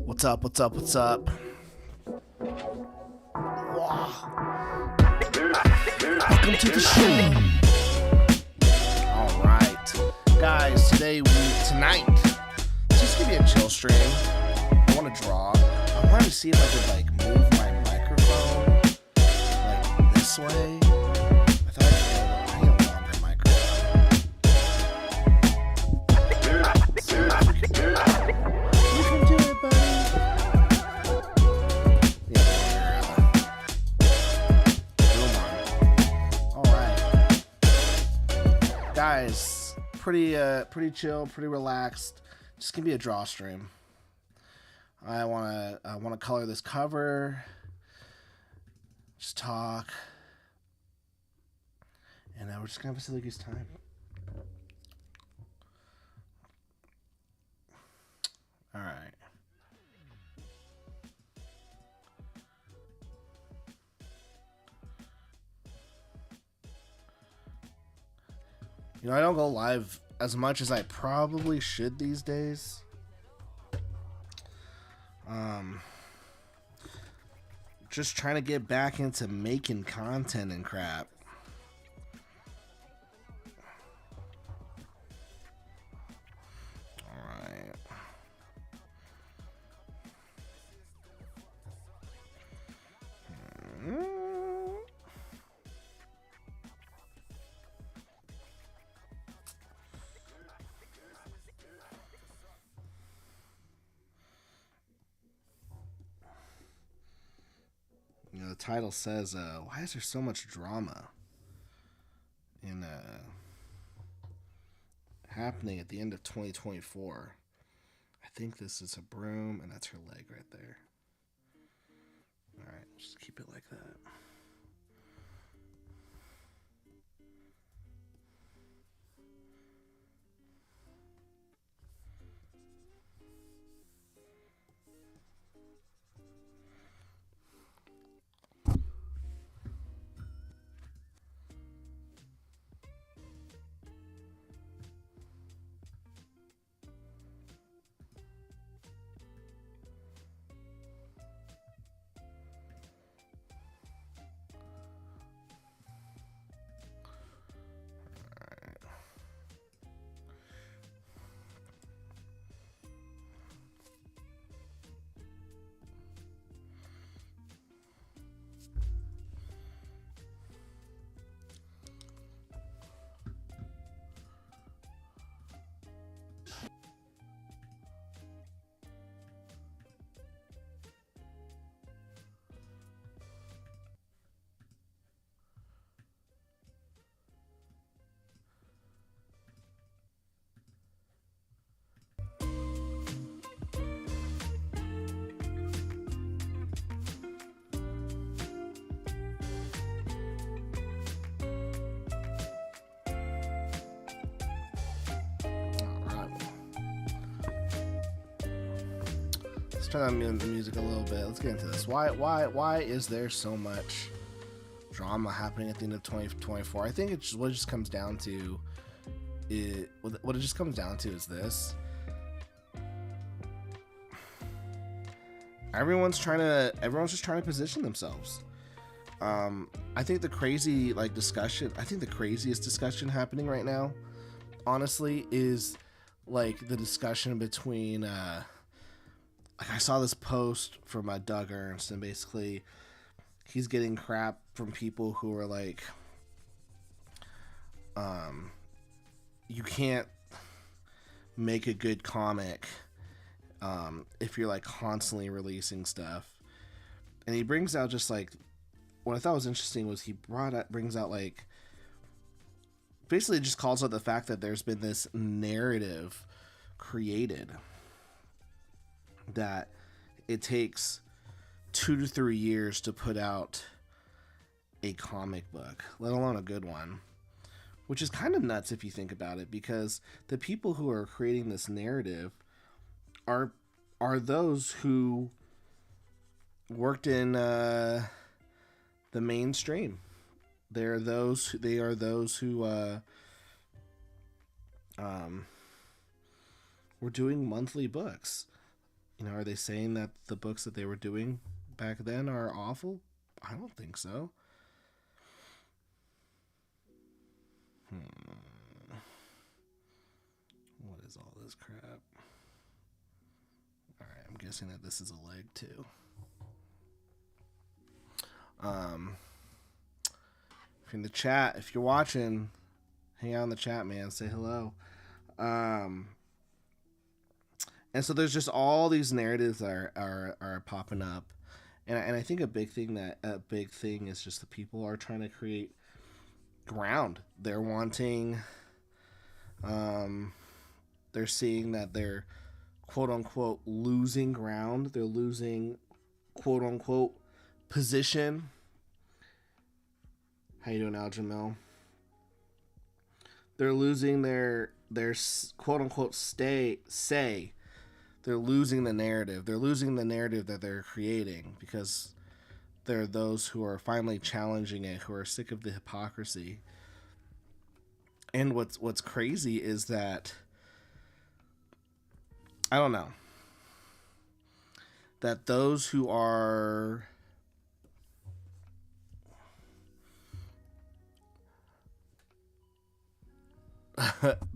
What's up? What's up? What's up? Welcome to the show. All right, guys. Tonight, just give me a chill stream. I want to draw. I wanted to see if I could move my microphone this way. I thought I need a longer microphone. You can do it, buddy. Guys, pretty chill, pretty relaxed. Just gonna be a draw stream. I wanna color this cover. Just talk, and we're just gonna have a silly goose time. All right. I don't go live as much as I probably should these days. Just trying to get back into making content and crap. Alright. The title says, why is there so much drama in happening at the end of 2024? I think this is a broom, and that's her leg right there. Alright, just keep it like that. Turn on the music a little bit. Let's get into this. Why is there so much drama happening at the end of 2024? I think what it just comes down to is this. Everyone's just trying to position themselves. I think the craziest discussion happening right now, honestly, is the discussion between I saw this post from Doug Ernst, and basically he's getting crap from people who are you can't make a good comic if you're constantly releasing stuff. And he brings out just what I thought was interesting was he brings out basically just calls out the fact that there's been this narrative created that it takes 2 to 3 years to put out a comic book, let alone a good one, which is kind of nuts if you think about it, because the people who are creating this narrative are those who worked in the mainstream. They are those who were doing monthly books. You know, are they saying that the books that they were doing back then are awful? I don't think so. What is all this crap? Alright, I'm guessing that this is a leg too. In the chat, if you're watching, hang out in the chat, man. Say hello. And so there's just all these narratives that are popping up, and I think a big thing is just the people are trying to create ground. They're wanting, they're seeing that they're quote unquote losing ground. They're losing quote unquote position. How you doing, Al Jamil? They're losing their quote unquote say. They're losing the narrative. They're losing the narrative that they're creating because there are those who are finally challenging it, who are sick of the hypocrisy. And what's crazy is that, I don't know, that those who are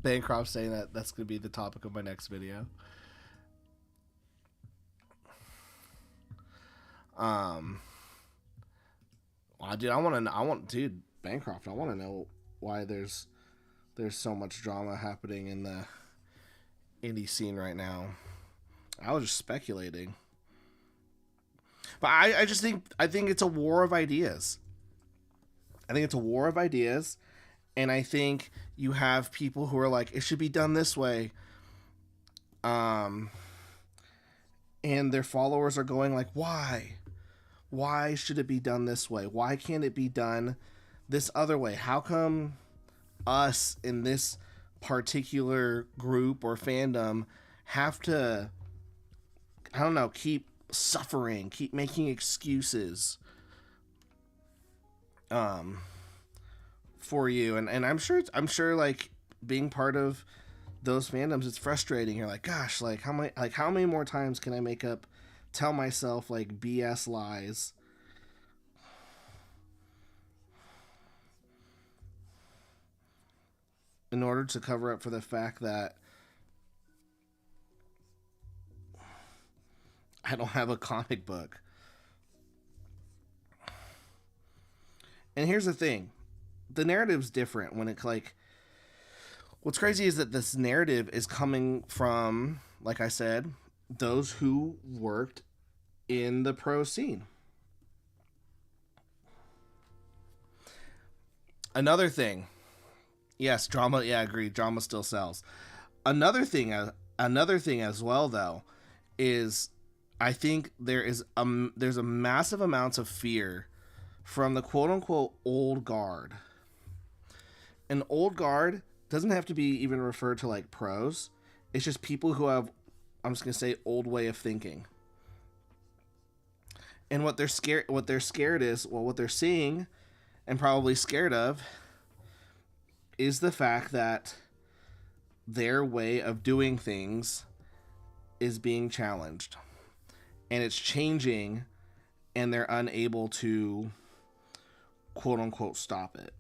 Bancroft saying that's going to be the topic of my next video. Dude, Bancroft, I want to know why there's so much drama happening in the indie scene right now. I was just speculating. But I think it's a war of ideas. And I think you have people who are like, it should be done this way. And their followers are going like, why? Why should it be done this way? Why can't it be done this other way? How come us in this particular group or fandom have to, I don't know, keep suffering, keep making excuses for you? And I'm sure like being part of those fandoms, it's frustrating. You're like, gosh, like how many more times can I tell myself like BS lies in order to cover up for the fact that I don't have a comic book. And here's the thing, the narrative's different when it's like, what's crazy is that this narrative is coming from, like I said, those who worked in the pro scene. Another thing, yes, drama. Yeah, agreed. Drama still sells. Another thing as well, though, is I think there's a massive amounts of fear from the quote unquote old guard. An old guard doesn't have to be even referred to like pros. It's just people who have, I'm just gonna say, old way of thinking. And what they're scared is, well, what they're seeing and probably scared of is the fact that their way of doing things is being challenged. And it's changing, and they're unable to quote unquote stop it.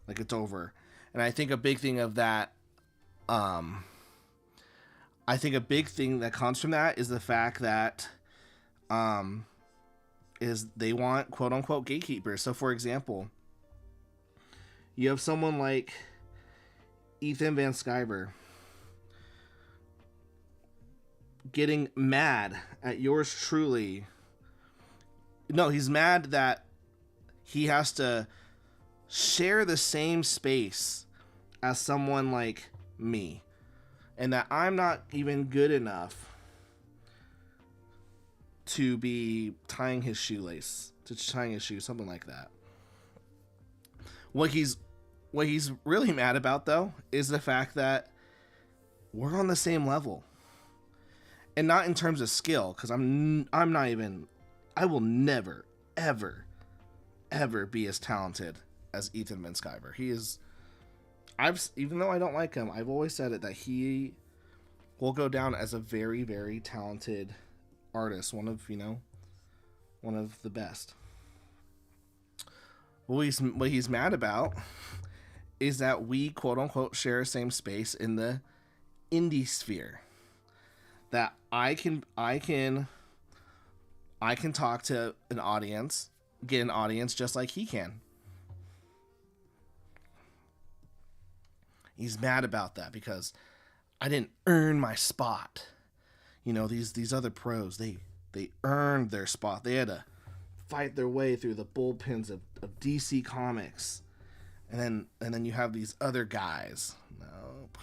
Like it's over. And I think a big thing of that, I think a big thing that comes from that is the fact that is they want quote unquote gatekeepers. So for example, you have someone like Ethan Van Sciver getting mad at yours truly. No, he's mad that he has to share the same space as someone like me, and that I'm not even good enough to be tying his shoe, something like that. What he's really mad about, though, is the fact that we're on the same level. And not in terms of skill, because I will never, ever, ever be as talented as Ethan Van Sciver. Even though I don't like him, I've always said it, that he will go down as a very, very talented artist, one of, one of the best. What he's mad about is that we quote unquote share the same space in the indie sphere. That I can talk to an audience, get an audience just like he can. He's mad about that because I didn't earn my spot. These other pros, they earned their spot. They had to fight their way through the bullpens of DC Comics. And then you have these other guys. Nope.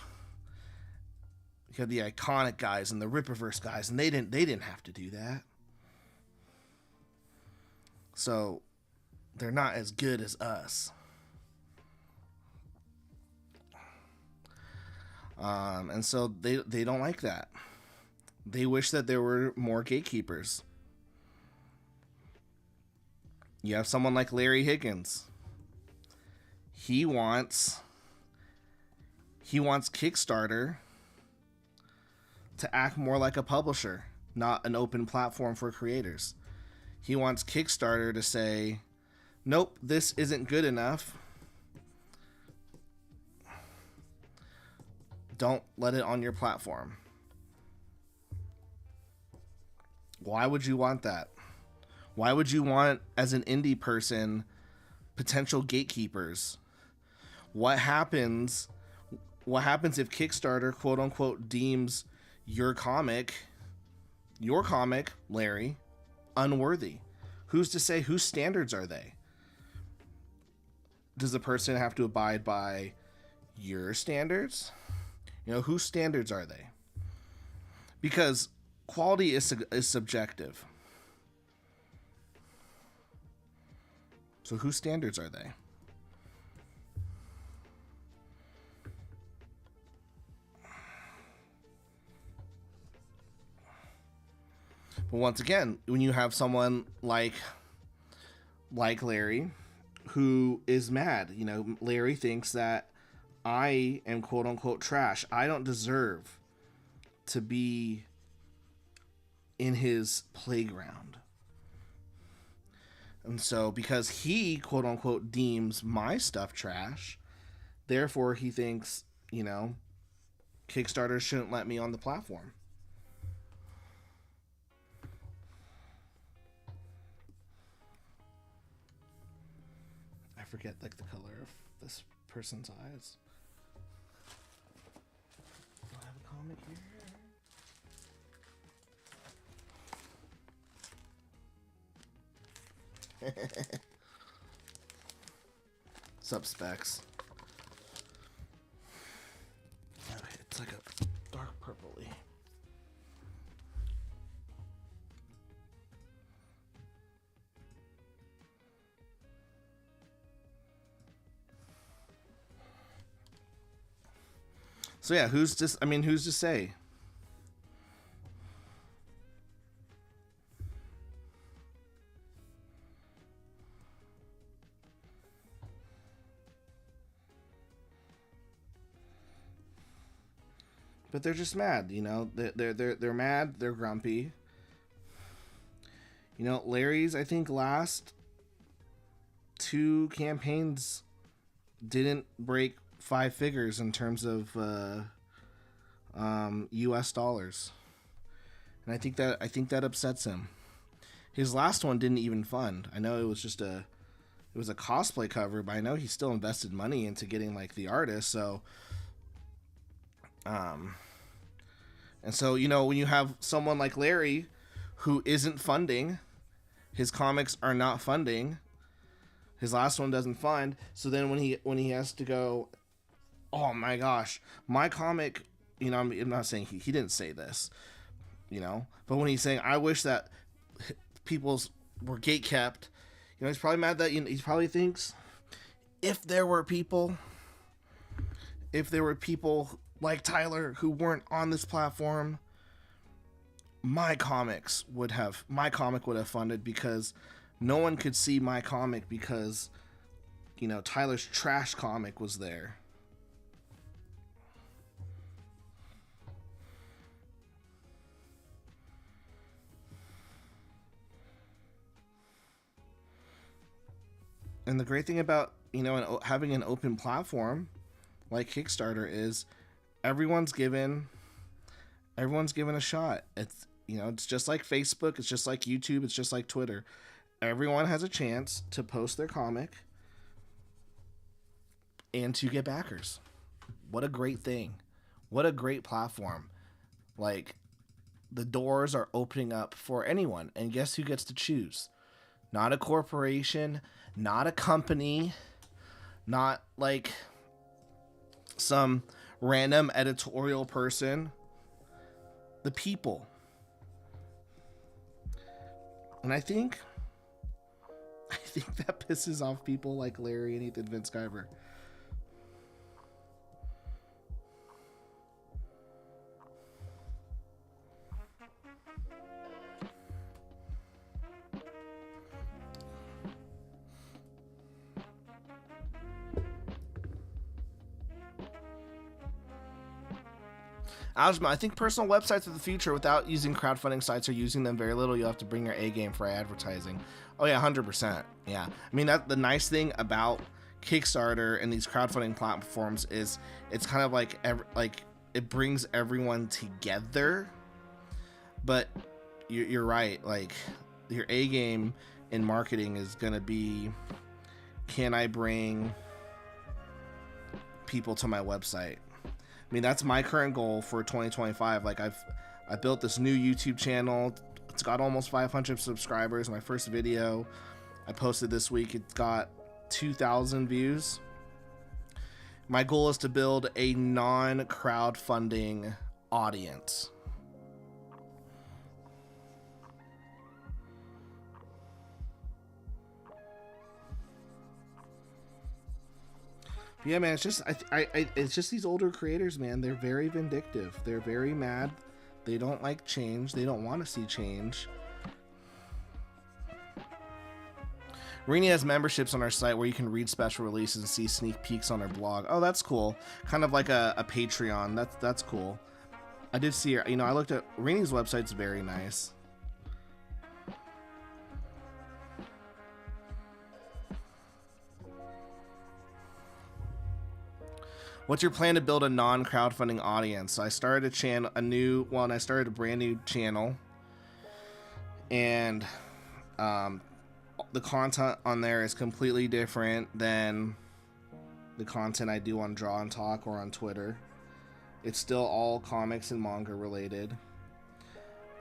You have the iconic guys and the Rippaverse guys, and they didn't have to do that. So they're not as good as us. And so they don't like that. They wish that there were more gatekeepers. You have someone like Larry Higgins. He wants Kickstarter to act more like a publisher, not an open platform for creators. He wants Kickstarter to say, nope, this isn't good enough. Don't let it on your platform. Why would you want that? Why would you want, as an indie person, potential gatekeepers? What happens if Kickstarter, quote unquote, deems your comic, Larry, unworthy? Who's to say? Whose standards are they? Does the person have to abide by your standards? Whose standards are they? Because quality is subjective. So whose standards are they? But once again, when you have someone like Larry, who is mad, Larry thinks that I am quote unquote trash. I don't deserve to be in his playground. And so because he quote unquote deems my stuff trash, therefore he thinks, Kickstarter shouldn't let me on the platform. I forget the color of this person's eyes. Do I have a comic here? Sup, Specs? Okay, it's like a dark purpley. So yeah, who's to say? But they're just mad, They're mad. They're grumpy. Larry's, I think, last 2 campaigns didn't break 5 figures in terms of US dollars. And I think that upsets him. His last one didn't even fund. I know it was a cosplay cover, but I know he still invested money into getting the artist. So and so when you have someone like Larry who isn't funding, his comics are not funding, his last one doesn't fund, so then when he has to go, oh my gosh, my comic, I'm not saying he didn't say this, but when he's saying, I wish that people's were gate kept, he's probably mad that he probably thinks if there were people like Tyler who weren't on this platform, my comic would have funded, because no one could see my comic because Tyler's trash comic was there. And the great thing about, having an open platform like Kickstarter is everyone's given a shot. It's just like Facebook, it's just like YouTube, it's just like Twitter. Everyone has a chance to post their comic and to get backers. What a great thing. What a great platform. Like, the doors are opening up for anyone. And guess who gets to choose? Not a corporation, not a company, not like some random editorial person. The people. And I think that pisses off people like Larry and Ethan Van Sciver. I think personal websites are the future. Without using crowdfunding sites or using them very little, you'll have to bring your A game for advertising. Oh yeah, 100%. Yeah. I mean, that the nice thing about Kickstarter and these crowdfunding platforms is it's kind of like it brings everyone together. But you're right. Like, your A game in marketing is going to be, can I bring people to my website? I mean, that's my current goal for 2025. Like, I built this new YouTube channel. It's got almost 500 subscribers. My first video I posted this week, it's got 2,000 views. My goal is to build a non-crowdfunding audience. Yeah, man, it's just it's just these older creators, man. They're very vindictive. They're very mad. They don't like change. They don't want to see change. Rini has memberships on our site where you can read special releases and see sneak peeks on her blog. Oh, that's cool. Kind of like a Patreon. That's cool. I did see her. I looked at Rini's website's very nice. What's your plan to build a non-crowdfunding audience? So I started I started a brand new channel, and the content on there is completely different than the content I do on Draw and Talk or on Twitter. It's still all comics and manga related.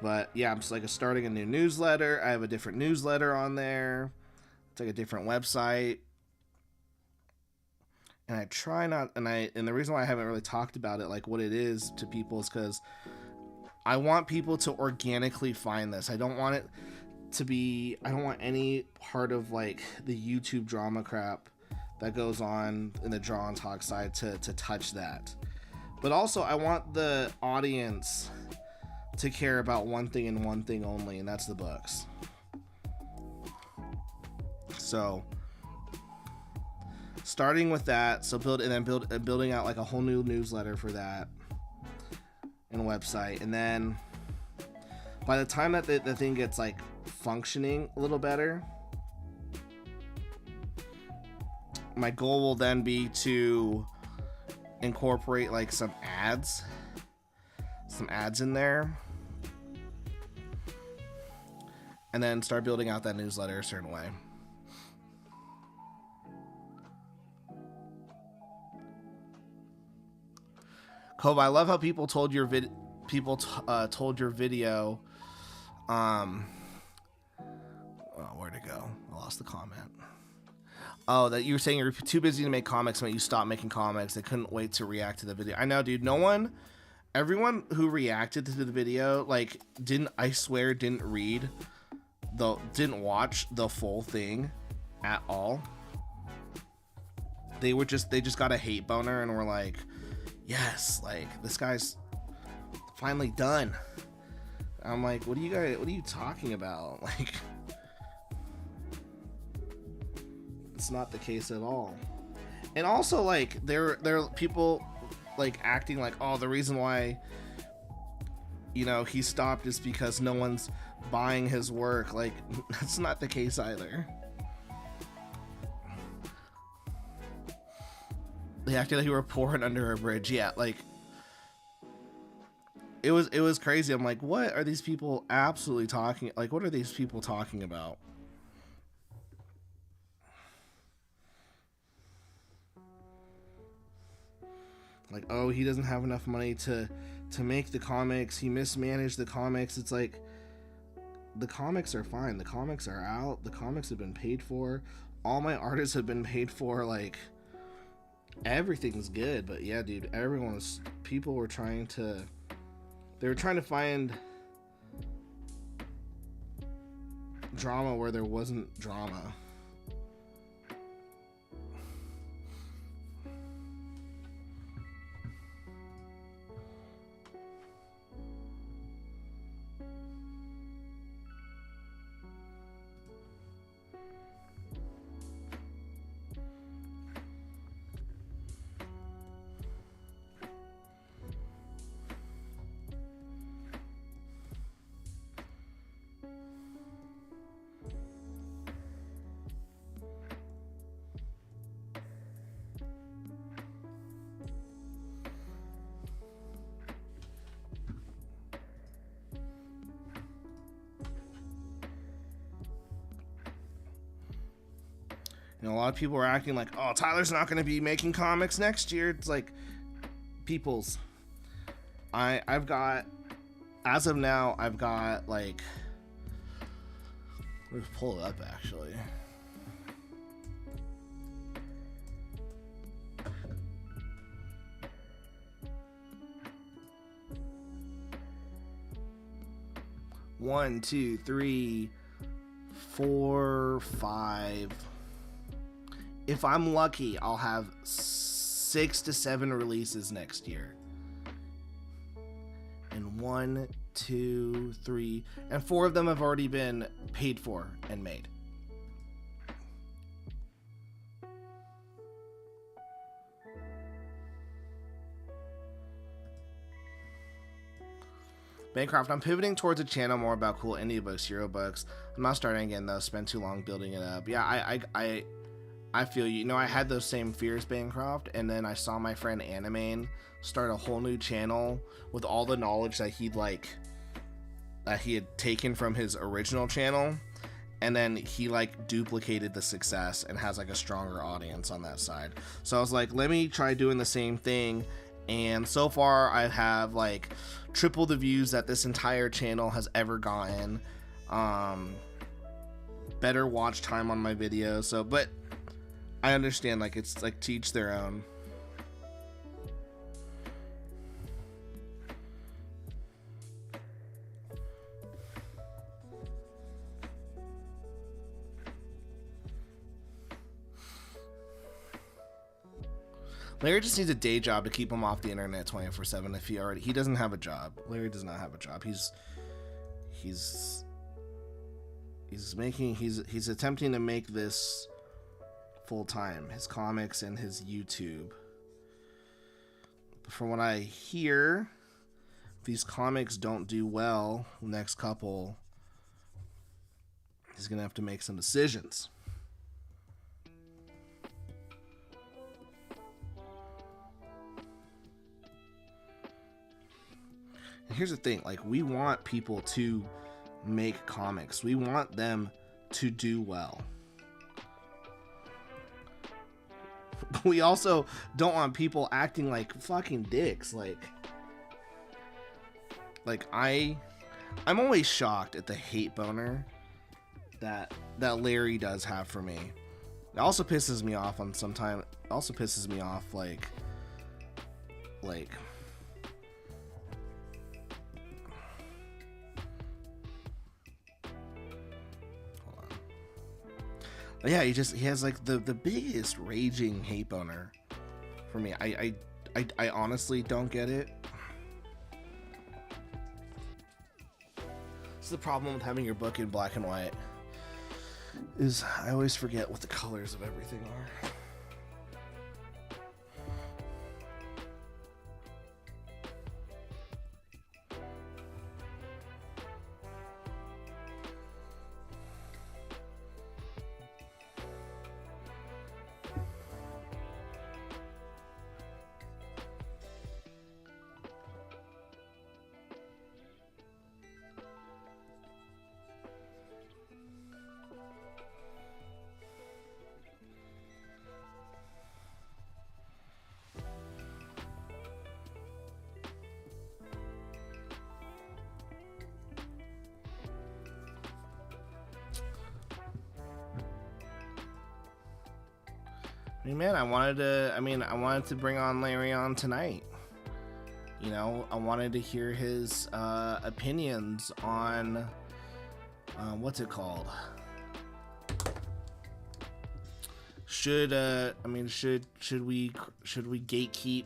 But yeah, I'm just starting a new newsletter. I have a different newsletter on there. It's like a different website. And I try not, and the reason why I haven't really talked about it, like what it is to people, is because I want people to organically find this. I don't want any part of like the YouTube drama crap that goes on in the Draw and Talk side to touch that. But also I want the audience to care about one thing and one thing only, and that's the books. So starting with that, building out like a whole new newsletter for that and website, and then by the time that the thing gets like functioning a little better, my goal will then be to incorporate like some ads in there, and then start building out that newsletter a certain way. Cove, I love how people told your video. Where'd it go? I lost the comment. Oh, that you were saying you're too busy to make comics, but you stopped making comics. They couldn't wait to react to the video. I know, dude. Everyone who reacted to the video, didn't watch the full thing at all. They just got a hate boner and were like, yes, this guy's finally done. I'm like, what are you talking about? It's not the case at all. And also, there are people acting like, oh, the reason why he stopped is because no one's buying his work. That's not the case either. They acted like we were pouring under a bridge. Yeah, like it was crazy. I'm like, what are these people absolutely talking? Like, what are these people talking about? Like, oh, he doesn't have enough money to make the comics. He mismanaged the comics. It's like, the comics are fine. The comics are out. The comics have been paid for. All my artists have been paid for. Like, everything's good. But yeah, dude, people were trying to, they were trying to find drama where there wasn't drama. You know, a lot of people are acting like, oh, Tyler's not going to be making comics next year. It's like, peoples, I've got, as of now, I've got like, let's pull it up actually. One, two, three, 4, 5. If I'm lucky, I'll have 6 to 7 releases next year. And 1, 2, 3, and 4 of them have already been paid for and made. Bancroft, I'm pivoting towards a channel more about cool indie books, Euro books. I'm not starting again though. Spent too long building it up. Yeah, I feel you. You know, I had those same fears, Bancroft, and then I saw my friend Animane start a whole new channel with all the knowledge that he had taken from his original channel, and then he like duplicated the success and has like a stronger audience on that side. So I was like, let me try doing the same thing, and so far I have like triple the views that this entire channel has ever gotten. Better watch time on my videos. So, but I understand, like, it's like to each their own. Larry just needs a day job to keep him off the internet 24/7. If he doesn't have a job. Larry does not have a job. He's attempting to make this full time, his comics and his YouTube. But from what I hear, if these comics don't do well the next couple, he's gonna have to make some decisions. And here's the thing, like, we want people to make comics. We want them to do well. We also don't want people acting like fucking dicks. Like I'm always shocked at the hate boner that Larry does have for me. It also pisses me off on sometimes. Also pisses me off like yeah, he has like the biggest raging hate boner for me. I honestly don't get it. It's the problem with having your book in black and white, is I always forget what the colors of everything are. I mean, man, I wanted to bring on Larry on tonight. You know, I wanted to hear his opinions on what's it called? Should we gatekeep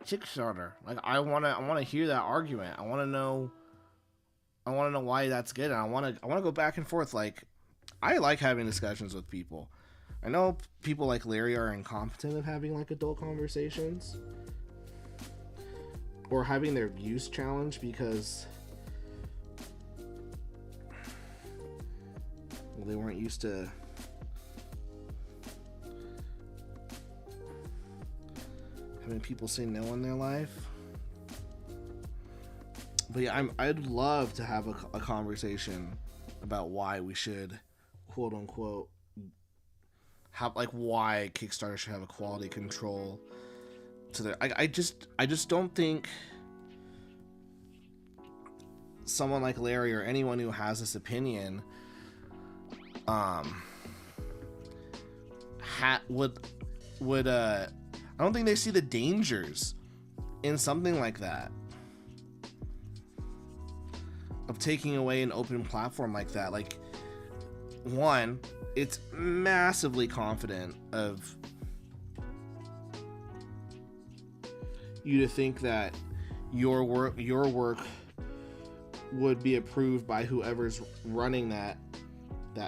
Kickstarter? Like, I wanna hear that argument. I wanna know why that's good, and I wanna go back and forth. Like, I like having discussions with people. I know people like Larry are incompetent of having like adult conversations or having their views challenged because they weren't used to having people say no in their life. But yeah, I'd love to have a conversation about why we should, quote unquote, why Kickstarter should have a quality control to their. I just don't think someone like Larry or anyone who has this opinion would I don't think they see the dangers in something like that, of taking away an open platform like that. Like, one, it's massively confident of you to think that your work would be approved by whoever's running that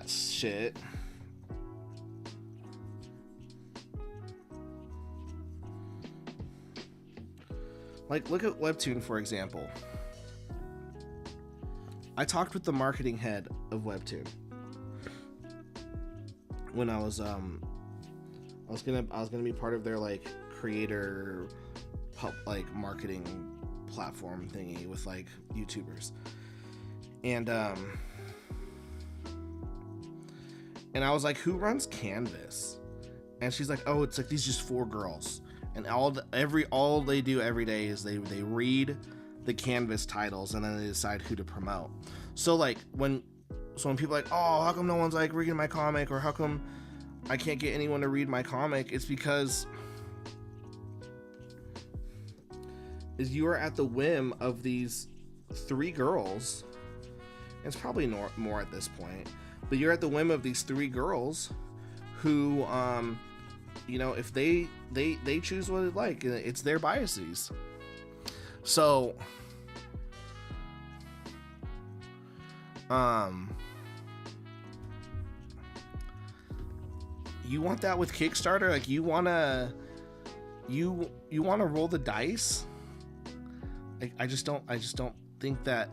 shit. Like, look at Webtoon, for example. I talked with the marketing head of Webtoon when I was gonna be part of their like creator marketing platform thingy with like YouTubers, and I was like, who runs Canvas? And she's like, oh, it's like these just 4 girls, and all they do every day is they read the Canvas titles and then they decide who to promote. So when people are like, oh, how come no one's like reading my comic, or how come I can't get anyone to read my comic, it's because you are at the whim of these 3 girls. It's probably more at this point, but you're at the whim of these 3 girls who if they choose what they like, it's their biases. So you want that with Kickstarter? Like, you wanna roll the dice? I don't think that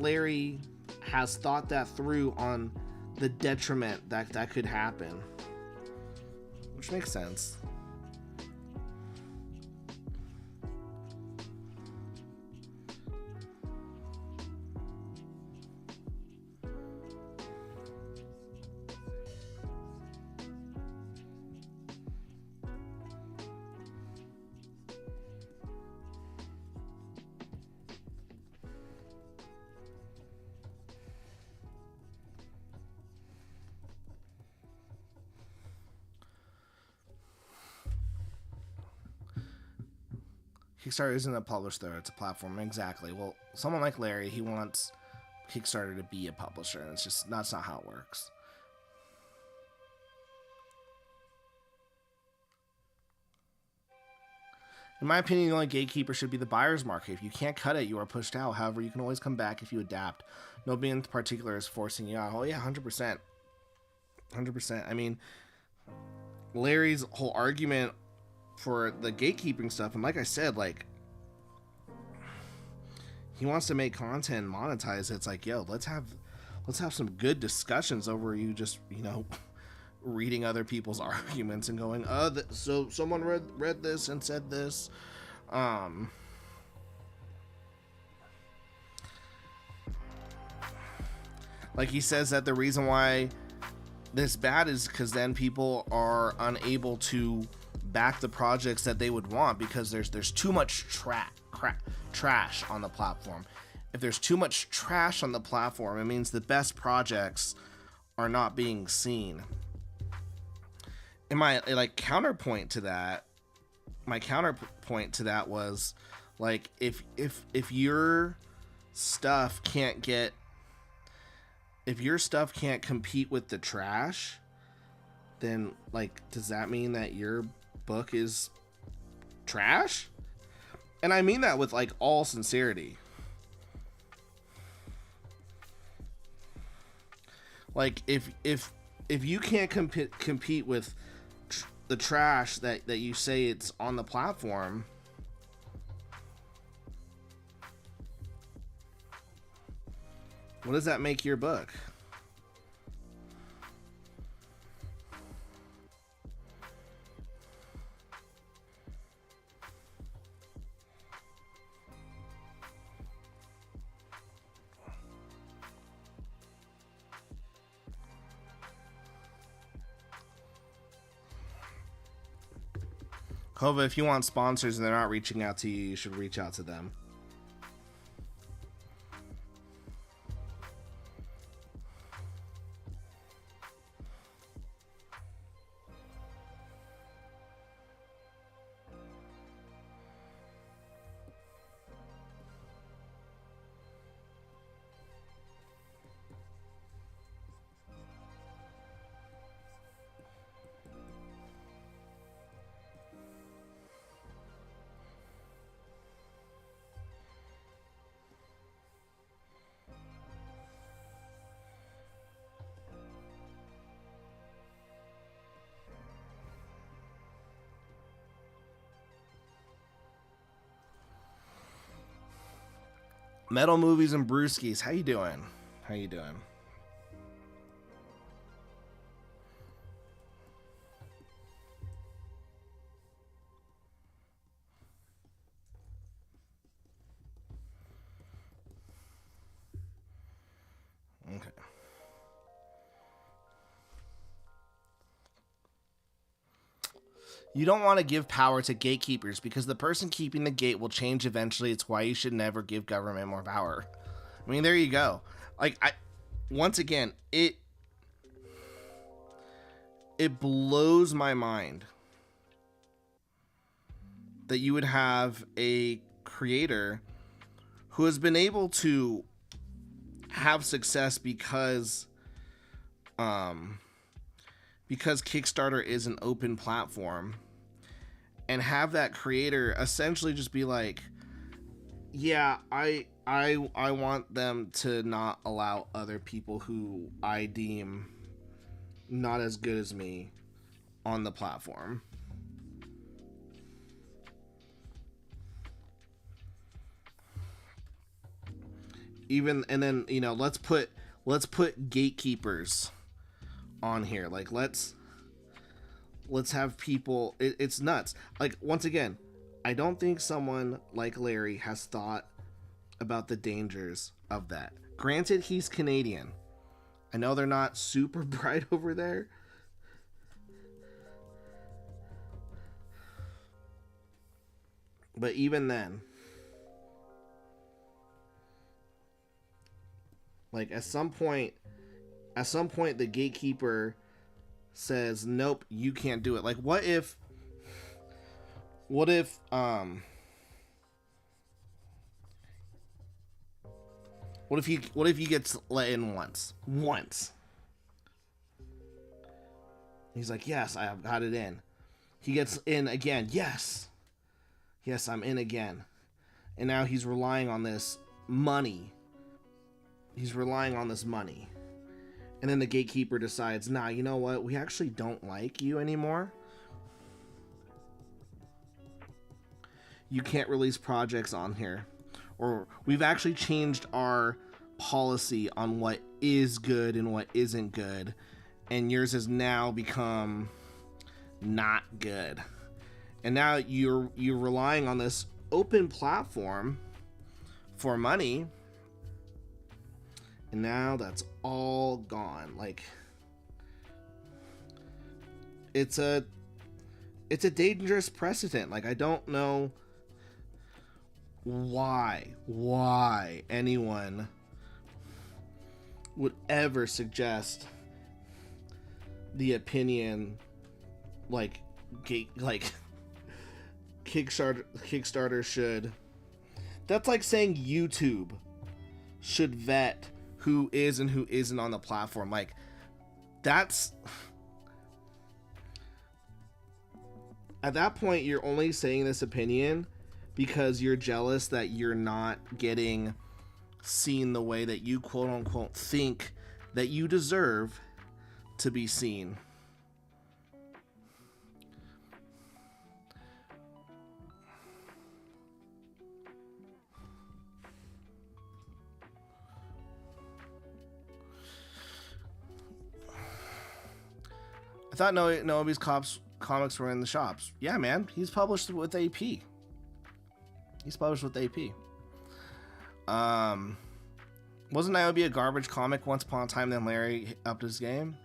Larry has thought that through on the detriment that could happen, which makes sense. Kickstarter isn't a publisher, it's a platform. Exactly. Well, someone like Larry, he wants Kickstarter to be a publisher, and that's not how it works. In my opinion, the only gatekeeper should be the buyer's market. If you can't cut it, you are pushed out. However, you can always come back if you adapt. Nobody in particular is forcing you out. Oh yeah, 100%. 100%. I mean, Larry's whole argument for the gatekeeping stuff, and like I said, like, he wants to make content and monetize it. It's like, yo, let's have some good discussions over you just reading other people's arguments and going, so someone read this and said this. Like, he says that the reason why this bad is because then people are unable to back the projects that they would want because there's too much trash on the platform. If there's too much trash on the platform, it means the best projects are not being seen. And my counterpoint to that was like, if your stuff can't compete with the trash, then like, does that mean that your book is trash? And I mean that with like all sincerity. Like, if you can't compete with the trash that you say it's on the platform, what does that make your book? Hova, if you want sponsors and they're not reaching out to you, you should reach out to them. Metal Movies and Brewskis, how you doing? How you doing? Okay. You don't want to give power to gatekeepers because the person keeping the gate will change eventually. It's why you should never give government more power. I mean, there you go. Like, once again, it blows my mind that you would have a creator who has been able to have success because Kickstarter is an open platform, and have that creator essentially just be like, yeah, I want them to not allow other people who I deem not as good as me on the platform. Even, and then, you know, let's put gatekeepers on here. Like, let's have people, it's nuts. Like, once again, I don't think someone like Larry has thought about the dangers of that. Granted, he's Canadian. I know they're not super bright over there, but even then, like, at some point the gatekeeper says, nope, you can't do it. Like, what if he gets let in once? He's like, yes, I have got it in. He gets in again. Yes, I'm in again. And now he's relying on this money. And then the gatekeeper decides, nah, you know what? We actually don't like you anymore. You can't release projects on here. Or we've actually changed our policy on what is good and what isn't good. And yours has now become not good. And now you're relying on this open platform for money. And now that's all gone. Like, it's a dangerous precedent. Like, I don't know why anyone would ever suggest the opinion, like, like Kickstarter should. That's like saying YouTube should vet who is and who isn't on the platform. Like, that's, at that point, you're only saying this opinion because you're jealous that you're not getting seen the way that you quote unquote think that you deserve to be seen. I thought Noebi's comics were in the shops. Yeah, man. He's published with AP. Wasn't Niobe a garbage comic once upon a time, then Larry upped his game?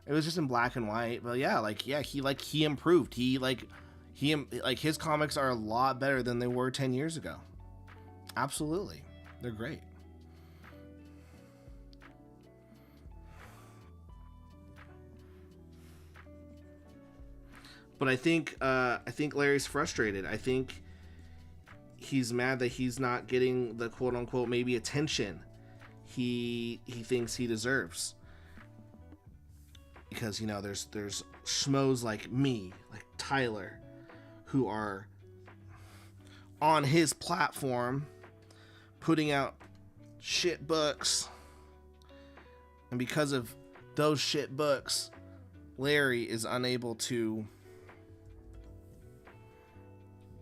It was just in black and white. But yeah, he improved. His comics are a lot better than they were 10 years ago. Absolutely. They're great. But I think Larry's frustrated. I think he's mad that he's not getting the quote unquote maybe attention he thinks he deserves. Because, you know, there's schmoes like me, like Tyler, who are on his platform putting out shit books. And because of those shit books, Larry is unable to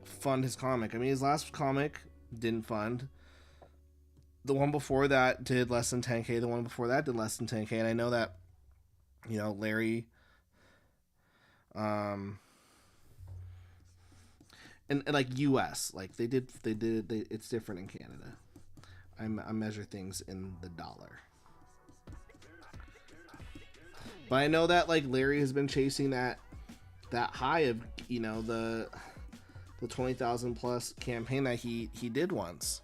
fund his comic. I mean, his last comic didn't fund. The one before that did less than 10K. The one before that did less than 10K. And I know that, you know, Larry, and like US, like they did, it's different in Canada. I measure things in the dollar. But I know that like Larry has been chasing that high of, you know, the 20,000 plus campaign that he did once.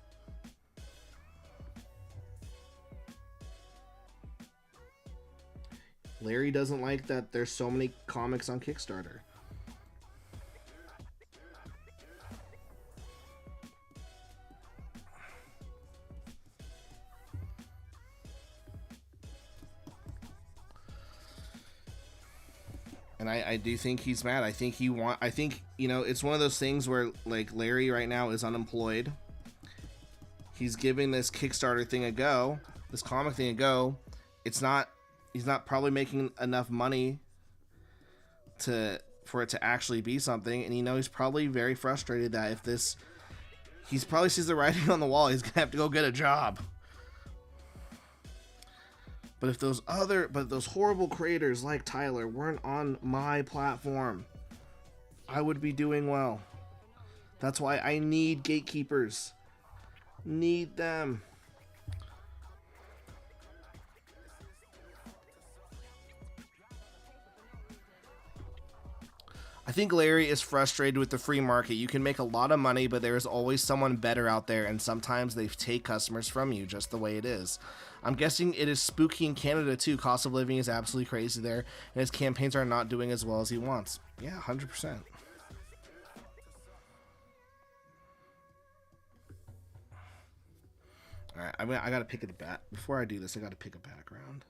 Larry doesn't like that there's so many comics on Kickstarter. And I do think he's mad. I think, you know, it's one of those things where like Larry right now is unemployed. He's giving this Kickstarter thing a go, this comic thing a go. He's not probably making enough money for it to actually be something. And, you know, he's probably very frustrated that he's probably sees the writing on the wall. He's gonna have to go get a job. But if those horrible creators like Tyler weren't on my platform, I would be doing well. That's why I need gatekeepers. Need them. I think Larry is frustrated with the free market. You can make a lot of money, but there is always someone better out there, and sometimes they take customers from you, just the way it is. I'm guessing it is spooky in Canada too. Cost of living is absolutely crazy there, and his campaigns are not doing as well as he wants. Yeah, 100%. Alright, I gotta pick a bat. Before I do this, I gotta pick a background.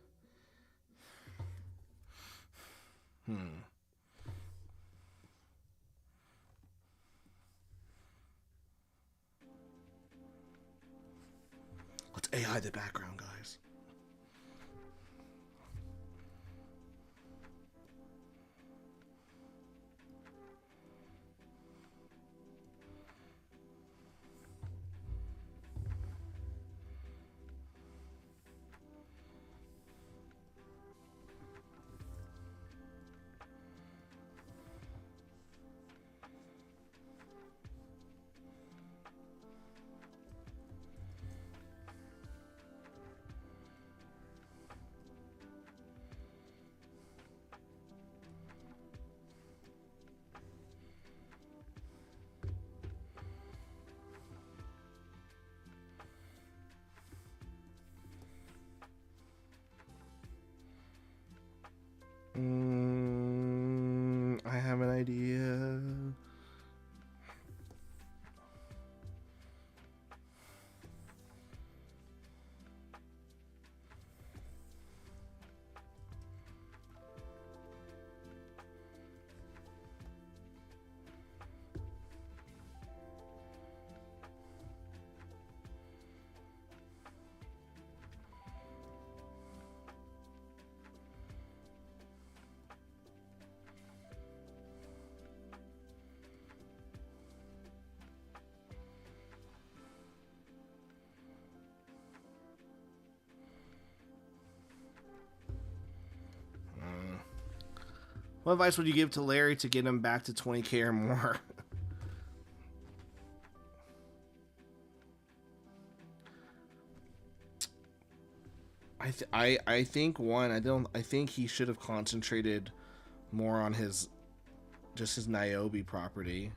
Let's AI the background, guys. What advice would you give to Larry to get him back to 20K or more? I think one, I think he should have concentrated more on his Niobe property.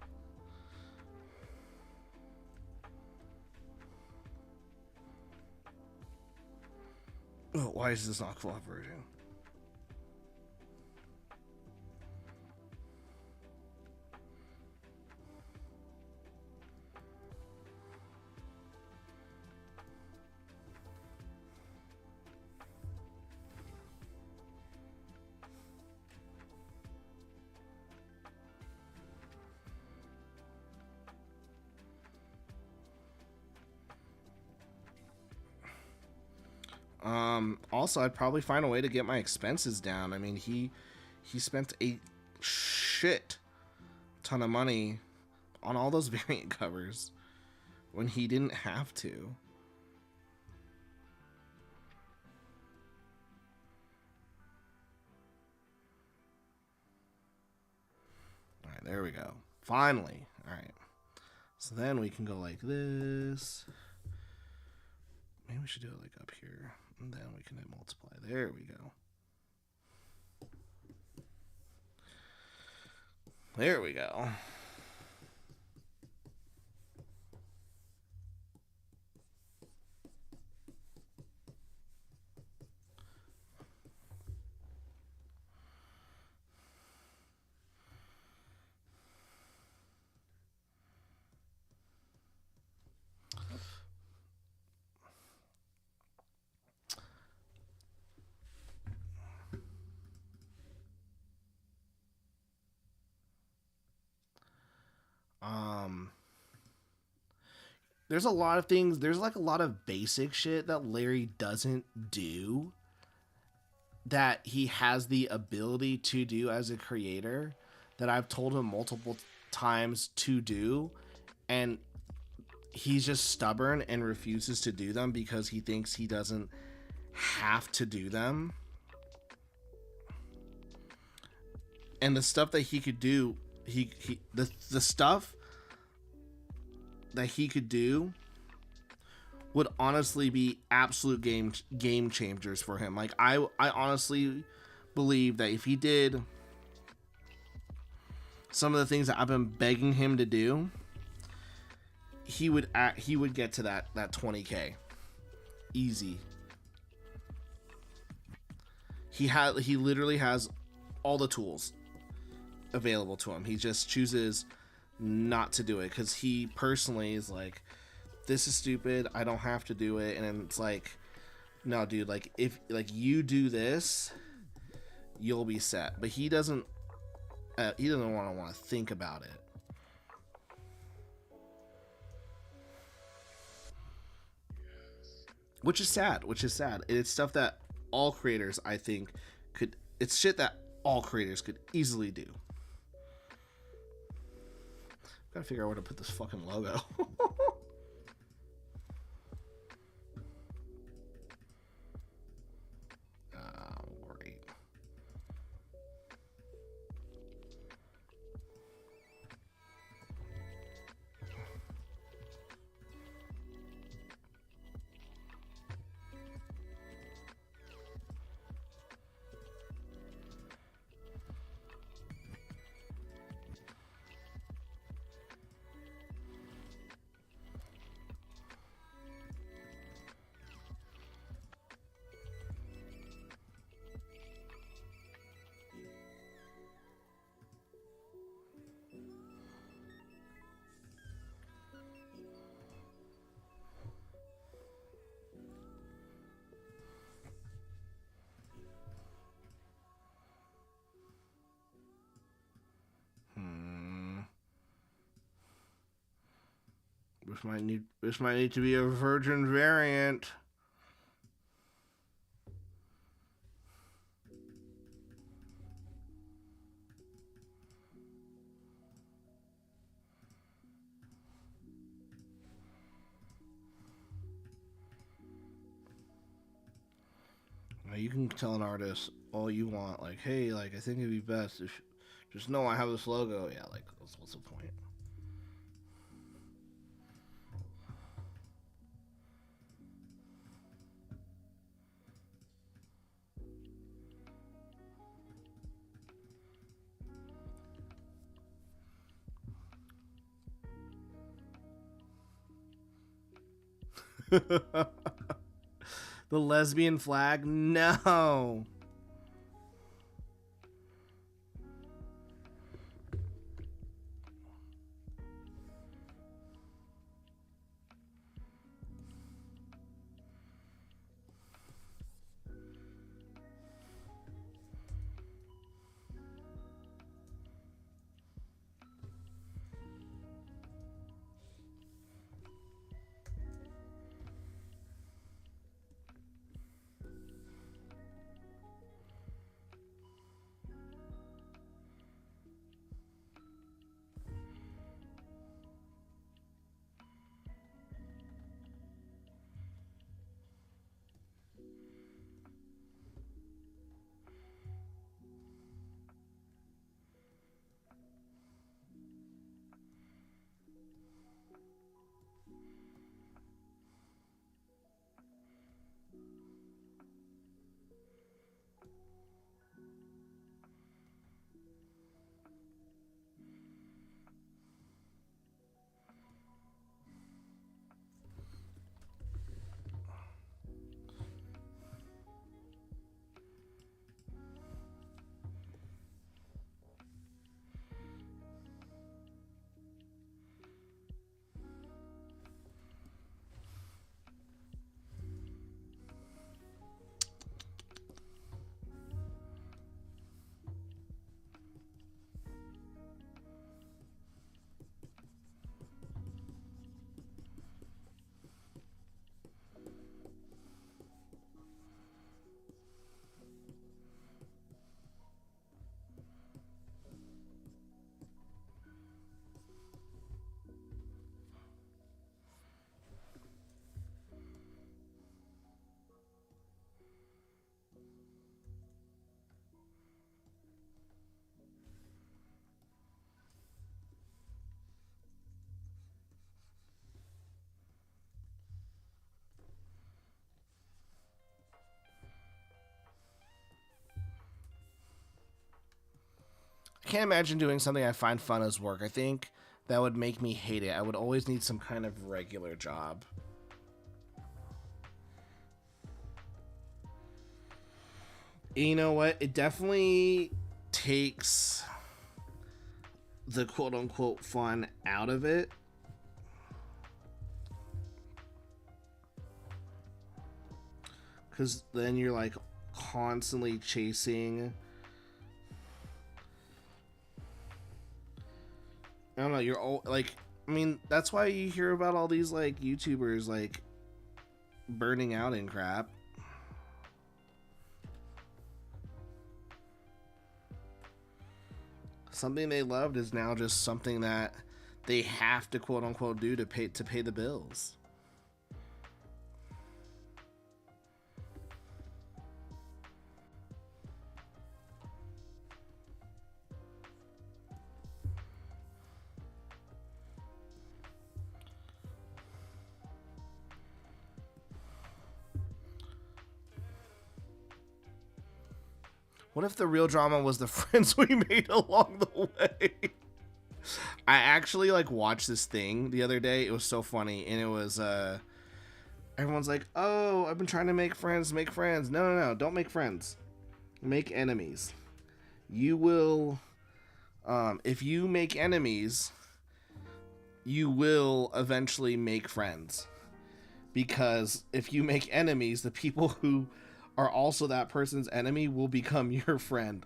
Oh, why is this not cooperating? Also, I'd probably find a way to get my expenses down. I mean, he spent a shit ton of money on all those variant covers when he didn't have to. All right, there we go. Finally. All right. So then we can go like this. Maybe we should do it like up here. And then we can hit multiply. There we go. There we go. There's a lot of things. There's like a lot of basic shit that Larry doesn't do that he has the ability to do as a creator that I've told him multiple times to do, and he's just stubborn and refuses to do them because he thinks he doesn't have to do them. And the stuff that he could do, the stuff that he could do would honestly be absolute game changers for him. Like I honestly believe that if he did some of the things that I've been begging him to do, he would get to that 20K easy. He literally has all the tools available to him. He just chooses not to do it because he personally is like, this is stupid, I don't have to do it. And it's like, no dude, like if like you do this, you'll be set. But he doesn't want to think about it. Which is sad. It's stuff that all creators, I think, it's shit that all creators could easily do. Gotta figure out where to put this fucking logo. Great. This might need to be a virgin variant. You can tell an artist all you want, like, hey, like, I think it'd be best if just know I have this logo. Yeah, like, what's the point? The lesbian flag? No. I can't imagine doing something I find fun as work. I think that would make me hate it. I would always need some kind of regular job. You know what? It definitely takes the quote unquote fun out of it. Because then you're like constantly chasing. I don't know, you're all like, I mean, that's why you hear about all these like YouTubers like burning out and crap. Something they loved is now just something that they have to quote unquote do to pay the bills. What if the real drama was the friends we made along the way? I actually like watched this thing the other day. It was so funny, and it was everyone's like, "Oh, I've been trying to make friends, make friends." No, don't make friends. Make enemies. You will if you make enemies, you will eventually make friends. Because if you make enemies, the people who are also that person's enemy will become your friend.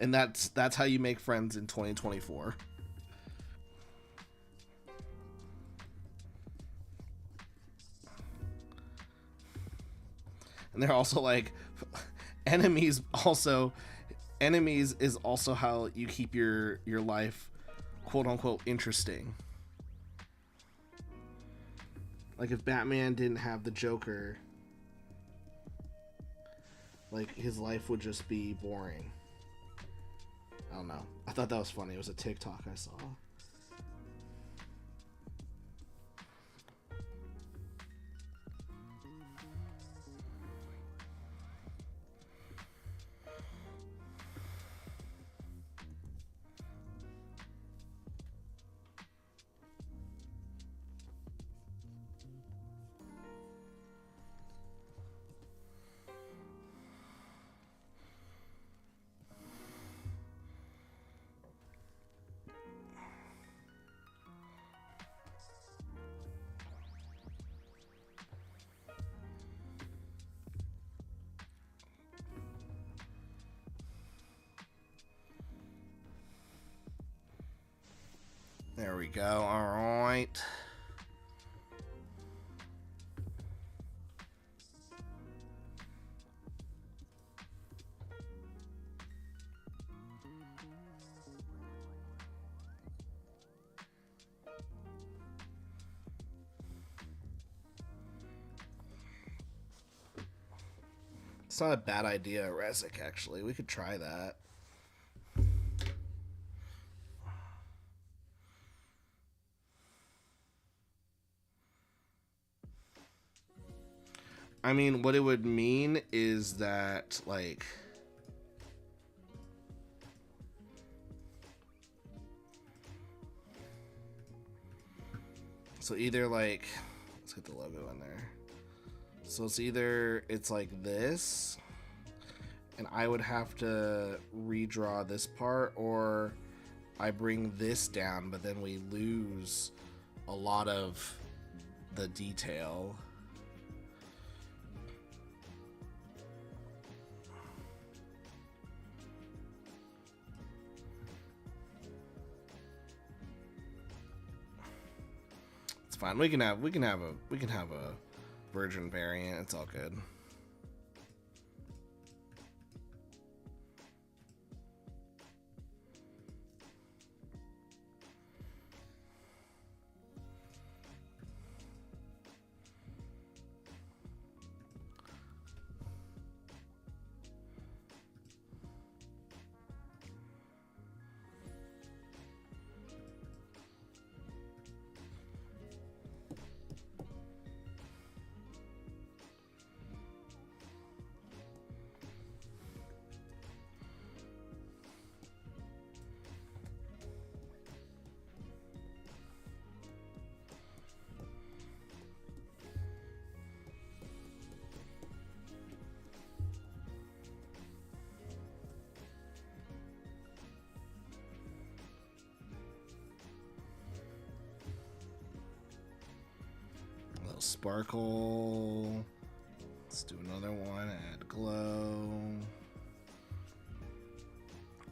And that's how you make friends in 2024. And they're also like enemies is also how you keep your life quote unquote interesting. Like if Batman didn't have the Joker, Like, his life would just be boring. I don't know. I thought that was funny. It was a TikTok I saw. There we go. All right. It's not a bad idea, Rezik, actually. We could try that. I mean, what it would mean is that, like, so either, like, let's get the logo in there. So it's either, it's like this, and I would have to redraw this part, or I bring this down, but then we lose a lot of the detail. It's fine. We can have a virgin variant. It's all good. Sparkle. Let's do another one. Add glow.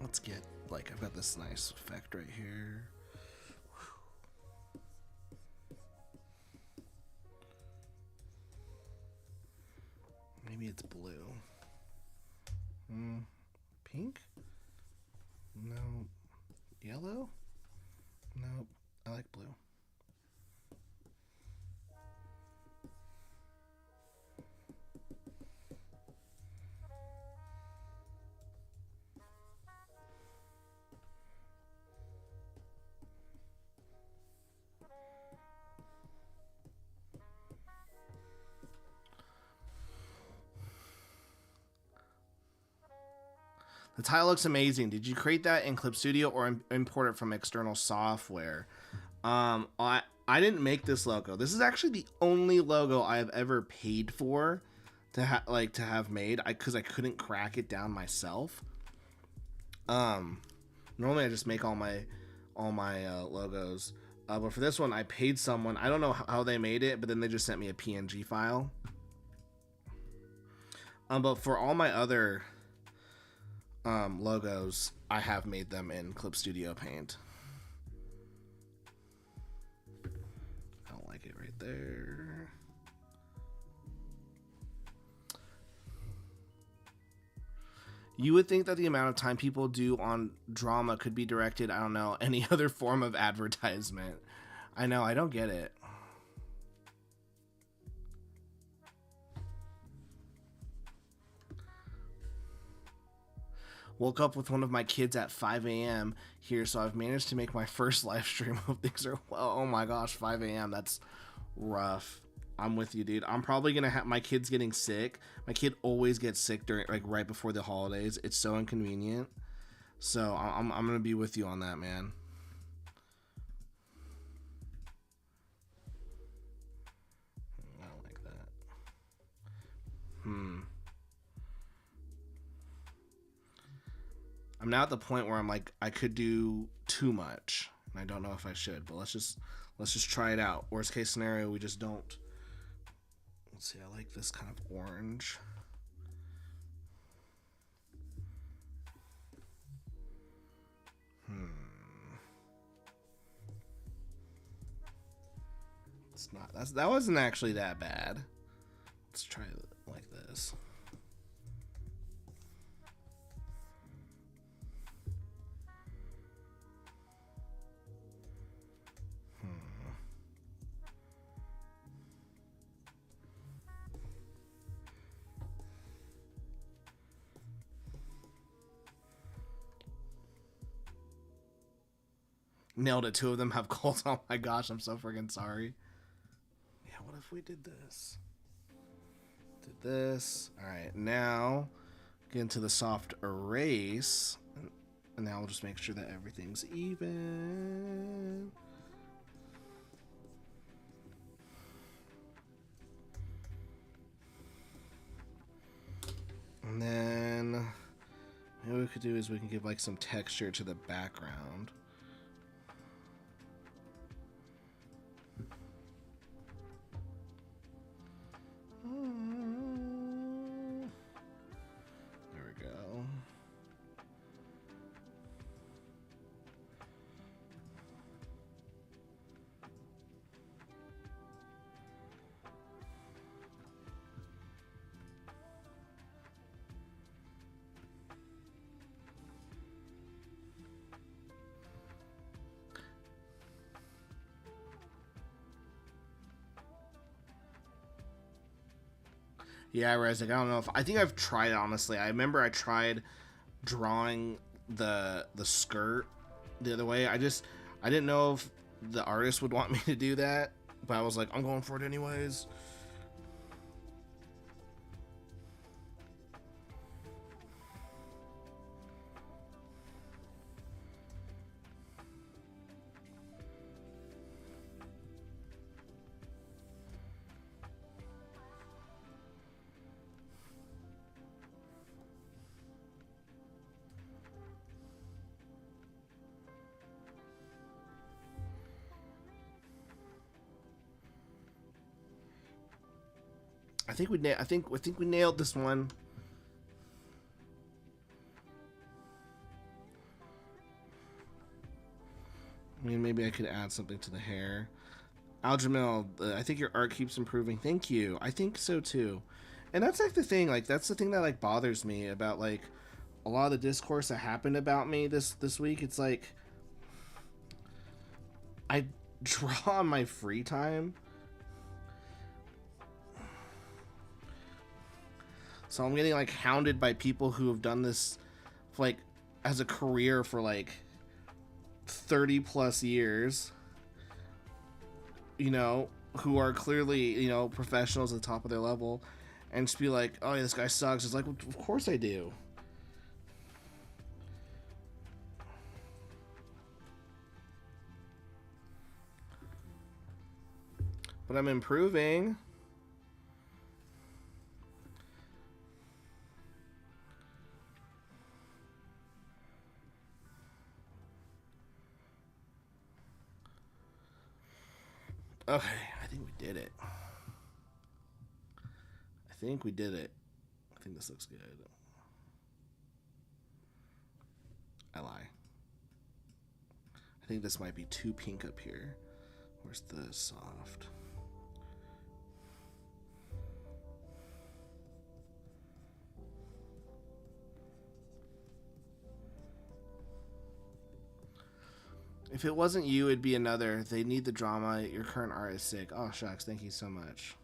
Let's get, like, I've got this nice effect right here. Maybe it's blue. Pink? No. Yellow? Nope. I like blue. The tile looks amazing. Did you create that in Clip Studio or import it from external software? I didn't make this logo. This is actually the only logo I have ever paid for to have made. Because I couldn't crack it down myself. Normally I just make all my logos. But for this one, I paid someone. I don't know how they made it, but then they just sent me a PNG file. But for all my other logos, I have made them in Clip Studio Paint. I don't like it right there. You would think that the amount of time people do on drama could be directed, I don't know, any other form of advertisement. I know, I don't get it. Woke up with one of my kids at 5 a.m. here, so I've managed to make my first live stream. Hope things are well. Oh my gosh, 5 a.m. That's rough. I'm with you, dude. I'm probably gonna have my kid's getting sick. My kid always gets sick during like right before the holidays. It's so inconvenient. So I'm gonna be with you on that, man. I don't like that. I'm now at the point where I'm like, I could do too much, and I don't know if I should. But let's just try it out. Worst case scenario, we just don't. Let's see. I like this kind of orange. It's not. That wasn't actually that bad. Let's try it like this. Nailed it. Two of them have colds. Oh my gosh, I'm so freaking sorry. Yeah, what if we did this? Did this. Alright, now get into the soft erase. And now we'll just make sure that everything's even. And then what we could do is we can give like some texture to the background. There we go. Yeah, Rezek, I don't know if I think I've tried it, honestly. I remember I tried drawing the skirt the other way. I didn't know if the artist would want me to do that, but I was like, I'm going for it anyways. I think we nailed this one. I mean, maybe I could add something to the hair. Aljamil, I think your art keeps improving. Thank you. I think so too. And that's like the thing. Like that's the thing that like bothers me about like a lot of the discourse that happened about me this week. It's like I draw in my free time. So I'm getting like hounded by people who have done this like as a career for like 30 plus years, you know, who are clearly, you know, professionals at the top of their level, and just be like, oh yeah, this guy sucks. It's like, well, of course I do. But I'm improving. Okay, I think we did it. I think we did it. I think this looks good. I lie. I think this might be too pink up here. Where's the soft? If it wasn't you, it'd be another. They need the drama. Your current art is sick. Oh, shucks. Thank you so much.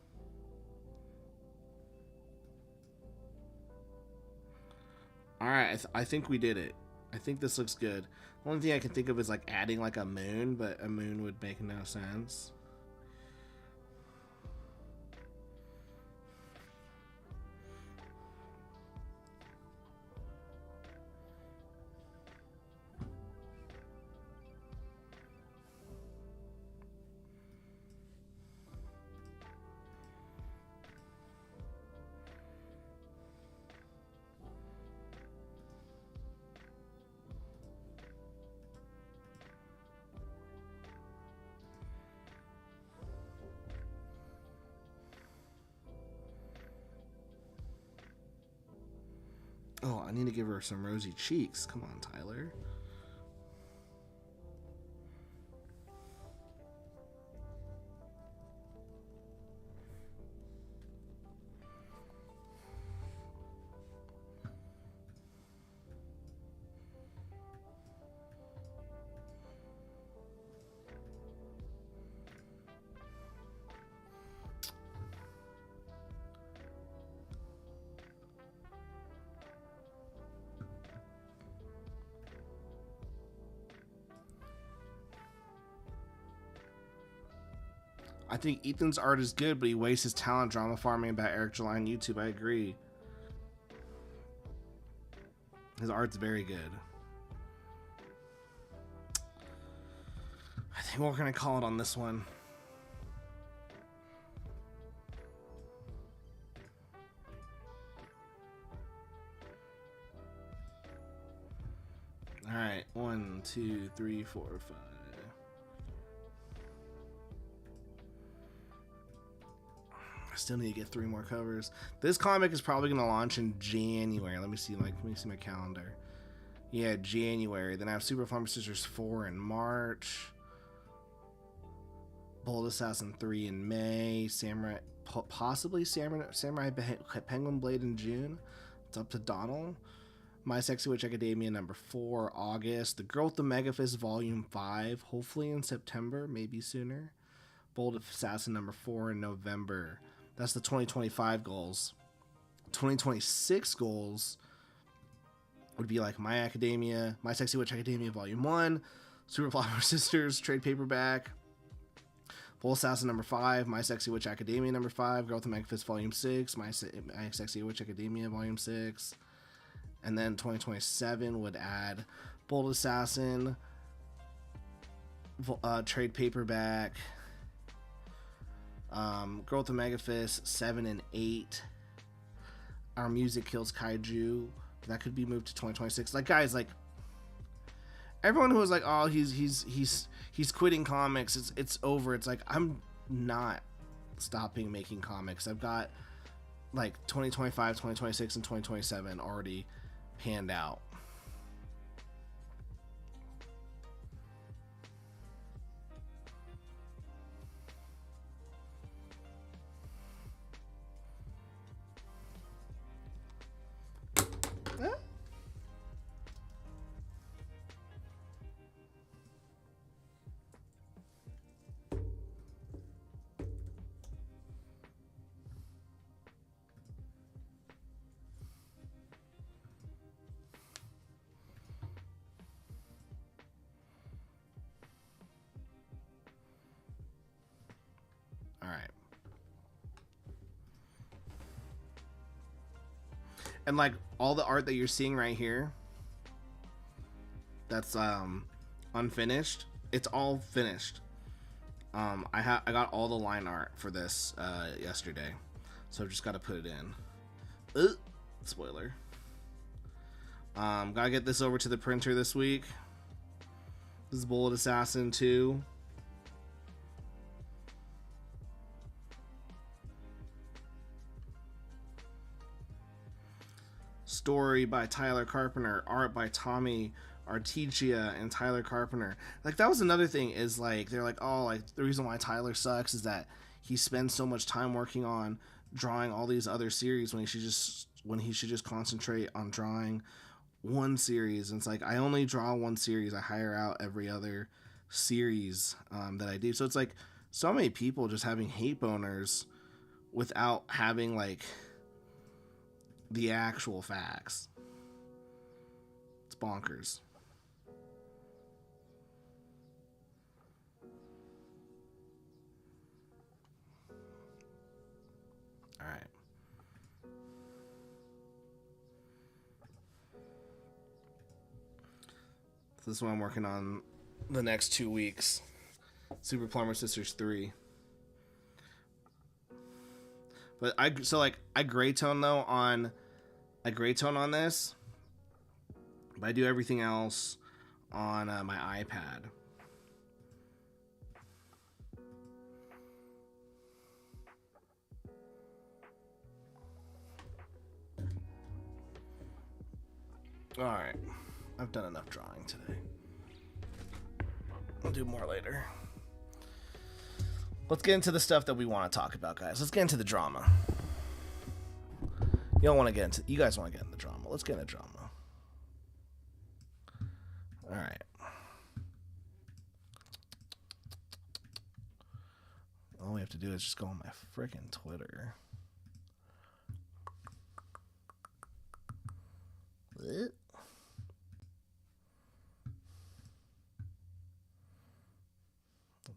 All right, I think we did it. I think this looks good. The only thing I can think of is like adding like a moon, but a moon would make no sense. Oh, I need to give her some rosy cheeks. Come on, Tyler. I think Ethan's art is good, but he wastes his talent drama farming about Eric July on YouTube. I agree. His art's very good. I think we're going to call it on this one. All right. 1, 2, 3, 4, 5. I still need to get 3 more covers. This comic is probably going to launch in January. Let me see my calendar. Yeah, January. Then I have Super Farmer Sisters 4 in March. Bold Assassin 3 in May. Possibly Samurai Penguin Blade in June. It's up to Donald. My Sexy Witch Academia number 4, August. The Girl with the Megafist Volume 5, hopefully in September, maybe sooner. Bold Assassin number 4 in November. That's the 2025 goals. 2026 goals would be like My Sexy Witch Academia Volume 1, Super Flower Sisters trade paperback, Bold Assassin number 5, My Sexy Witch Academia number 5, Girl with the Megafist Volume 6, My Sexy Witch Academia Volume 6, and then 2027 would add Bold Assassin, trade paperback, Girl with the Megafist 7 and 8, Our Music Kills Kaiju. That could be moved to 2026. Like, guys, like, everyone who was like, oh, he's quitting comics, it's over. It's like, I'm not stopping making comics. I've got like 2025, 2026, and 2027 already panned out. All right. And like all the art that you're seeing right here, that's unfinished. It's all finished. I got all the line art for this yesterday, so I've just got to put it in. Spoiler. Gotta get this over to the printer this week. This is Bullet Assassin 2. Story by Tyler Carpenter, art by Tommy Artegia and Tyler Carpenter. Like, that was another thing, is like, they're like, oh, like, the reason why Tyler sucks is that he spends so much time working on drawing all these other series when he should just concentrate on drawing one series. And it's like, I only draw one series. I hire out every other series that I do. So it's like so many people just having hate boners without having like the actual facts. bonkers. All right. So this is what I'm working on the next 2 weeks. Super Plumber Sisters 3. But I gray tone on this. But I do everything else on my iPad. All right. I've done enough drawing today. I'll do more later. Let's get into the stuff that we want to talk about, guys. Let's get into the drama. You don't want to get into... You guys want to get into the drama. Let's get into drama. All right. All we have to do is just go on my freaking Twitter. Let's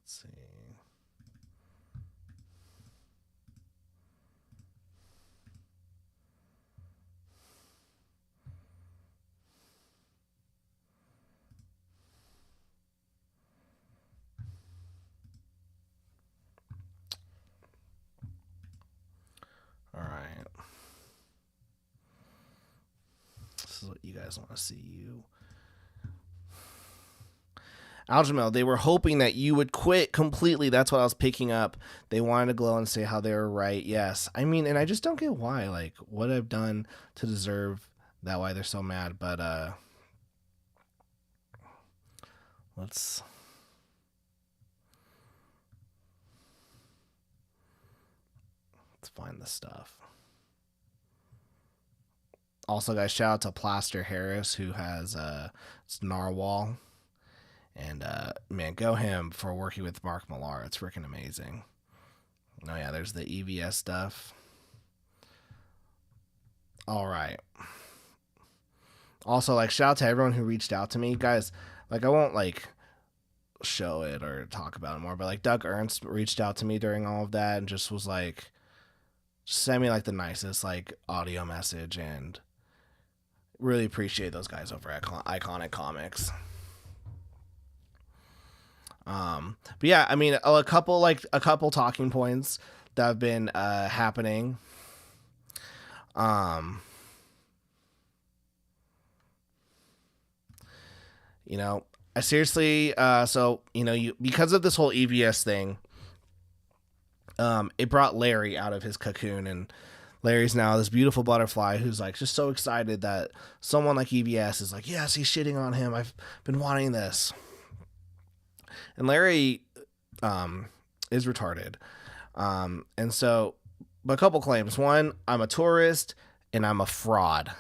see. All right. This is what you guys want to see. You. Aljamel, they were hoping that you would quit completely. That's what I was picking up. They wanted to glow and say how they were right. Yes. I mean, and I just don't get why, like, what I've done to deserve that, why they're so mad. But, let's find the stuff. Also, guys, shout out to Plaster Harris, who has, it's Narwhal. And, man, go him for working with Mark Millar. It's freaking amazing. Oh, yeah, there's the EVS stuff. All right. Also, like, shout out to everyone who reached out to me. Guys, like, I won't, like, show it or talk about it more, but, like, Doug Ernst reached out to me during all of that and just was, like, just send me, like, the nicest, like, audio message, and really appreciate those guys over at Iconic Comics. But yeah, I mean, a couple talking points that have been happening. You know, I seriously, so, you know, because of this whole EVS thing, it brought Larry out of his cocoon, and Larry's now this beautiful butterfly who's like just so excited that someone like EVS is like, yes, he's shitting on him. I've been wanting this. And Larry is retarded. And so, but a couple claims. One, I'm a tourist and I'm a fraud.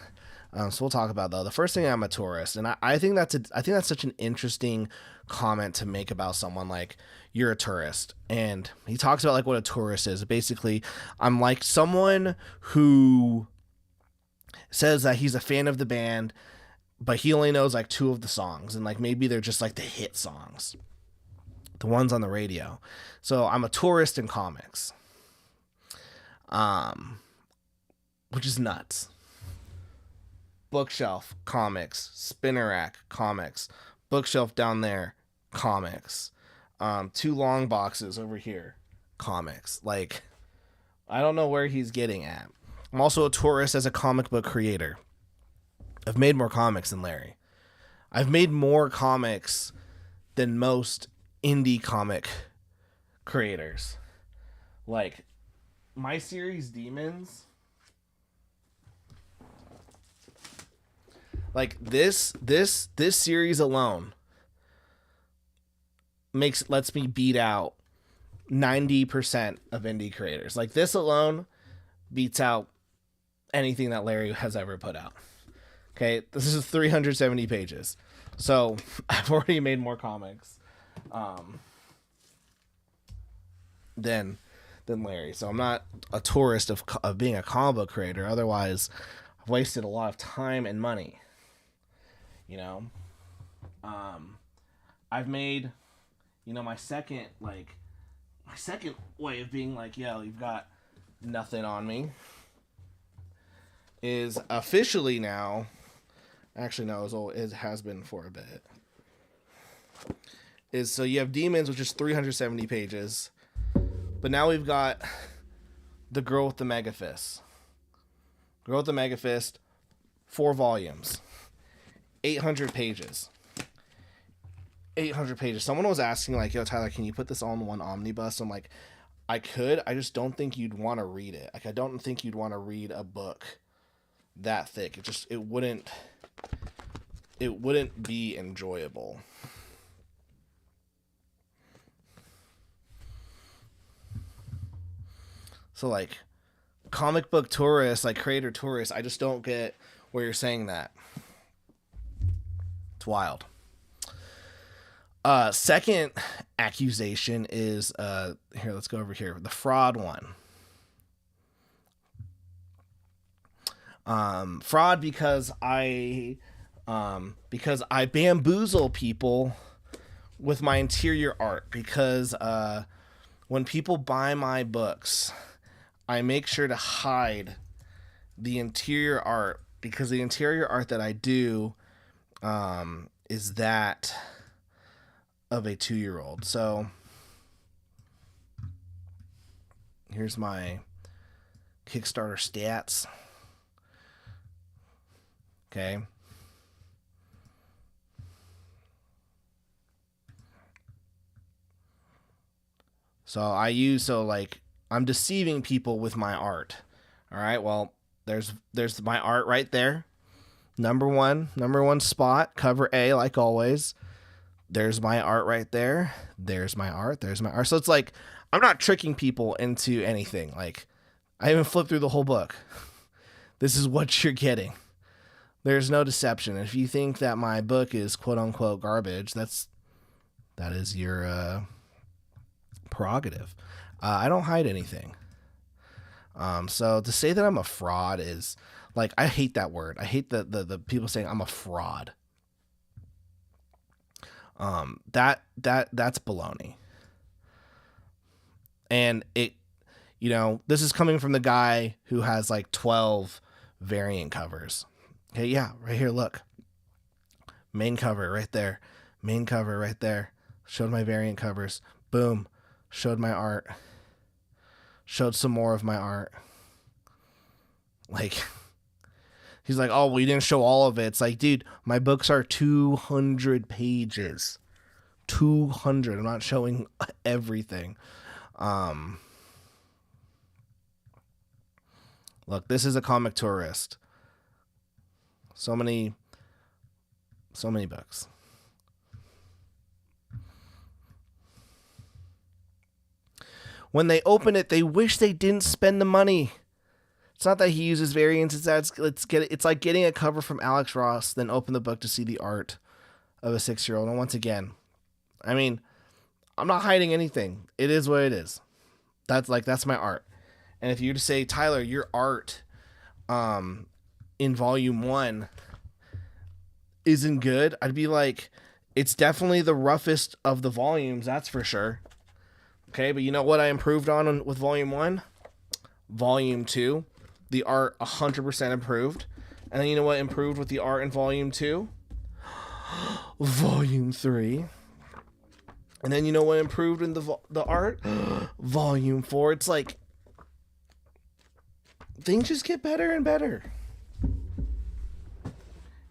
So we'll talk about though. The first thing, I'm a tourist, and I think that's such an interesting comment to make about someone. Like, you're a tourist, and he talks about like what a tourist is. Basically, I'm like someone who says that he's a fan of the band, but he only knows like 2 of the songs, and like maybe they're just like the hit songs, the ones on the radio. So I'm a tourist in comics, which is nuts. Bookshelf, comics. Spinner rack, comics. Bookshelf down there, comics. 2 long boxes over here, comics. Like, I don't know where he's getting at. I'm also a tourist as a comic book creator. I've made more comics than Larry. I've made more comics than most indie comic creators. Like, my series Demons, like this series alone lets me beat out 90% of indie creators. Like, this alone beats out anything that Larry has ever put out. Okay, this is 370 pages. So I've already made more comics than Larry. So I'm not a tourist of being a comic book creator. Otherwise, I've wasted a lot of time and money. You know, I've made, my second way of being like, yo, you've got nothing on me, is officially now. Actually, no, it has been for a bit. Is so you have Demons, which is 370 pages, but now we've got The Girl with the Mega Fist. Girl with the Mega Fist, 4 volumes, 800 pages. 800 pages. Someone was asking, like, yo, Tyler, can you put this all in one omnibus? I'm like, I could. I just don't think you'd want to read it. Like, I don't think you'd want to read a book that thick. It wouldn't be enjoyable. So, like, comic book tourists, like creator tourists, I just don't get where you're saying that. It's wild. Second accusation is here, let's go over here. The fraud one. Fraud because I bamboozle people with my interior art, because when people buy my books, I make sure to hide the interior art, because the interior art that I do is that of a 2-year-old. So here's my Kickstarter stats. Okay. I'm deceiving people with my art. All right. Well, there's my art right there. Number one spot, cover A, like always. There's my art right there. There's my art. So it's like, I'm not tricking people into anything. Like, I haven't flipped through the whole book. This is what you're getting. There's no deception. If you think that my book is quote unquote garbage, that is your prerogative. I don't hide anything. So to say that I'm a fraud is, like, I hate that word. I hate the people saying I'm a fraud. That's baloney. And this is coming from the guy who has like 12 variant covers. Okay, yeah, right here, look. Main cover right there. Main cover right there. Showed my variant covers. Boom. Showed my art. Showed some more of my art. Like, he's like, oh, well, you didn't show all of it. It's like, dude, my books are 200 pages. 200. I'm not showing everything. Look, this is a comic tourist. So many books. When they open it, they wish they didn't spend the money. It's not that he uses variants. It's like getting a cover from Alex Ross, then open the book to see the art of a 6-year-old. And once again, I mean, I'm not hiding anything. It is what it is. That's my art. And if you were to say, Tyler, your art in volume 1 isn't good, I'd be like, it's definitely the roughest of the volumes, that's for sure. Okay, but you know what I improved on with volume 1? Volume 2, the art 100% improved. And then you know what improved with the art in volume 2? Volume 3. And then you know what improved in the art? Volume 4. It's like, things just get better and better.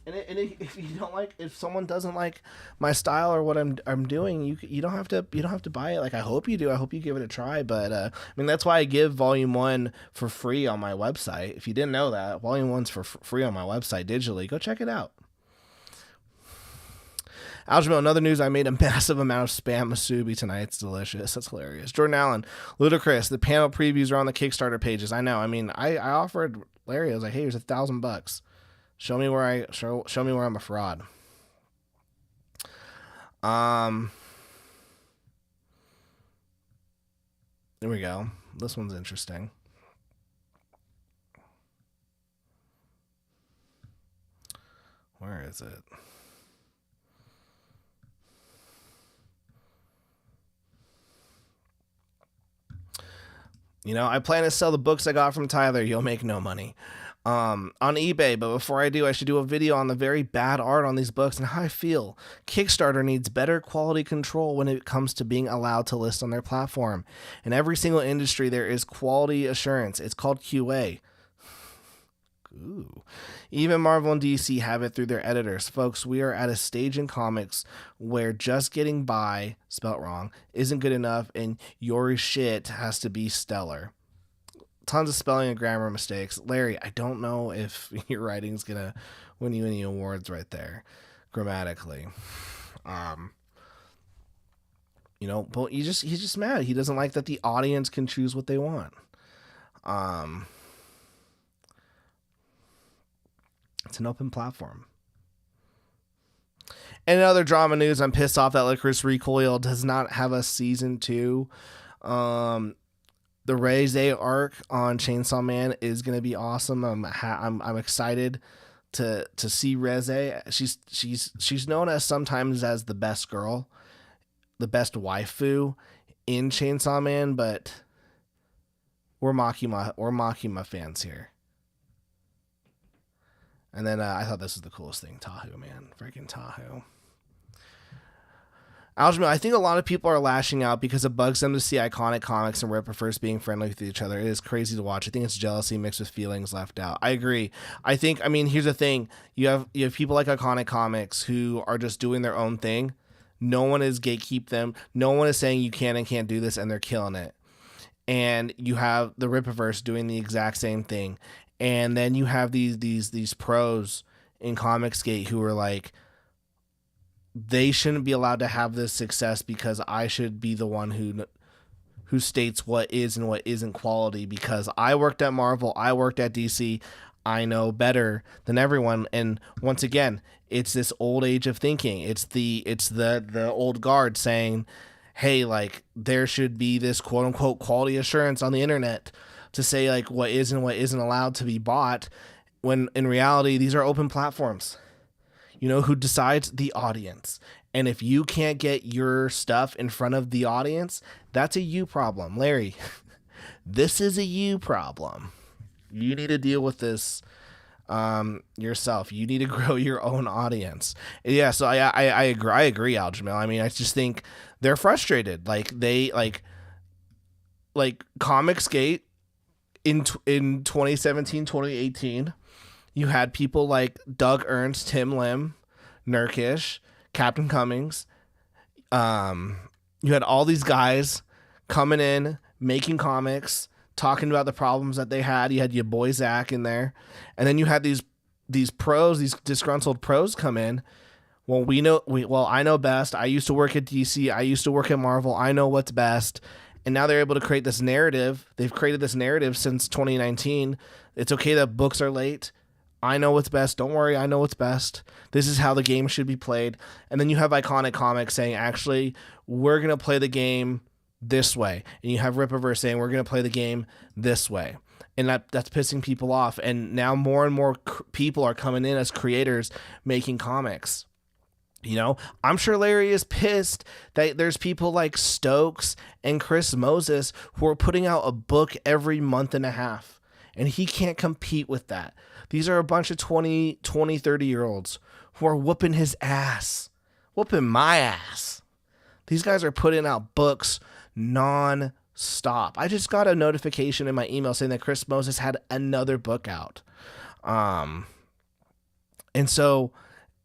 And if you don't like, if someone doesn't like my style or what I'm doing, you don't have to buy it. Like, I hope you do. I hope you give it a try. But I mean, that's why I give volume 1 for free on my website. If you didn't know that, volume 1's for free on my website digitally. Go check it out. Aljamil, another news, I made a massive amount of spam musubi tonight. It's delicious. That's hilarious. Jordan Allen, ludicrous. The panel previews are on the Kickstarter pages. I know. I mean, I offered Larry, I was like, hey, here's $1,000. Show me where I'm a fraud. There we go. This one's interesting. Where is it? You know, I plan to sell the books I got from Tyler. You'll make no money on eBay. But before I do, I should do a video on the very bad art on these books and how I feel. Kickstarter needs better quality control when it comes to being allowed to list on their platform. In every single industry, there is quality assurance. It's called QA. Ooh. Even Marvel and DC have it through their editors. Folks, we are at a stage in comics where just getting by, spelt wrong, isn't good enough, and your shit has to be stellar. Tons of spelling and grammar mistakes. Larry, I don't know if your writing's gonna win you any awards right there, grammatically. You know, but he's just mad. He doesn't like that the audience can choose what they want. It's an open platform. And in other drama news, I'm pissed off that Licorice Recoil does not have a season 2. The Reze arc on Chainsaw Man is going to be awesome. I'm excited to see Reze. She's known as sometimes as the best girl, the best waifu in Chainsaw Man, but we're Makima fans here. And then I thought this was the coolest thing. Tahu, man. Freaking Tahu. Aljamil, I think a lot of people are lashing out because it bugs them to see iconic comics and Ripper first being friendly with each other. It is crazy to watch. I think it's jealousy mixed with feelings left out. I agree. I mean, here's the thing. You have people like Iconic Comics who are just doing their own thing. No one is gatekeep them. No one is saying you can and can't do this, and they're killing it. And you have the Rippaverse doing the exact same thing. And then you have these pros in Comicsgate who are like, they shouldn't be allowed to have this success because I should be the one who states what is and what isn't quality, because I worked at Marvel, I worked at DC, I know better than everyone. And once again, it's this old age of thinking. It's the old guard saying, hey, like, there should be this quote unquote quality assurance on the internet to say like what is and what isn't allowed to be bought, when in reality these are open platforms. You know who decides? The audience. And if you can't get your stuff in front of the audience, that's a you problem. Larry, this is a you problem. You need to deal with this yourself. You need to grow your own audience. Yeah, so I agree, Aljamil. I mean, I just think they're frustrated. Like they like Comicsgate in 2017, 2018, you had people like Doug Ernst, Tim Lim, Nurkish, Captain Cummings. You had all these guys coming in, making comics, talking about the problems that they had. You had your boy Zach in there. And then you had these pros, these disgruntled pros come in. Well, I know best. I used to work at DC. I used to work at Marvel. I know what's best. And now they're able to create this narrative. They've created this narrative since 2019. It's okay that books are late. I know what's best. Don't worry, I know what's best. This is how the game should be played. And then you have Iconic Comics saying, actually, we're going to play the game this way. And you have Rippaverse saying, we're going to play the game this way. And that's pissing people off. And now more and more people are coming in as creators making comics. You know, I'm sure Larry is pissed that there's people like Stokes and Chris Moses who are putting out a book every month and a half, and he can't compete with that. These are a bunch of 20, 30-year-olds who are whooping his ass, whooping my ass. These guys are putting out books non-stop. I just got a notification in my email saying that Chris Moses had another book out. And so,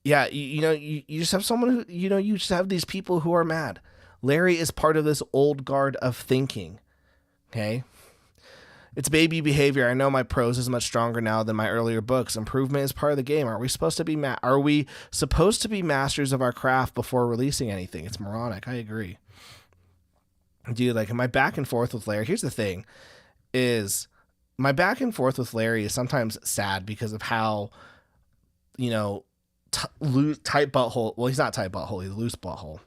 yeah, you just have someone who, you just have these people who are mad. Larry is part of this old guard of thinking. Okay. It's baby behavior. I know my prose is much stronger now than my earlier books. Improvement is part of the game. Are we supposed to be masters of our craft before releasing anything? It's moronic. I agree. Dude, like, my back and forth with Larry. Here's the thing is my back and forth with Larry is sometimes sad because of how, tight butthole. Well, he's not tight butthole. He's loose butthole.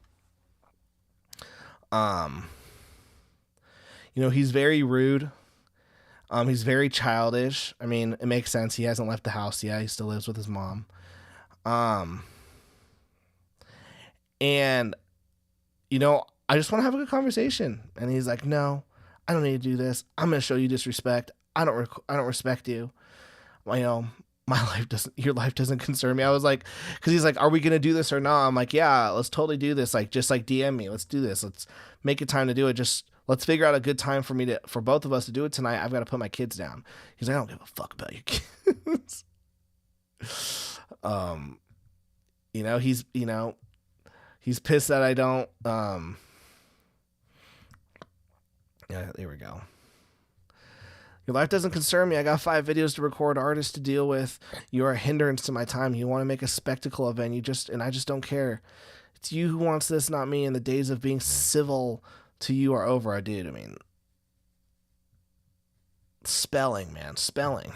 He's very rude. He's very childish. I mean, it makes sense. He hasn't left the house yet. He still lives with his mom. And, I just want to have a good conversation. And he's like, no, I don't need to do this. I'm going to show you disrespect. I don't respect you. Well, you know, your life doesn't concern me. I was like, because he's like, are we going to do this or not? I'm like, yeah, let's totally do this. Like, just like DM me. Let's do this. Let's make a time to do it. Just let's figure out a good time for both of us to do it tonight. I've got to put my kids down. He's like, I don't give a fuck about your kids. He's pissed that I don't, yeah, there we go. Your life doesn't concern me. I got 5 videos to record, artists to deal with. You're a hindrance to my time. You want to make a spectacle event. I just don't care. It's you who wants this, not me. And the days of being civil to you are over. Dude, I mean, spelling, man, spelling.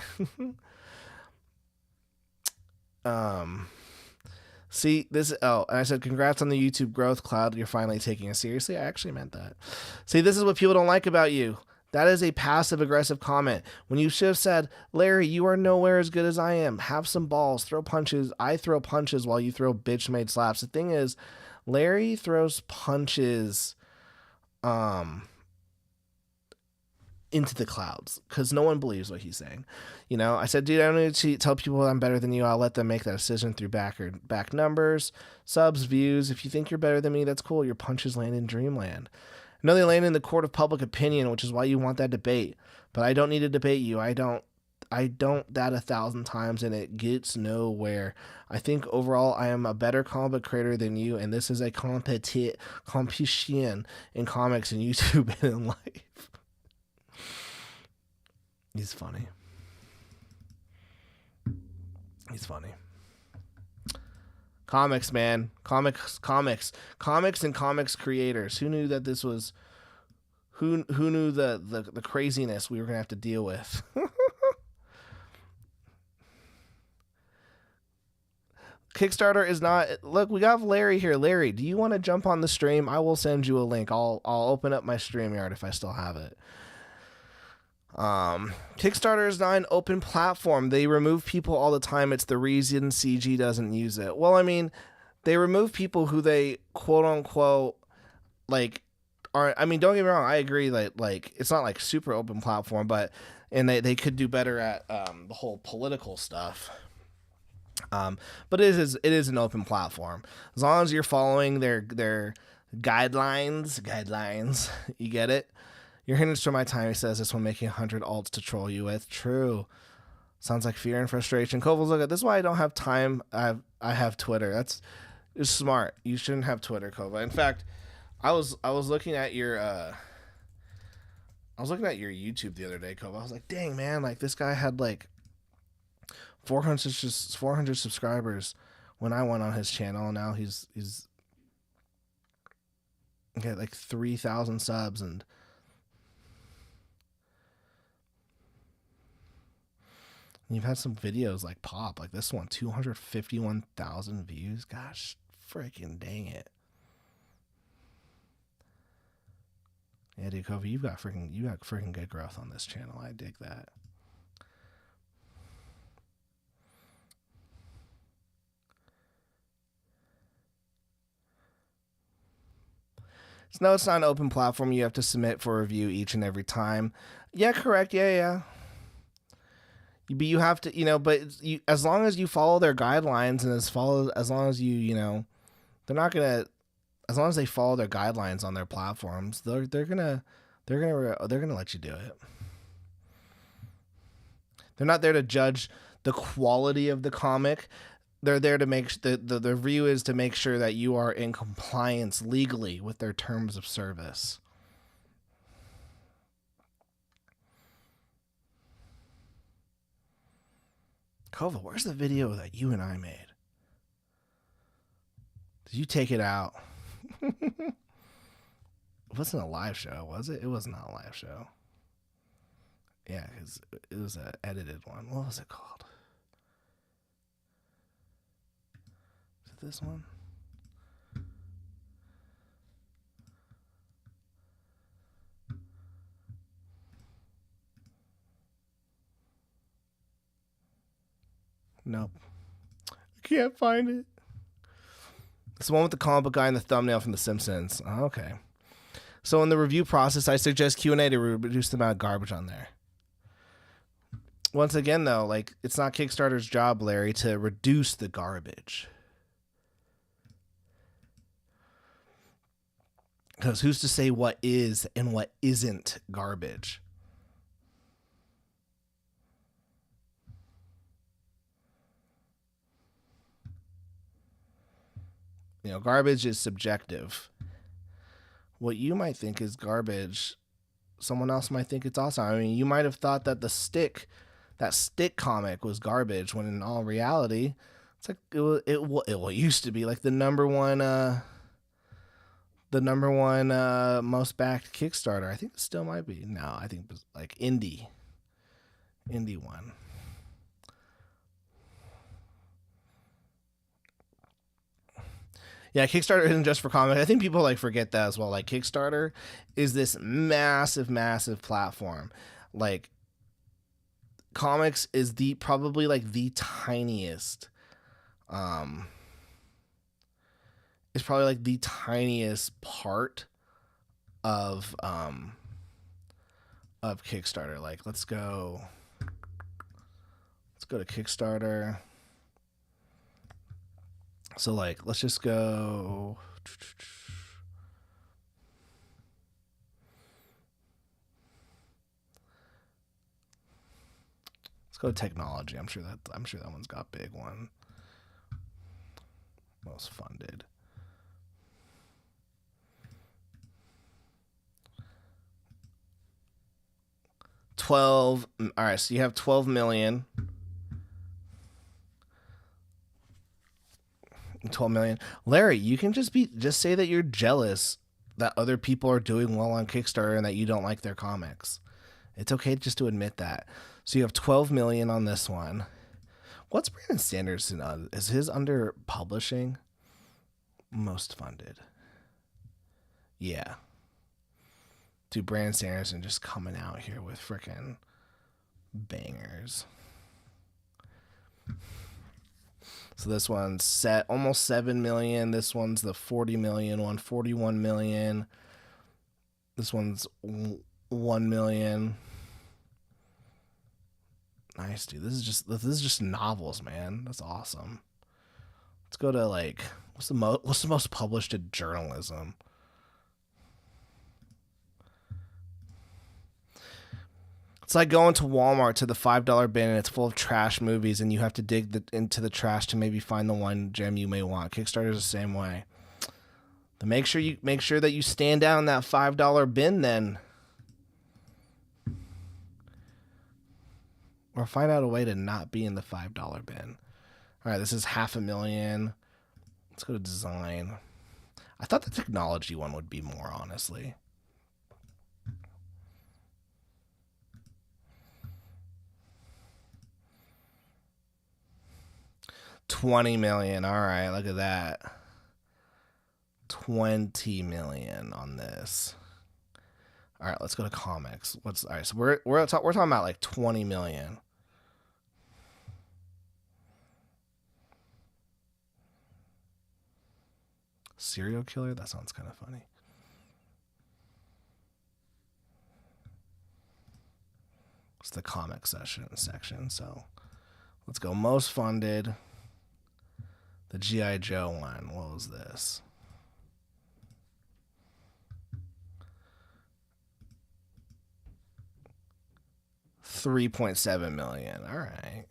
See this. Oh, and I said, congrats on the YouTube growth, Cloud. You're finally taking it seriously. I actually meant that. See, this is what people don't like about you. That is a passive-aggressive comment. When you should have said, Larry, you are nowhere as good as I am. Have some balls. Throw punches. I throw punches while you throw bitch-made slaps. The thing is, Larry throws punches into the clouds because no one believes what he's saying. You know, I said, dude, I don't need to tell people I'm better than you. I'll let them make that decision through back numbers, subs, views. If you think you're better than me, that's cool. Your punches land in dreamland. I know they land in the court of public opinion, which is why you want that debate. But I don't need to debate you. I don't that 1,000 times and it gets nowhere. I think overall I am a better comic book creator than you, and this is a competition in comics and YouTube and in life. He's funny. He's funny. Comics, man. Comics and comics creators. Who knew that this was... Who knew the craziness we were going to have to deal with? Kickstarter is not... Look, we got Larry here. Larry, do you want to jump on the stream? I will send you a link. I'll open up my StreamYard if I still have it. Kickstarter is not an open platform. They remove people all the time. It's the reason CG doesn't use it. Well, I mean, they remove people who they quote unquote like are. I mean, don't get me wrong. I agree that like it's not like super open platform, but and they could do better at the whole political stuff. But it is an open platform as long as you're following their guidelines. You get it. You're hindrance to my time, he says. This one making 100 alts to troll you with. True. Sounds like fear and frustration. Koval's look at this is why I don't have time. I have Twitter. It's smart. You shouldn't have Twitter, Kova. In fact, I was looking at your YouTube the other day, Kova. I was like, dang man, like this guy had like 400 subscribers when I went on his channel. Now he's got like 3,000 subs and you've had some videos like pop, like this one, 251,000 views. Gosh, freaking dang it. Yeah, dude, Kobe, you got freaking good growth on this channel. I dig that. No, it's not an open platform. You have to submit for review each and every time. Yeah, correct. Yeah. But you have to, but as long as you follow their guidelines and as long as they're not gonna, as long as they follow their guidelines on their platforms, they're gonna let you do it. They're not there to judge the quality of the comic. They're there to make the review is to make sure that you are in compliance legally with their terms of service. Kova, where's the video that you and I made? Did you take it out? It wasn't a live show, was it? It was not a live show. Yeah, because it was an edited one. What was it called? Is it this one? Nope. I can't find it. It's the one with the comic book guy and the thumbnail from The Simpsons. Oh, okay. So in the review process, I suggest Q&A to reduce the amount of garbage on there. Once again, though, like, it's not Kickstarter's job, Larry, to reduce the garbage. Because who's to say what is and what isn't garbage? You know, garbage is subjective. What you might think is garbage, someone else might think it's awesome. I mean, you might have thought that that stick comic was garbage, when in all reality, it's like it used to be like the number one most backed Kickstarter. I think it still might be. No, I think it was like indie one. Yeah, Kickstarter isn't just for comics. I think people like forget that as well. Like, Kickstarter is this massive, massive platform. Like, comics is probably like the tiniest. It's probably like the tiniest part of Kickstarter. Like, let's go to Kickstarter. So, like, let's just go. Let's go to technology. I'm sure that one's got big one. Most funded. 12. All right, so you have 12 million. 12 million. Larry, you can just say that you're jealous that other people are doing well on Kickstarter and that you don't like their comics. It's okay just to admit that. So you have 12 million on this one. What's Brandon Sanderson on? Is his under publishing? Most funded. Yeah. Dude, Brandon Sanderson just coming out here with freaking bangers. So this one's set almost 7 million. This one's the 40 million one, 41 million. This one's 1 million. Nice, dude. This is just novels, man. That's awesome. Let's go to, like, what's the most published in journalism? It's like going to Walmart to the $5 bin and it's full of trash movies and you have to dig into the trash to maybe find the one gem you may want. Kickstarter's the same way. Then make sure that you stand down in that $5 bin then. Or find out a way to not be in the $5 bin. All right, this is 500,000. Let's go to design. I thought the technology one would be more, honestly. $20 million. All right, look at that. 20 million on this. All right, let's go to comics. All right? So we're talking about like 20 million. Serial killer? That sounds kind of funny. It's the comic section. So let's go most funded. The G.I. Joe one. What was this? $3.7 million. All right.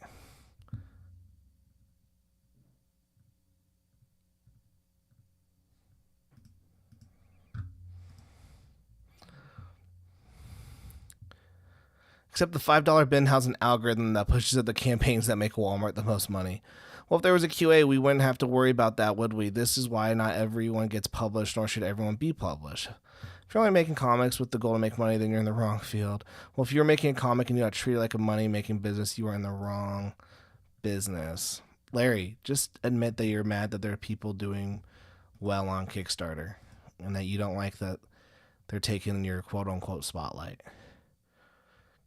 Except the $5 bin has an algorithm that pushes at the campaigns that make Walmart the most money. Well, if there was a QA, we wouldn't have to worry about that, would we? This is why not everyone gets published, nor should everyone be published. If you're only making comics with the goal to make money, then you're in the wrong field. Well, if you're making a comic and you got treated like a money-making business, you are in the wrong business. Larry, just admit that you're mad that there are people doing well on Kickstarter and that you don't like that they're taking your quote-unquote spotlight.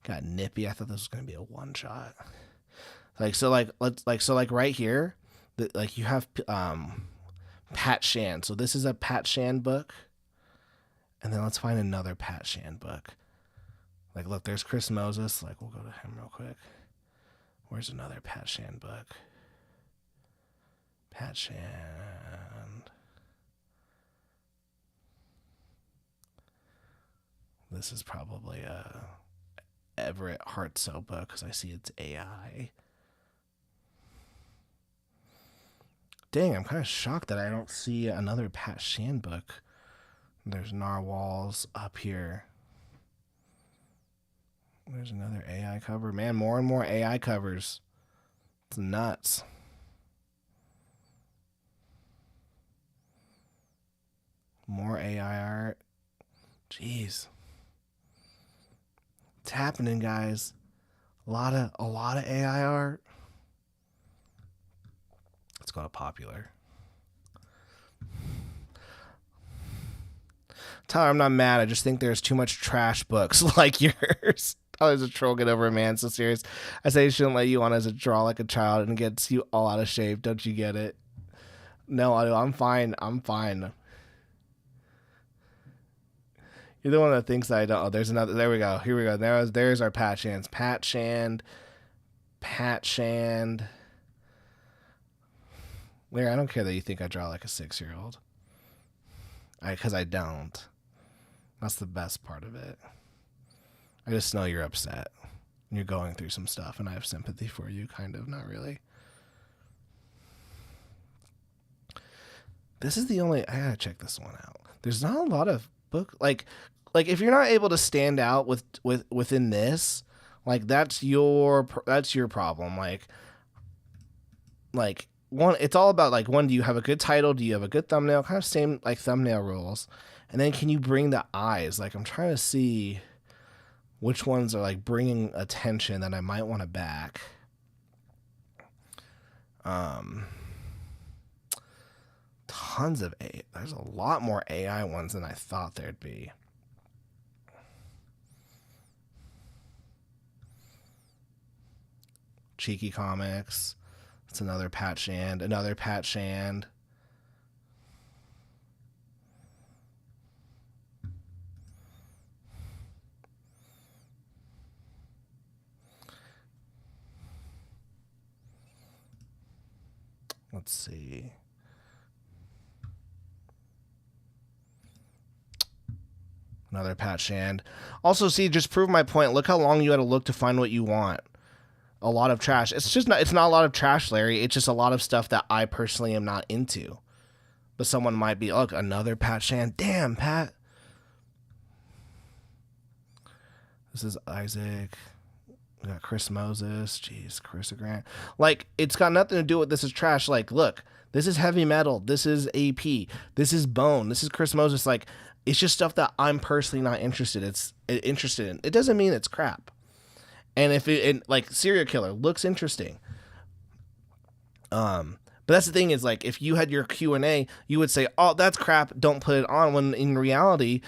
Got nippy. I thought this was going to be a one-shot. So right here, you have Pat Shan. So this is a Pat Shan book. And then let's find another Pat Shand book. Like, look, there's Chris Moses. Like, we'll go to him real quick. Where's another Pat Shand book? Pat Shand. This is probably a Everett Hartsoe book because I see it's AI. Dang, I'm kind of shocked that I don't see another Pat Shand book. There's narwhals up here. There's another AI cover. Man, more and more AI covers. It's nuts. More AI art. Jeez. It's happening, guys. A lot of AI art. Let's go to popular. Tyler, I'm not mad. I just think there's too much trash books like yours. Tyler's a troll. Get over it, man. So serious. I say I shouldn't let you on as a draw like a child and gets you all out of shape. Don't you get it? No, I'm fine. I'm fine. You're the one that thinks that I don't. Oh, there's another. There we go. Here we go. There's our Pat Shands. Pat Shand. Larry, I don't care that you think I draw like a 6-year-old. Because I don't. That's the best part of it. I just know you're upset. You're going through some stuff, and I have sympathy for you, kind of. Not really. This is the only... I gotta check this one out. There's not a lot of book... Like if you're not able to stand out within this, like, that's your problem. Like... One, it's all about, like, one, do you have a good title? Do you have a good thumbnail? Kind of same, like, thumbnail rules. And then can you bring the eyes? Like, I'm trying to see which ones are, like, bringing attention that I might want to back. Tons of AI. There's a lot more AI ones than I thought there'd be. Cheeky Comics. It's another Pat Shand. Let's see. Another Pat Shand. Also, see, just prove my point. Look how long you had to look to find what you want. A lot of trash. It's not a lot of trash, Larry. It's just a lot of stuff that I personally am not into. But someone might be, look, another Pat Shand. Damn, Pat. This is Isaac. We got Chris Moses. Jeez, Carissa Grant. Like, it's got nothing to do with this is trash. Like, look, this is heavy metal. This is AP. This is Bone. This is Chris Moses. Like, it's just stuff that I'm personally not interested in. It doesn't mean it's crap. And if like, Serial Killer looks interesting. But that's the thing is, like, if you had your Q&A, you would say, oh, that's crap, don't put it on, when in reality,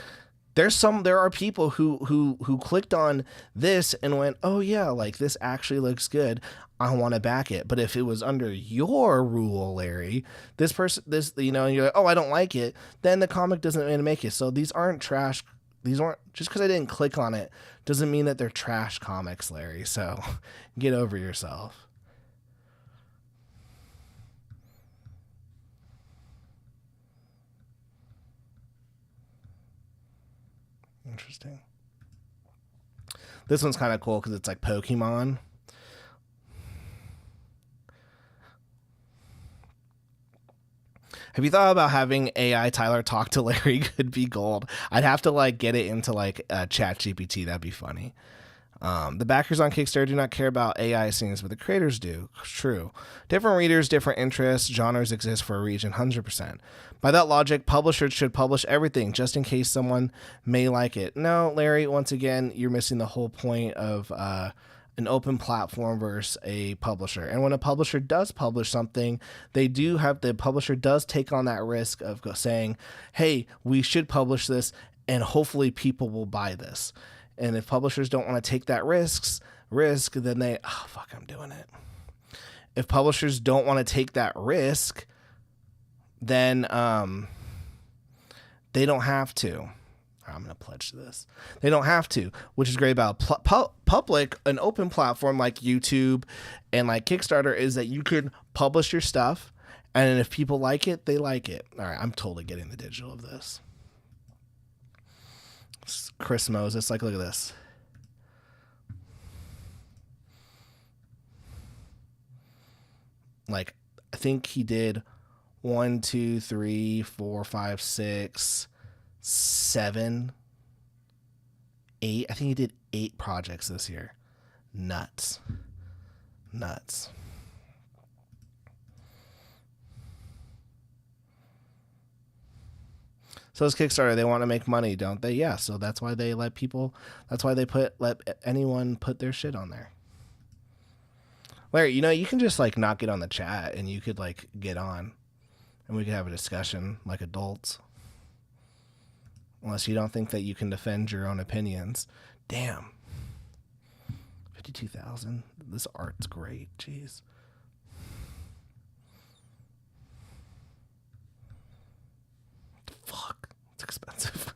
there are people who clicked on this and went, oh yeah, like, this actually looks good, I want to back it. But if it was under your rule, Larry, and you're like, oh, I don't like it, then the comic doesn't make it. So these aren't trash. These aren't, just because I didn't click on it doesn't mean that they're trash comics, Larry. So get over yourself. Interesting. This one's kind of cool because it's like Pokemon. Have you thought about having AI Tyler talk to Larry? Could be gold. I'd have to, like, get it into, like, Chat GPT. That'd be funny. The backers on Kickstarter do not care about AI scenes, but the creators do. True. Different readers, different interests, genres exist for a region, 100%. By that logic, publishers should publish everything just in case someone may like it. No, Larry, once again, you're missing the whole point of an open platform versus a publisher. And when a publisher does publish something, the publisher does take on that risk of saying, hey, we should publish this and hopefully people will buy this. And if publishers don't want to take that risk, then I'm doing it. If publishers don't want to take that risk, then they don't have to. I'm going to pledge to this. They don't have to, which is great about public, an open platform like YouTube and like Kickstarter is that you can publish your stuff, and if people like it, they like it. All right, I'm totally getting the digital of this. Chris Moses, like, look at this. Like, I think he did 1, 2, 3, 4, 5, 6, 7, 8. I think he did 8 projects this year. Nuts. So as Kickstarter, they want to make money, don't they? Yeah. So that's why they let anyone put their shit on there. Larry, you can just like not get on the chat, and you could like get on, and we could have a discussion like adults. Unless you don't think that you can defend your own opinions. Damn. 52,000. This art's great. Jeez. Fuck. It's expensive.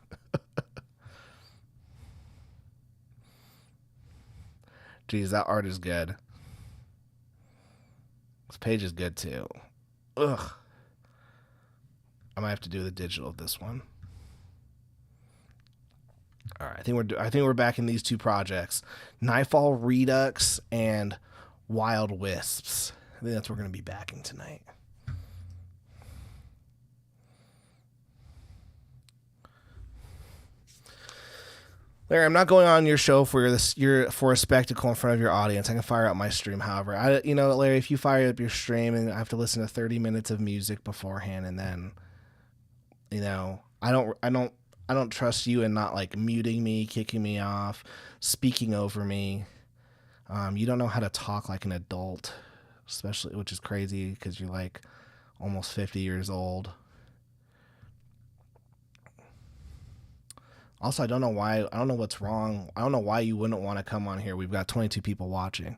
Jeez, that art is good. This page is good too. Ugh. I might have to do the digital of this one. All right, I think we're back in these 2 projects, Nightfall Redux and Wild Wisps. I think that's what we're going to be backing tonight. Larry, I'm not going on your show for a spectacle in front of your audience. I can fire up my stream, however. Larry, if you fire up your stream and I have to listen to 30 minutes of music beforehand, and then, I don't trust you in not like muting me, kicking me off, speaking over me. You don't know how to talk like an adult, especially, which is crazy because you're like almost 50 years old. Also, I don't know what's wrong. I don't know why you wouldn't want to come on here. We've got 22 people watching.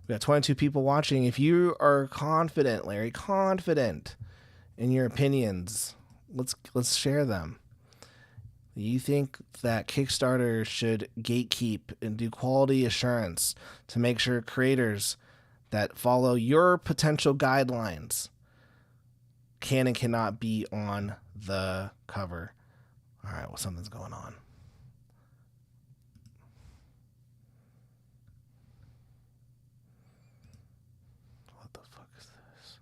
If you are confident, Larry, in your opinions, let's share them. You think that Kickstarter should gatekeep and do quality assurance to make sure creators that follow your potential guidelines can and cannot be on the cover? All right, well, something's going on. What the fuck is this?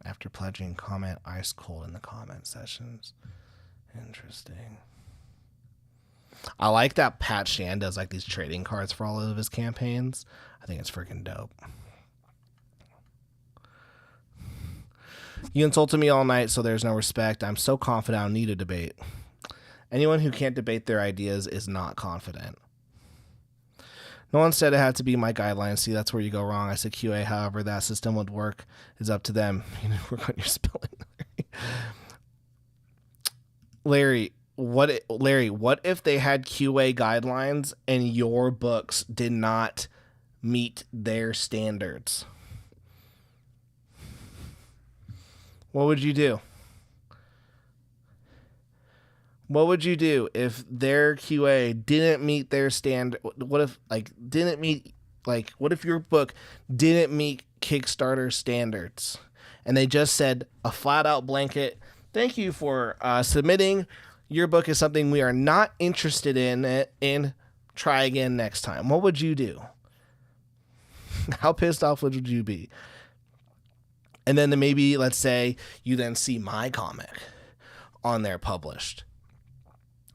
After pledging, comment ice cold in the comment sessions. Interesting. I like that Pat Shan does like these trading cards for all of his campaigns. I think it's freaking dope. You insulted me all night, so there's no respect. I'm so confident I don't need a debate. Anyone who can't debate their ideas is not confident. No one said it had to be my guidelines. See, that's where you go wrong. I said QA, however that system would work is up to them. You know, work on your spelling. Larry, what if they had QA guidelines and your books did not meet their standards? What would you do? What would you do if their QA didn't meet their standard? What if what if your book didn't meet Kickstarter standards and they just said a flat out blanket, thank you for submitting. Your book is something we are not interested in, and try again next time. What would you do? How pissed off would you be? And then maybe, let's say, you then see my comic on there published.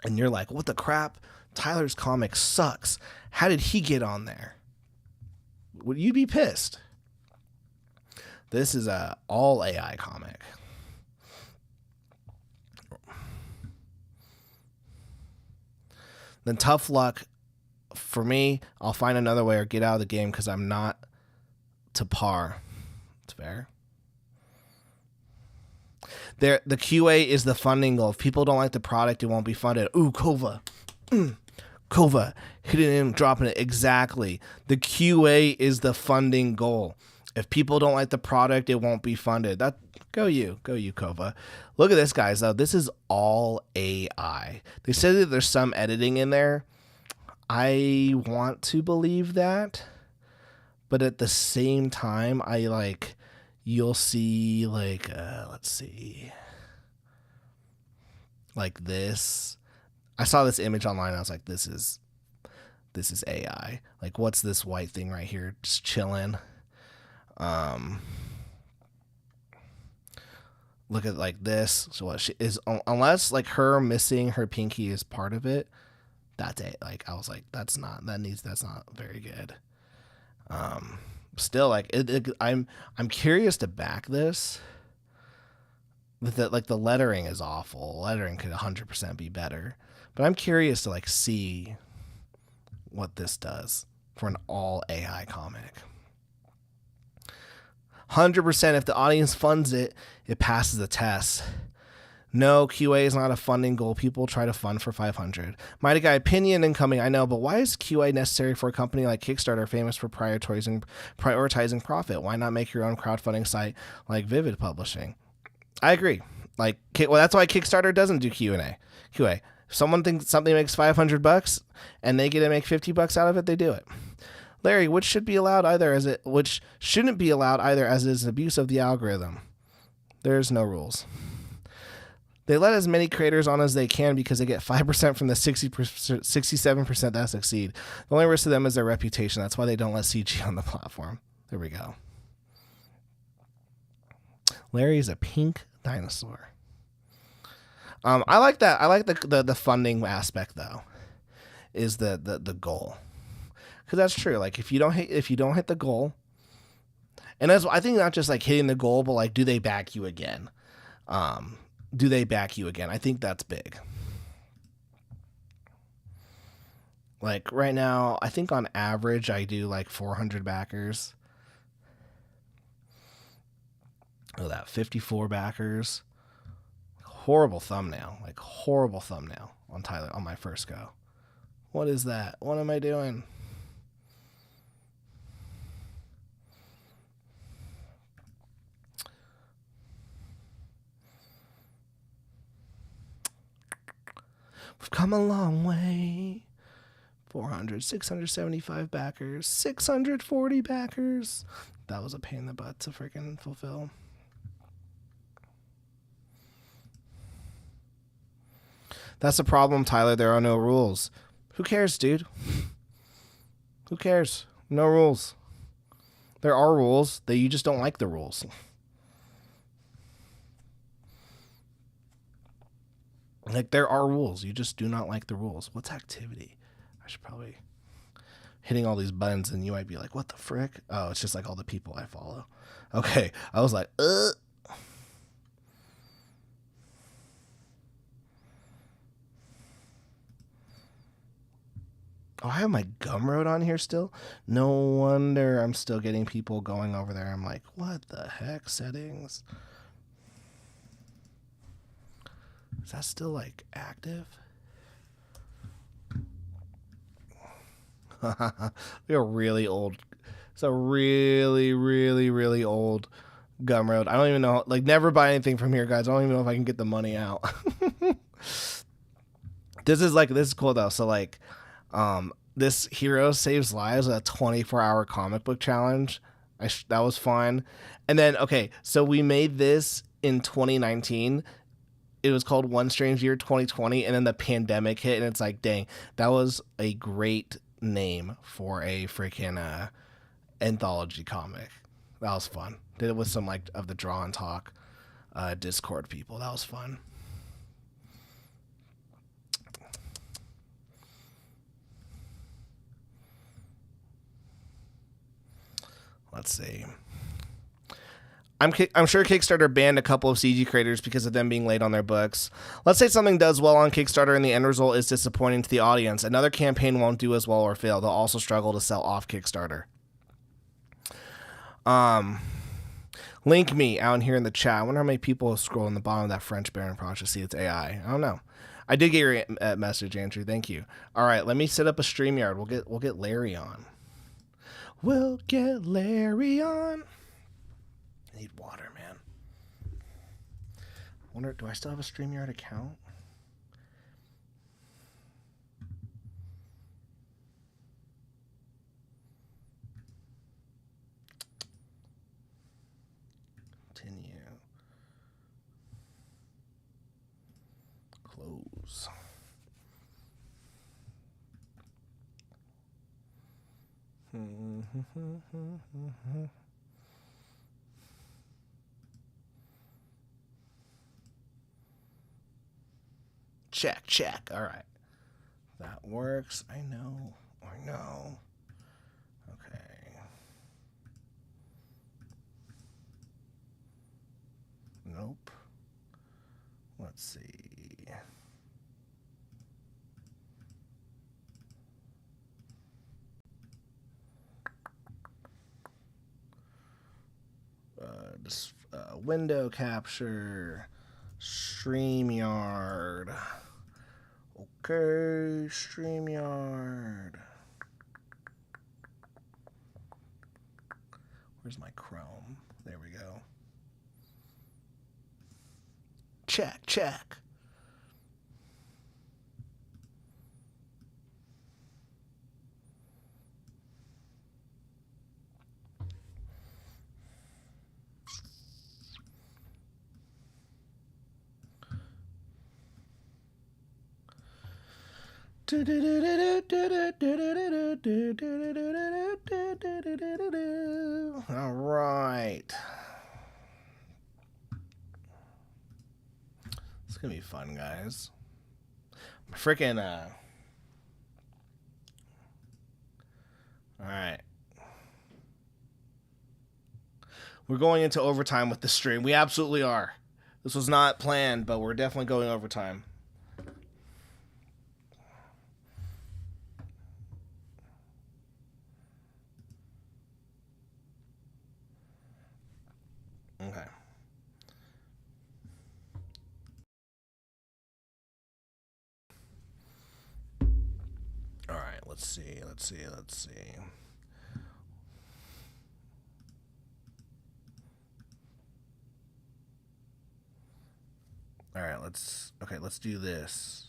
And you're like, what the crap? Tyler's comic sucks. How did he get on there? Would you be pissed? This is a all AI comic. then tough luck for me. I'll find another way or get out of the game because I'm not to par. It's fair. The QA is the funding goal. If people don't like the product, it won't be funded. Ooh, Kova. Kova. Hitting him, dropping it. Exactly. The QA is the funding goal. If people don't like the product, it won't be funded. Go you, Kova. Look at this, guys, though. This is all AI. They said that there's some editing in there. I want to believe that. But at the same time, you'll see, let's see. Like this. I saw this image online. I was like, this is AI. Like, what's this white thing right here? Just chilling. Look at like this. So what she is, unless like her missing her pinky is part of it. That's it. Like, I was like, that's not very good. Still, like, I'm curious to back this. With it, like, the lettering is awful. Lettering could 100% be better, but I'm curious to like see what this does for an all AI comic. 100%. If the audience funds it, it passes the test. No, QA is not a funding goal. People try to fund for 500. Mighty Guy opinion incoming, I know, but why is QA necessary for a company like Kickstarter, famous for prioritizing profit? Why not make your own crowdfunding site like Vivid Publishing? I agree. Like, well, that's why Kickstarter doesn't do QA. If someone thinks something makes $500 and they get to make $50 out of it, they do it. Larry, which shouldn't be allowed either as it is abuse of the algorithm. There's no rules. They let as many creators on as they can because they get 5% from the 67% that succeed. The only risk to them is their reputation. That's why they don't let CG on the platform. There we go. Larry is a pink dinosaur. I like that. I like the funding aspect though. Is the goal. Because that's true. Like if you don't hit the goal, and I think not just like hitting the goal, but like do they back you again? I think that's big. Like right now, I think on average I do like 400 backers. Oh, that 54 backers. Horrible thumbnail on Tyler on my first go. What is that? What am I doing? We've come a long way. 400, 675 backers, 640 backers. That was a pain in the butt to freaking fulfill. That's the problem, Tyler. There are no rules. Who cares, dude? Who cares? No rules. There are rules. You just don't like the rules. Like, there are rules. You just do not like the rules. What's activity? I should probably... Hitting all these buttons, and you might be like, what the frick? Oh, it's just like all the people I follow. Okay. I was like, Oh, I have my Gumroad on here still? No wonder I'm still getting people going over there. I'm like, what the heck? Settings? Is that still, like, active? We're really old. It's a really, really, really old Gumroad. I don't even know. Like, never buy anything from here, guys. I don't even know if I can get the money out. This is cool, though. So, like, this Hero Saves Lives, a 24-hour comic book challenge. That was fun. And then, okay, so we made this in 2019. It was called One Strange Year 2020, and then the pandemic hit, and it's like, dang, that was a great name for a freaking anthology comic. That was fun. Did it with some like of the Draw and Talk Discord people. That was fun. Let's see. I'm sure Kickstarter banned a couple of CG creators because of them being late on their books. Let's say something does well on Kickstarter and the end result is disappointing to the audience. Another campaign won't do as well or fail. They'll also struggle to sell off Kickstarter. Link me out here in the chat. I wonder how many people scroll in the bottom of that French Baron project to see it's AI. I don't know. I did get your message, Andrew. Thank you. All right, let me set up a StreamYard. We'll get Larry on. We'll get Larry on. I need water, man. I wonder, do I still have a StreamYard account? Continue. Close. Check. All right. That works. I know. Okay. Nope. Let's see. Window capture. StreamYard. Okay, StreamYard. Where's my Chrome? There we go. Check. All right. It's gonna be fun, guys. Freaking all right. We're going into overtime with the stream. We absolutely are. This was not planned, but we're definitely going overtime. Okay. All right, let's see. All right, let's do this.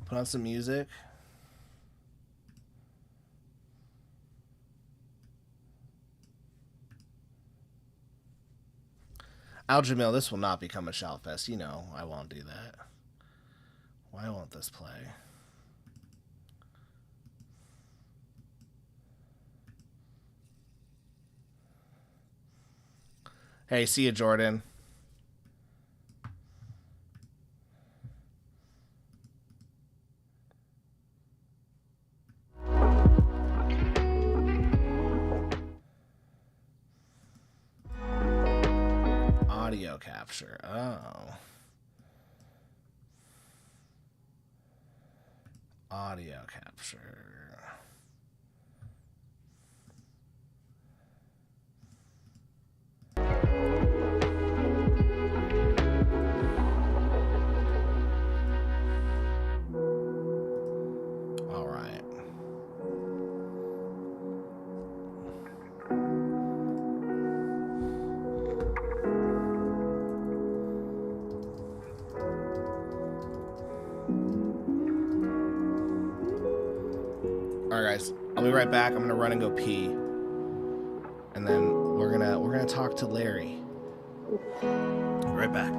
Put on some music. Aljamil, this will not become a Shoutfest. You know, I won't do that. Why won't this play? Hey, see you, Jordan. Audio capture. Oh. Audio capture. All right. Alright guys, I'll be right back. I'm gonna run and go pee. And then we're gonna talk to Larry. Be right back.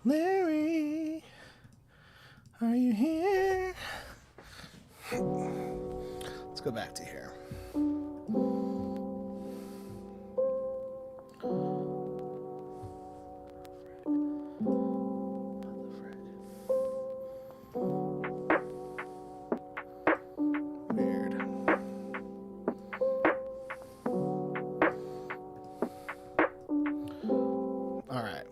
Larry, are you here? Let's go back to here. Weird. All right.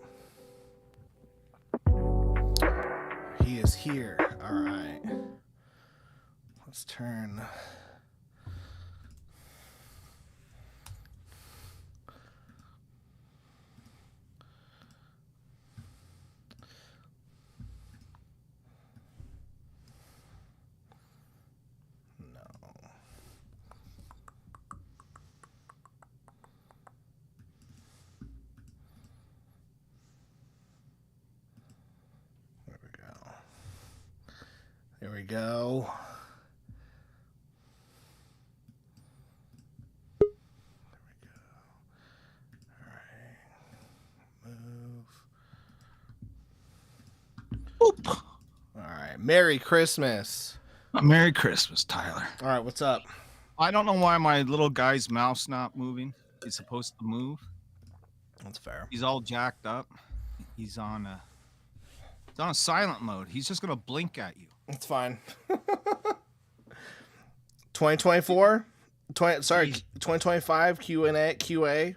He is here. All right. Let's turn. There we go. There we go. All right. Move. Boop. All right. Merry Christmas. Merry Christmas, Tyler. All right. What's up? I don't know why my little guy's mouth's not moving. He's supposed to move. That's fair. He's all jacked up. He's on a silent mode. He's just gonna blink at you. It's fine. 2024, 2025 QA.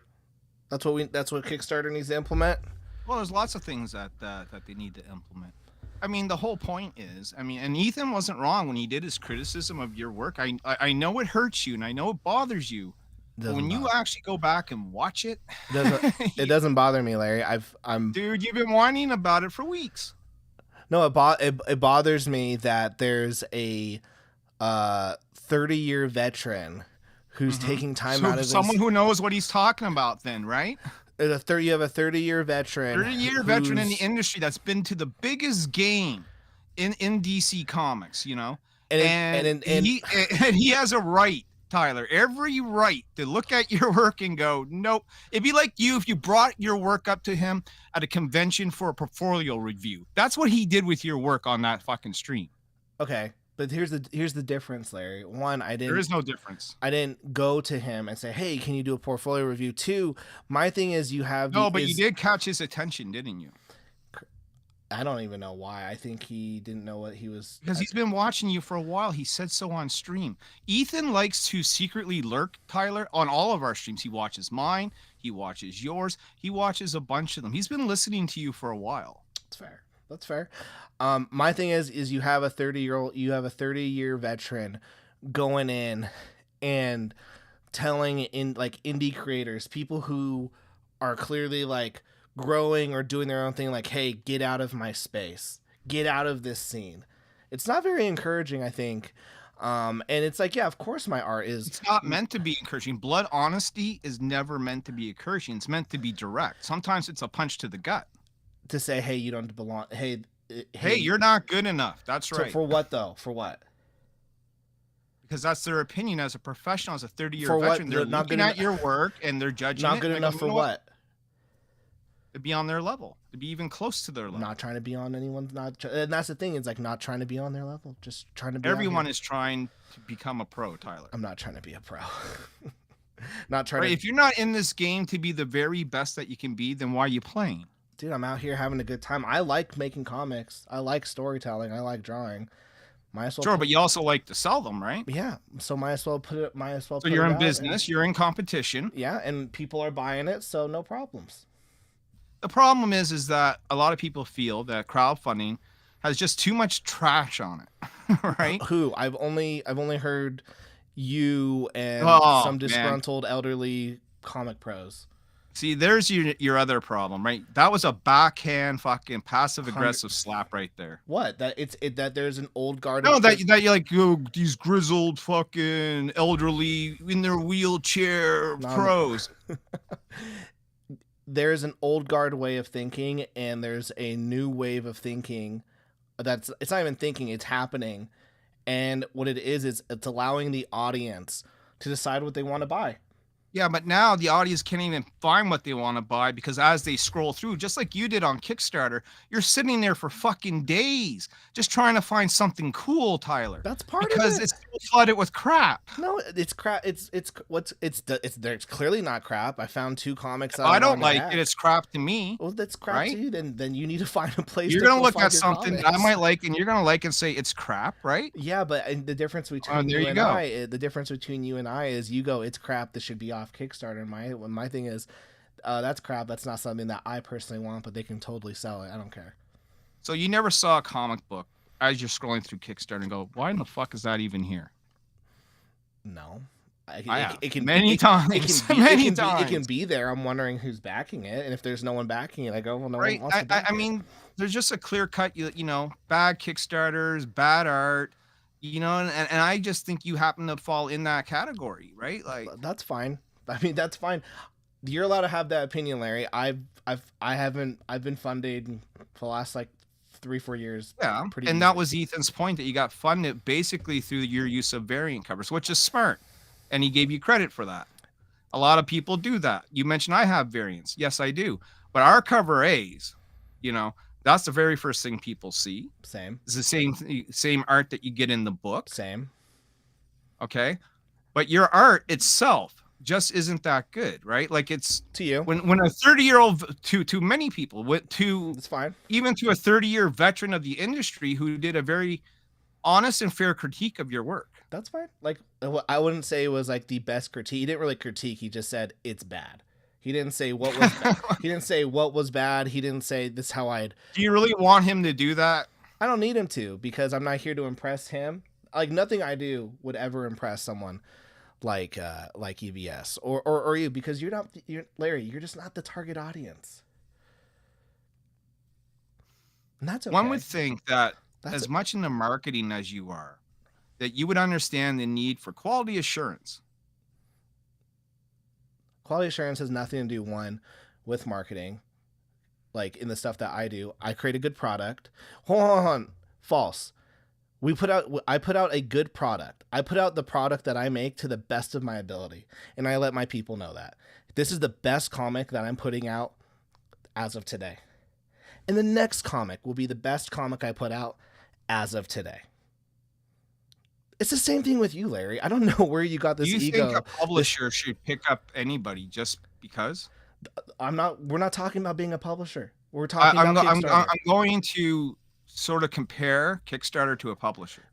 That's what Kickstarter needs to implement. Well, there's lots of things that they need to implement. I mean, the whole point is, and Ethan wasn't wrong when he did his criticism of your work. I know it hurts you and I know it bothers you. But when you actually go back and watch it, it doesn't bother me, Larry. Dude, you've been whining about it for weeks. No, it bothers me that there's a 30-year veteran who's taking time out of someone who knows what he's talking about. Then, right? You have a 30-year veteran. 30-year veteran in the industry that's been to the biggest game in DC Comics, you know, and he has a right, Tyler, every right to look at your work and go, nope. It'd be like you if you brought your work up to him at a convention for a portfolio review. That's what he did with your work on that fucking stream. Okay, but here's the difference, Larry. One, there is no difference. I didn't go to him and say, hey, can you do a portfolio review? Two, my thing is you did catch his attention, didn't you? I don't even know why. I think he didn't know what he was. Because he's been watching you for a while. He said so on stream. Ethan likes to secretly lurk, Tyler, on all of our streams. He watches mine. He watches yours. He watches a bunch of them. He's been listening to you for a while. That's fair. My thing is you have a 30-year veteran going in and telling indie creators, people who are clearly like growing or doing their own thing, like, hey, get out of my space, get out of this scene. It's not very encouraging, I think. And it's like, yeah, of course my art is. It's not meant to be encouraging. Blood honesty is never meant to be encouraging. It's meant to be direct. Sometimes it's a punch to the gut. To say, hey, you don't belong. Hey, you're not good enough. That's right. So for what though? For what? Because that's their opinion as a professional, as a 30-year veteran. They're looking at your work and they're judging. Not good enough for what? To be on their level, to be even close to their level. Not trying to be on anyone's, and that's the thing. It's like not trying to be on their level, just trying to be. Everyone is trying to become a pro, Tyler. I'm not trying to be a pro. Not trying to. If you're not in this game to be the very best that you can be, then why are you playing? Dude, I'm out here having a good time. I like making comics. I like storytelling. I like drawing. Sure, but you also like to sell them, right? Yeah. So might as well put it. So you're in business. You're in competition. Yeah, and people are buying it, so no problems. The problem is that a lot of people feel that crowdfunding has just too much trash on it, right? Who? I've only heard you and some disgruntled elderly comic pros. See, there's your other problem, right? That was a backhand fucking passive aggressive slap right there. What? That there's an old guard. No, that you're like, oh, these grizzled fucking elderly in their wheelchair pros. There's an old guard way of thinking, and there's a new wave of thinking. It's not even thinking; it's happening. And what it is it's allowing the audience to decide what they want to buy. Yeah, but now the audience can't even find what they want to buy because as they scroll through, just like you did on Kickstarter, you're sitting there for fucking days just trying to find something cool, Tyler. That's part because of it. it's so flooded with crap. No, it's crap. It's there. It's clearly not crap. I found 2 comics. I don't like it. It's crap to me. Well, that's crap right? to you. Then you need to find a place. You're gonna look at something I might like, and you're gonna like and say it's crap, right? Yeah, but the difference between the difference between you and I is you go, it's crap. This should be off Kickstarter. My thing is, that's crap. That's not something that I personally want, but they can totally sell it. I don't care. So you never saw a comic book as you're scrolling through Kickstarter and go, why in the fuck is that even here? No. It can many times. It can be there. I'm wondering who's backing it, and if there's no one backing it, I go, well, no one wants to back it. I mean, there's just a clear cut, you know, bad Kickstarters, bad art, you know, and I just think you happen to fall in that category, right? Like that's fine. I mean, that's fine. You're allowed to have that opinion, Larry. I've been funded for the last like 3-4 years. Yeah, and that was Ethan's point, that you got funded basically through your use of variant covers, which is smart, and he gave you credit for that. A lot of people do that. You mentioned I have variants. Yes, I do. But our cover A's, you know, that's the very first thing people see. Same. It's the same art that you get in the book. Same. Okay, but your art itself just isn't that good, right? Like it's to you when a 30-year-old to many people it's fine, even to a 30-year veteran of the industry who did a very honest and fair critique of your work. That's fine. Like I wouldn't say it was like the best critique. He didn't really critique. He just said it's bad. He didn't say what was bad. He didn't say what was bad. He didn't say this is how I'd. Do you really want him to do that? I don't need him to, because I'm not here to impress him. Like nothing I do would ever impress someone like EVS or you, because you're Larry, you're just not the target audience. And that's okay. One would think that as much in the marketing as you are, that you would understand the need for quality assurance. Quality assurance has nothing to do with marketing. Like in the stuff that I do, I create a good product. Hold on. False. I put out a good product. I put out the product that I make to the best of my ability, and I let my people know that this is the best comic that I'm putting out as of today. And the next comic will be the best comic I put out as of today. It's the same thing with you, Larry. I don't know where you got this ego. Do you think a publisher should pick up anybody just because? We're not talking about being a publisher. We're talking about Kickstarter. I'm going to sort of compare Kickstarter to a publisher.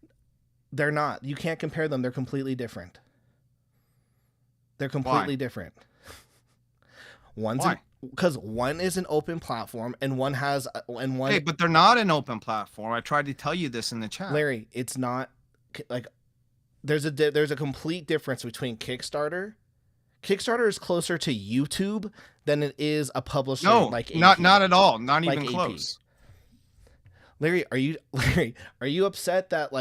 They're not. You can't compare them. They're completely different. They're completely different. Why? Because one is an open platform and one has Hey, but they're not an open platform. I tried to tell you this in the chat. Larry, it's not like there's a complete difference between Kickstarter. Kickstarter is closer to YouTube than it is a publisher. No, like AP. not at all. Not like even close. Larry, are you upset that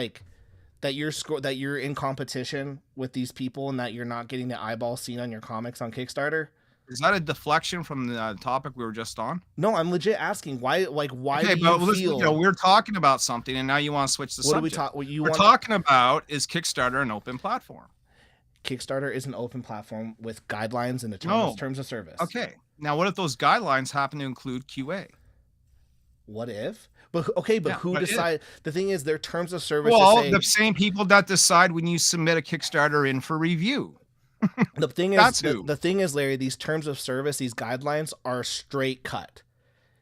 that you're in competition with these people and that you're not getting the eyeball seen on your comics on Kickstarter? Is that a deflection from the topic we were just on? No, I'm legit asking why. Why okay, do you but feel? You know, we're talking about something, and now you want to switch the subject. What do we we're talking about is Kickstarter an open platform? Kickstarter is an open platform with guidelines and the terms of service. Okay, now what if those guidelines happen to include QA? What if? But who decide? The thing is, their terms of service. Well, the same people that decide when you submit a Kickstarter in for review. The thing is, the thing is, Larry, these terms of service, these guidelines are straight cut.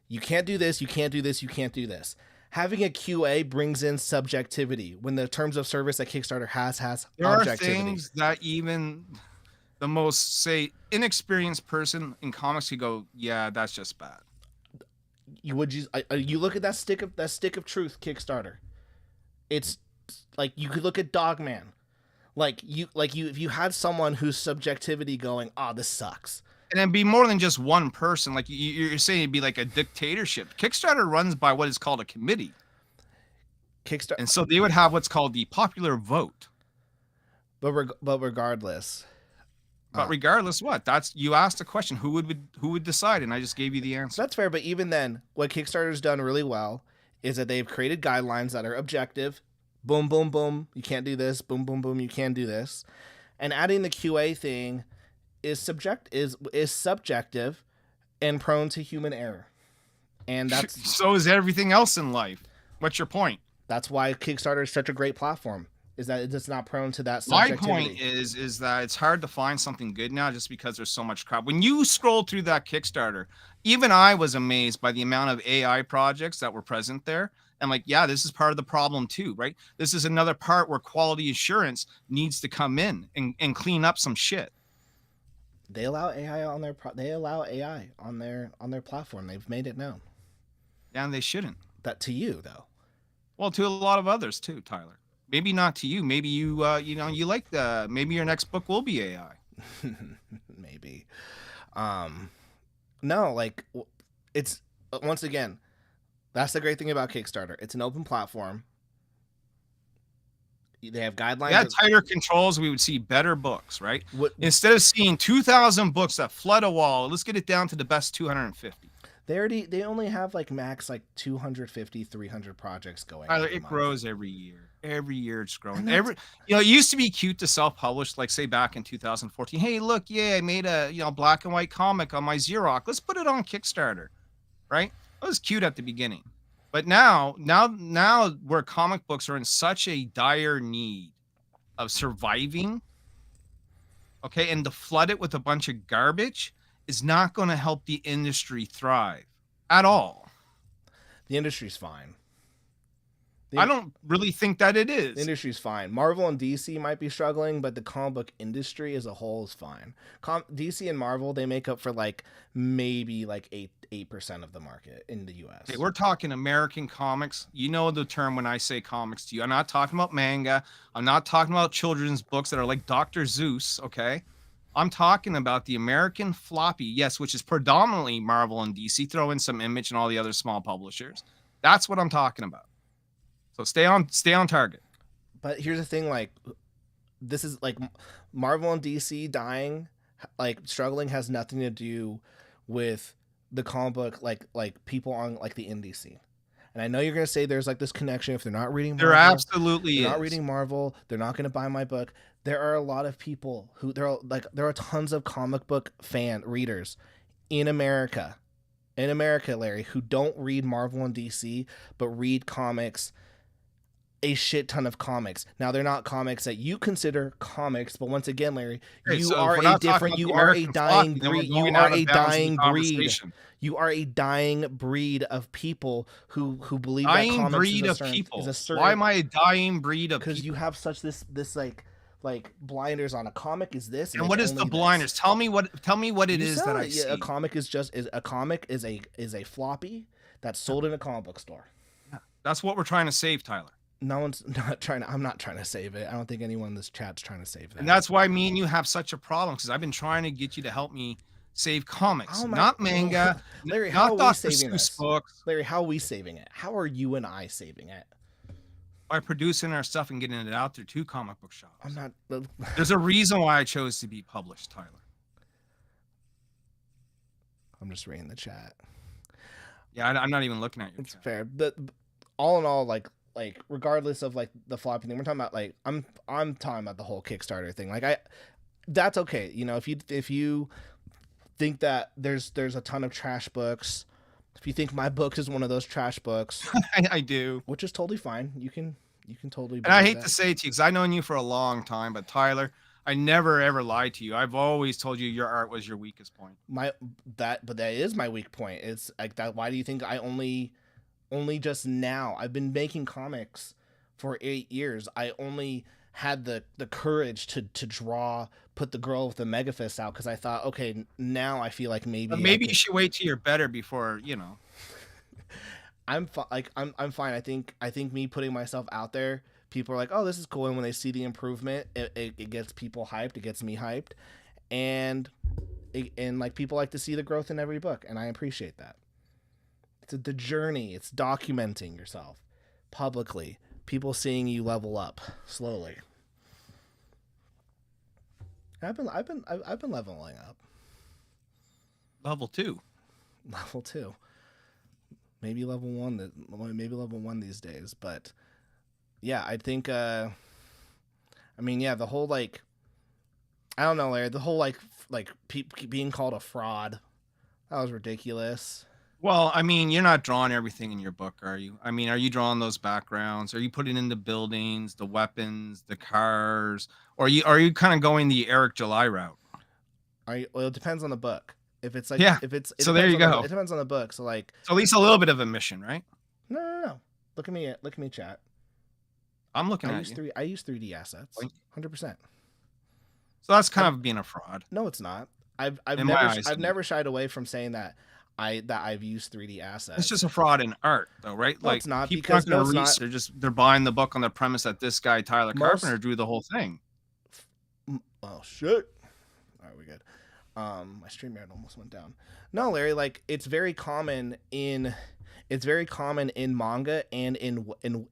You can't do this. You can't do this. You can't do this. Having a QA brings in subjectivity when the terms of service that Kickstarter has there objectivity. There are things that even the most, say, inexperienced person in comics could go, yeah, that's just bad. You look at that stick of truth Kickstarter. It's like you could look at Dogman. If you had someone whose subjectivity going, oh, this sucks. And it'd be more than just one person. Like you're saying, it'd be like a dictatorship. Kickstarter runs by what is called a committee. And so they would have what's called the popular vote. But regardless. But regardless, what? You asked a question. Who would decide? And I just gave you the answer. That's fair. But even then, what Kickstarter's done really well is that they've created guidelines that are objective. Boom, boom, boom. You can't do this. Boom, boom, boom. You can do this. And adding the QA thing is subjective and prone to human error. And that's so is everything else in life. What's your point? That's why Kickstarter is such a great platform, is that it's not prone to that subjectivity. My point is that it's hard to find something good now just because there's so much crap. When you scroll through that Kickstarter, even I was amazed by the amount of AI projects that were present there. And like, yeah, this is part of the problem too, right? This is another part where quality assurance needs to come in and clean up some shit. They allow AI on their platform. They've made it known. Yeah, and they shouldn't. That to you though. Well, to a lot of others too, Tyler. Maybe not to you. Maybe you, you like the. Maybe your next book will be AI. Maybe. No, like it's once again, that's the great thing about Kickstarter. It's an open platform. They have guidelines. Yeah, tighter controls. We would see better books, right? Instead of seeing 2,000 books that flood a wall, let's get it down to the best 250. They only have like max like 250, 300 projects going. Tyler, it grows every year. Every year it's growing. It used to be cute to self-publish, like say back in 2014. Hey, look, yeah, I made a black and white comic on my Xerox. Let's put it on Kickstarter, right? That was cute at the beginning, but now where comic books are in such a dire need of surviving, okay, and to flood it with a bunch of garbage is not going to help the industry thrive at all. The industry's fine. I don't really think that it is. The industry's fine. Marvel and DC might be struggling, but the comic book industry as a whole is fine. DC and Marvel, they make up for like maybe like 8% of the market in the US. Okay, we're talking American comics. You know the term when I say comics to you. I'm not talking about manga. I'm not talking about children's books that are like Dr. Seuss, okay? I'm talking about the American floppy, yes, which is predominantly Marvel and DC. Throw in some Image and all the other small publishers. That's what I'm talking about. So stay on target. But here's the thing, like this is like Marvel and DC dying, like struggling has nothing to do with the comic book like people on like the indie scene. And I know you're gonna say there's like this connection. If they're not reading Marvel, there absolutely is. Not reading Marvel, they're not gonna buy my book. There are a lot of people who there are tons of comic book readers in America, Larry, who don't read Marvel and DC but read comics. A shit ton of comics. Now they're not comics that you consider comics, but once again, Larry, you are a dying breed. You are a dying breed. You are a dying breed of people who believe that comics is a certain. Why am I a dying breed of people? Because you have such this like blinders on. A comic is this, and what is the blinders? Tell me what it is that I see. A comic is a floppy that's sold in a comic book store. Yeah, that's what we're trying to save, Tyler. No one's not trying to. I'm not trying to save it. I don't think anyone in this chat's trying to save that. And that's why me and you have such a problem, because I've been trying to get you to help me save comics, not manga. Larry, how are we saving this? Books. Larry, how are we saving it? How are you and I saving it? By producing our stuff and getting it out there to comic book shops. I'm not. There's a reason why I chose to be published, Tyler. I'm just reading the chat. Yeah, I'm not even looking at your chat. It's fair. But all in all, like regardless of like the floppy thing, we're talking about like I'm talking about the whole Kickstarter thing. Like that's okay. You know, if you think that there's a ton of trash books, if you think my book is one of those trash books, I do, which is totally fine. You can totally. And I hate to say it to you because I've known you for a long time, but Tyler, I never ever lied to you. I've always told you your art was your weakest point. But that is my weak point. It's like that. Why do you think I only just now? I've been making comics for 8 years. I only had the courage to put the girl with the mega fist out because I thought, okay, now I feel like maybe you should wait till you're better before, you know. I'm fine. I think me putting myself out there, people are like, oh, this is cool, and when they see the improvement, it gets people hyped. It gets me hyped, and like people like to see the growth in every book, and I appreciate that. It's the journey. It's documenting yourself publicly. People seeing you level up slowly. I've been leveling up. Level 2. Maybe level 1. Maybe level 1 these days. But yeah, I think. I mean, yeah, the whole like I don't know, Larry. The whole being called a fraud, that was ridiculous. Well, I mean, you're not drawing everything in your book, are you? I mean, are you drawing those backgrounds? Are you putting in the buildings, the weapons, the cars, or are you kind of going the Eric July route? Well, it depends on the book. If it's like, yeah, if it's, so there you go. It depends on the book. So like, so at least a little bit of a mission, right? No. Look at me, chat. I'm looking at you. I use 3D assets, 100%. So that's kind of being a fraud. No, it's not. I've never shied away from saying that I've used 3D assets. It's just a fraud in art, though, right? No, like it's not, people because aren't gonna read. They're buying the book on the premise that this guy Tyler Carpenter drew the whole thing. Oh shit! All right, we good. My stream rate almost went down. No, Larry, like it's very common in manga and in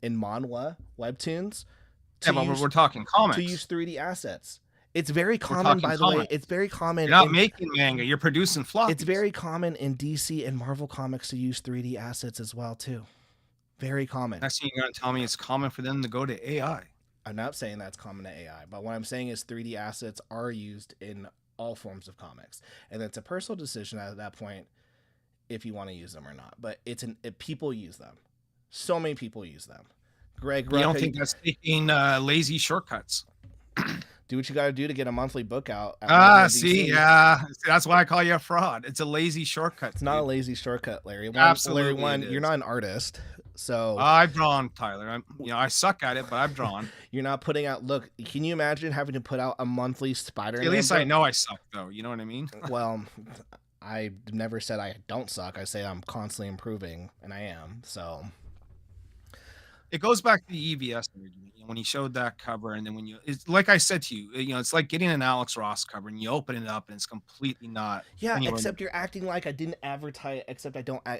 manhwa webtoons. Yeah, but we're talking comics. To use 3D assets. It's very common, by the way. It's very common. You're not making manga. You're producing floppies. It's very common in DC and Marvel comics to use 3D assets as well, too. Very common. Next thing you're going to tell me it's common for them to go to AI. I'm not saying that's common to AI, but what I'm saying is 3D assets are used in all forms of comics. And it's a personal decision at that point if you want to use them or not. But people use them. So many people use them. Greg, you don't think that's taking lazy shortcuts? Do what you got to do to get a monthly book out. See, yeah, that's why I call you a fraud. It's a lazy shortcut. It's not a lazy shortcut, Larry. Absolutely, Larry, you're not an artist, so I've drawn, Tyler. I suck at it, but I've drawn. You're not putting out. Look, can you imagine having to put out a monthly Spider-Man? At least book? I know I suck, though. You know what I mean? Well, I never said I don't suck. I say I'm constantly improving, and I am. So. It goes back to the EVS when he showed that cover, and then it's like I said to you, it's like getting an Alex Ross cover, and you open it up, and it's completely not. Yeah, except you're acting like I didn't advertise.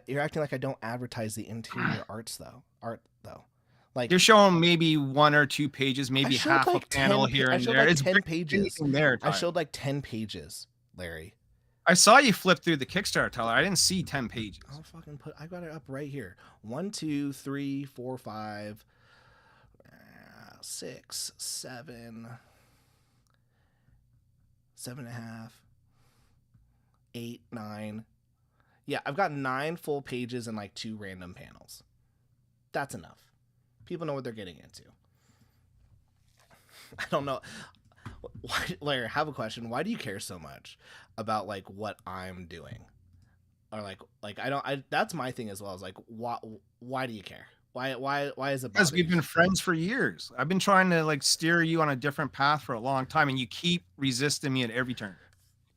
You're acting like I don't advertise the interior art though. Like you're showing maybe 1 or 2 pages, maybe half a panel here and there. It's 10 pages. There, I showed like 10 pages, Larry. I saw you flip through the Kickstarter, Tyler. I didn't see 10 pages. I got it up right here. 1, 2, 3, 4, 5, 6, 7, 7.5, 8, 9. Yeah, I've got 9 full pages and like 2 random panels. That's enough. People know what they're getting into. I don't know. Larry, I have a question. Why do you care so much about like what I'm doing, or like that's my thing as well. Is like why do you care? Why is it? Because we've been friends for years. I've been trying to like steer you on a different path for a long time, and you keep resisting me at every turn.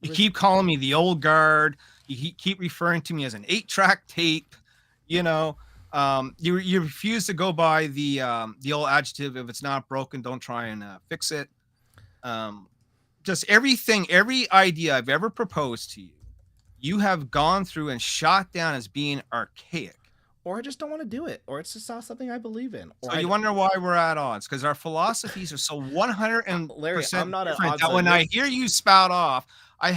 You keep calling me the old guard. You keep referring to me as an 8-track tape. You refuse to go by the old adjective. If it's not broken, don't try and fix it. Just every idea I've ever proposed to you, you have gone through and shot down as being archaic. Or I just don't want to do it, or it's just not something I believe in. Or so you wonder why we're at odds, because our philosophies are so 100%. Larry, I'm not at odds. That when I hear you spout off, I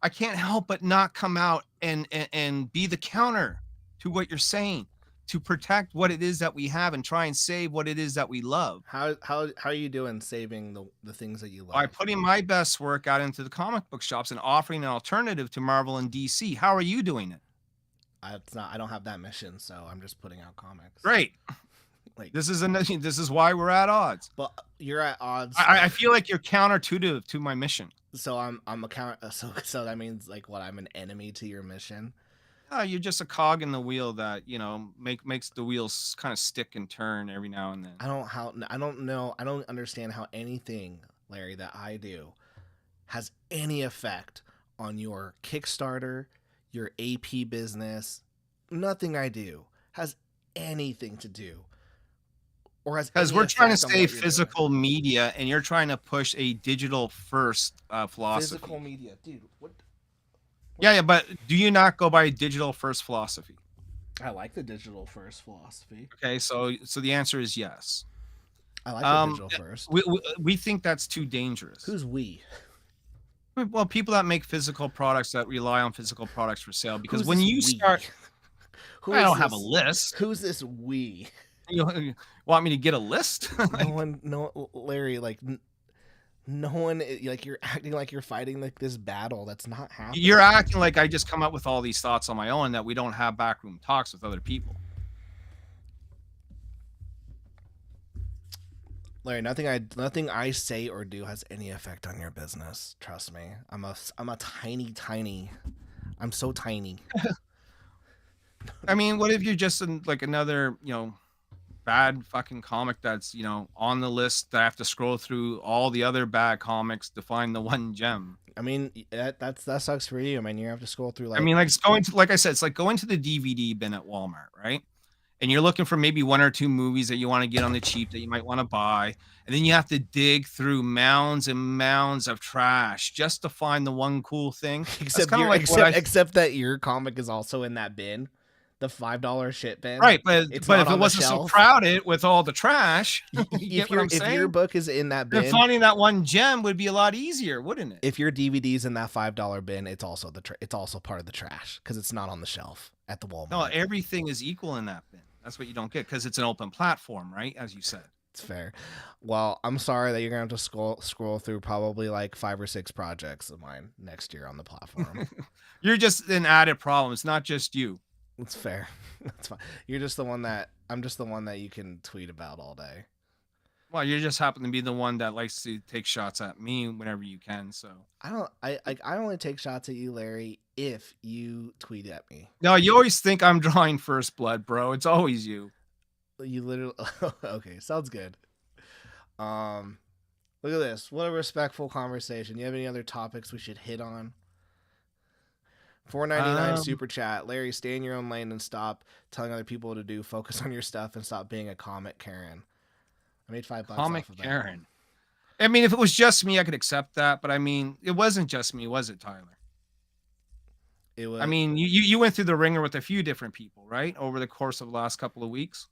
can't help but not come out and be the counter to what you're saying, to protect what it is that we have and try and save what it is that we love. How are you doing saving the things that you love? By putting my best work out into the comic book shops and offering an alternative to Marvel and DC. How are you doing it? I don't have that mission, so I'm just putting out comics. Great. Like this is why we're at odds. But you're at odds. I feel like you're counterintuitive to my mission. So I'm a counter. So that means like what? I'm an enemy to your mission. You're just a cog in the wheel that makes the wheels kind of stick and turn every now and then. I don't understand how anything, Larry, that I do has any effect on your Kickstarter, your AP business. Nothing I do has anything to do, or has, because we're trying to stay physical media, and you're trying to push a digital first philosophy. Physical media, dude. What? Yeah, but do you not go by a digital first philosophy? I like the digital first philosophy. Okay, so the answer is yes. I like the digital first. We think that's too dangerous. Who's we? Well, people that make physical products, that rely on physical products for sale, because when you start, I don't have a list. Who's this we? You want me to get a list? No, Larry, like No one, like, you're acting like you're fighting like this battle that's not happening. You're acting like I just come up with all these thoughts on my own, that we don't have backroom talks with other people. Larry, nothing I say or do has any effect on your business. Trust me. I'm a tiny. I'm so tiny. I mean, what if you're just like another, bad fucking comic that's, on the list that I have to scroll through all the other bad comics to find the one gem? I mean, that sucks for you. I mean, you have to scroll through like. I mean, like it's going to, like I said, it's like going to the DVD bin at Walmart, right? And you're looking for maybe 1 or 2 movies that you want to get on the cheap that you might want to buy. And then you have to dig through mounds and mounds of trash just to find the one cool thing. Except that your comic is also in that bin, the $5 shit bin. Right, but if it wasn't so crowded with all the trash, if your book is in that bin, then finding that one gem would be a lot easier, wouldn't it? If your DVD's in that $5 bin, it's also part of the trash because it's not on the shelf at the Walmart. No, everything is equal in that bin. That's what you don't get because it's an open platform, right? As you said. It's fair. Well, I'm sorry that you're gonna have to scroll through probably like 5 or 6 projects of mine next year on the platform. You're just an added problem. It's not just you. It's fair. That's fine. I'm just the one that you can tweet about all day. Well, you just happen to be the one that likes to take shots at me whenever you can. So I only take shots at you, Larry, if you tweet at me. No, you always think I'm drawing first blood, bro. It's always you. You literally. Okay, sounds good. Look at this. What a respectful conversation. You have any other topics we should hit on? $4.99 super chat. Larry, stay in your own lane and stop telling other people what to do. Focus on your stuff and stop being a comic Karen. I made $5 comic off of Karen. I mean, if it was just me, I could accept that. But I mean, it wasn't just me, was it, Tyler? It was. I mean, you went through the ringer with a few different people, right? Over the course of the last couple of weeks.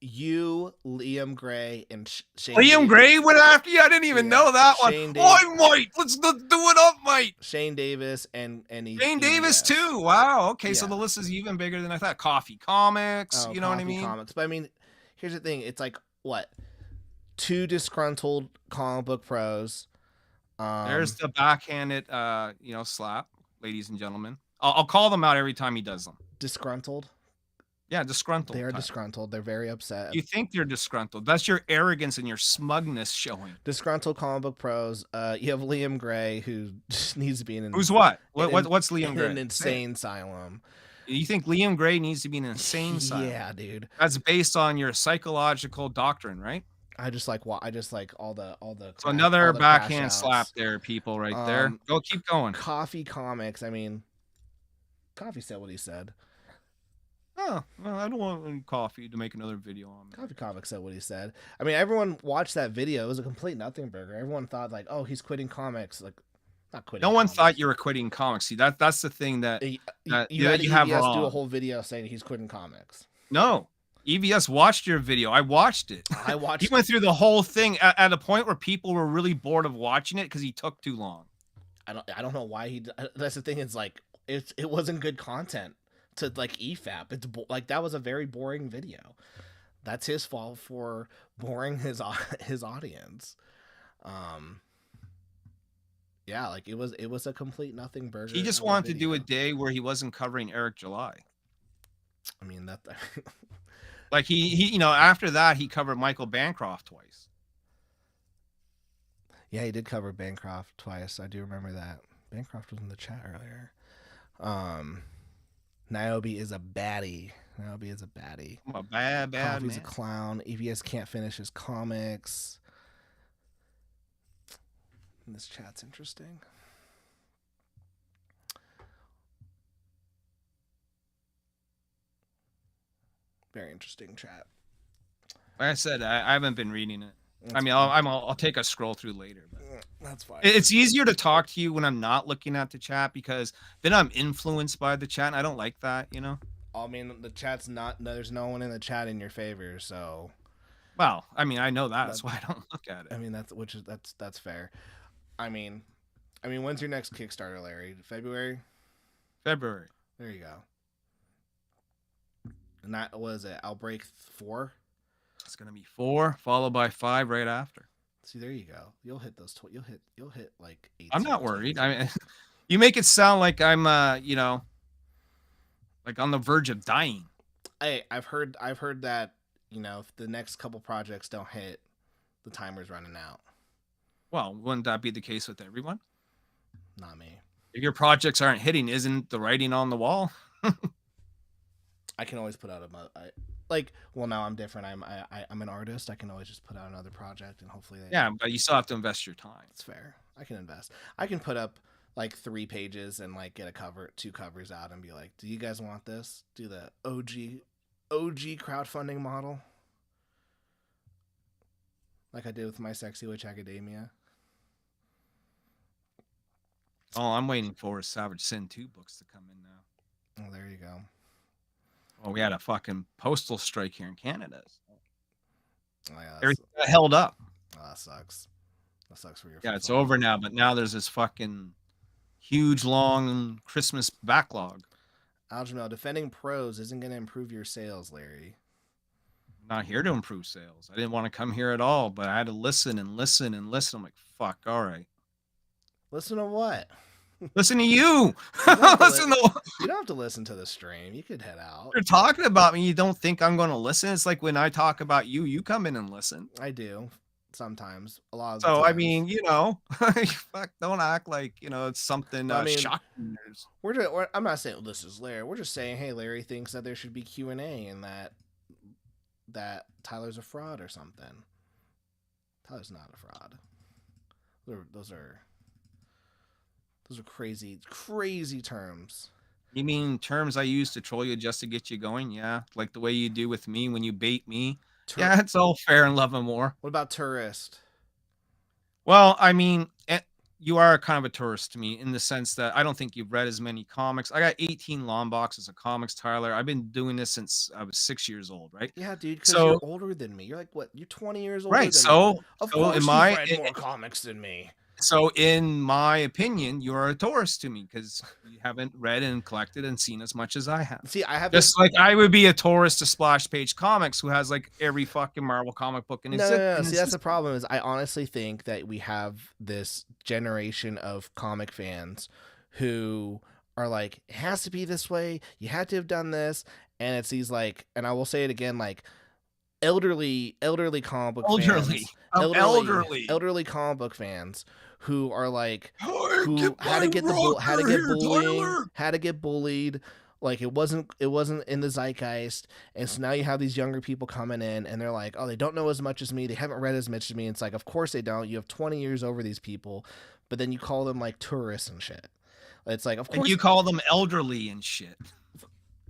You, Liam Gray, and Shane. Liam Gray went after you. I didn't even know that one. Oh, Mike, let's do it up, Mike. Shane Davis and Shane Davis too. Wow. Okay, so the list is even bigger than I thought. Coffee Comics. You know what I mean? Comics. But I mean, here's the thing. It's like what? 2 disgruntled comic book pros. There's the backhanded, slap, ladies and gentlemen. I'll call them out every time he does them. Disgruntled. Yeah, disgruntled. They are disgruntled. They're very upset. You think they're disgruntled. That's your arrogance and your smugness showing. Disgruntled comic book pros. You have Liam Gray, who just needs to be in an... Who's what? What's Liam Gray? An insane asylum. You think Liam Gray needs to be in an insane asylum? Yeah, dude. That's based on your psychological doctrine, right? I just like all the so another backhand slap there, people, right there. Go, keep going. Coffee Comics. I mean, Coffee said what he said. Oh, well, I don't want any coffee to make another video on me. Coffee Comics said what he said. I mean, everyone watched that video. It was a complete nothing burger. Everyone thought like, oh, he's quitting comics. Like, not quitting. No one thought you were quitting comics. See, that's the thing that you have wrong. Do a whole video saying he's quitting comics. No, EVS watched your video. I watched it. He went through the whole thing at a point where people were really bored of watching it because he took too long. I don't know why he. That's the thing. It's like it wasn't good content to like EFAP. It's like that was a very boring video. That's his fault for boring his audience. Yeah, like it was a complete nothing burger. He just wanted to do a day where he wasn't covering Eric July. I mean that. Like he after that he covered Michael Bancroft twice. Yeah, he did cover Bancroft twice. I do remember that. Bancroft was in the chat earlier. Niobe is a baddie. I'm a bad Coffee's man. A clown. EVS can't finish his comics. And this chat's interesting. Very interesting chat. Like I said, I haven't been reading it. That's I'll take a scroll through later. But that's fine. It's easier to talk to you when I'm not looking at the chat because then I'm influenced by the chat, and I don't like that, I mean, the chat's not. There's no one in the chat in your favor, so. Well, I mean, I know that. That's why I don't look at it. I mean, that's fair. I mean, when's your next Kickstarter, Larry? February. There you go. And that was it. Outbreak 4. It's gonna be 4 followed by 5 right after. See, there you go. You'll hit those. You'll hit like 18. I'm not worried. I mean, you make it sound like I'm, you know, like on the verge of dying. Hey, I've heard that, you know, if the next couple projects don't hit, the timer's running out. Well, wouldn't that be the case with everyone? Not me. If your projects aren't hitting, isn't the writing on the wall? I can always put out well, now I'm different. I'm an artist. I can always just put out another project and hopefully yeah, but you still have to invest your time. It's fair. I can invest. I can put up like 3 pages and like get 2 covers out and be like, do you guys want this? Do the OG crowdfunding model, like I did with My Sexy Witch Academia. Oh, I'm waiting for Savage Sin 2 books to come in now. Oh, there you go. Well, we had a fucking postal strike here in Canada. So oh, yeah, everything got held up. Oh, that sucks. That sucks for your. Yeah, it's over now, but now there's this fucking huge, long Christmas backlog. Aljamel, defending pros isn't going to improve your sales, Larry. I'm not here to improve sales. I didn't want to come here at all, but I had to listen and listen and listen. I'm like, fuck, all right. Listen to what? Listen to you. You don't have to listen to the stream. You could head out. You're talking about me. You don't think I'm going to listen? It's like when I talk about you, you come in and listen. I do. Sometimes. A lot of so, times. I mean, you know, fuck, don't act like, you know, it's something shocking. I'm not saying this is Larry. We're just saying, hey, Larry thinks that there should be Q&A and that Tyler's a fraud or something. Tyler's not a fraud. Those are crazy terms. You mean terms I use to troll you just to get you going? Yeah, like the way you do with me when you bait me. Yeah, it's all fair and love and war. What about tourist? Well, I mean, you are kind of a tourist to me in the sense that I don't think you've read as many comics. I got 18 long boxes of comics, Tyler. I've been doing this since I was 6 years old, right? Yeah, dude, because you're older than me. You're like, what? You're 20 years older than me. Of course you've read more comics than me. So in my opinion, you're a tourist to me because you haven't read and collected and seen as much as I have. See, I have just like I would be a tourist to Splash Page Comics who has like every fucking Marvel comic book in his No. See, that's the problem is I honestly think that we have this generation of comic fans who are like, it has to be this way. You had to have done this. And it's these like, and I will say it again, like elderly comic book fans. Elderly comic book fans who are like, who had to get bullied. Like it wasn't in the zeitgeist. And so now you have these younger people coming in and they're like, oh, they don't know as much as me. They haven't read as much as me. It's like, of course they don't. You have 20 years over these people, but then you call them like tourists and shit. It's like, of course. And you call them elderly and shit.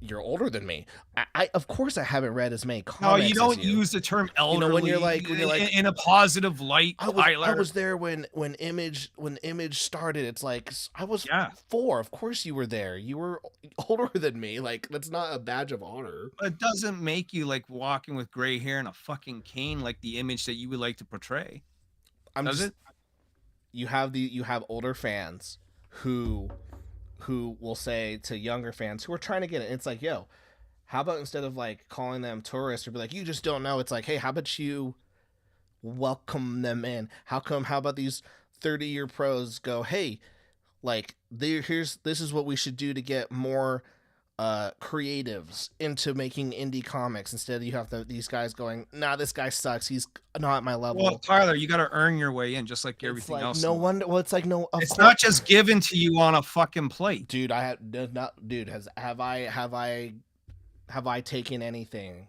You're older than me. I of course I haven't read as many comics. No, you don't use the term elderly. You know, when you're like in a positive light. I was there when Image started. It's like I was 4. Of course you were there. You were older than me. Like that's not a badge of honor. It doesn't make you like walking with gray hair and a fucking cane like the image that you would like to portray. You have older fans who will say to younger fans who are trying to get it, it's like, yo, how about instead of like calling them tourists or be like, you just don't know, it's like, hey, how about you welcome them in? How about these 30-year pros go, hey, like this is what we should do to get more creatives into making indie comics instead of you have these guys going, nah, this guy sucks, he's not at my level. Well, Tyler, you got to earn your way in just like everything else. No wonder. Well, it's like no. It's not just given to you on a fucking plate, dude. Have I taken anything?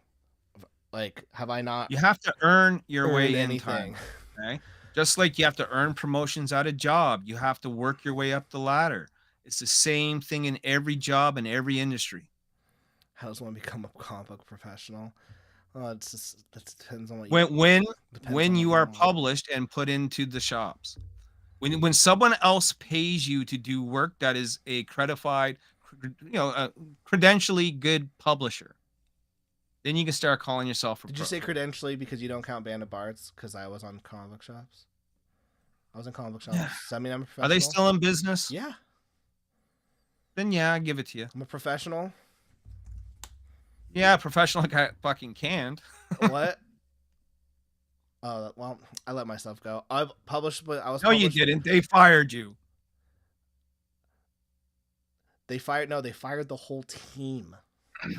Like, have I not? You have to earn your way in anything. Okay, just like you have to earn promotions at a job, you have to work your way up the ladder. It's the same thing in every job in every industry. How does one become a comic book professional? It's just, that depends on what when you are published and put into the shops. When someone else pays you to do work that is a credentially good publisher, then you can start calling yourself a Did you say credentially because you don't count Band of Bards? Because I was on comic book shops. I was in comic book shops. Yeah. So, I mean, I'm a professional. Are they still in business? Yeah. Then yeah, I give it to you. I'm a professional. Yeah, professional like I fucking can't. What? Well, I let myself go. I've published, but I was. No, you didn't. They fired you. They fired. No, they fired the whole team.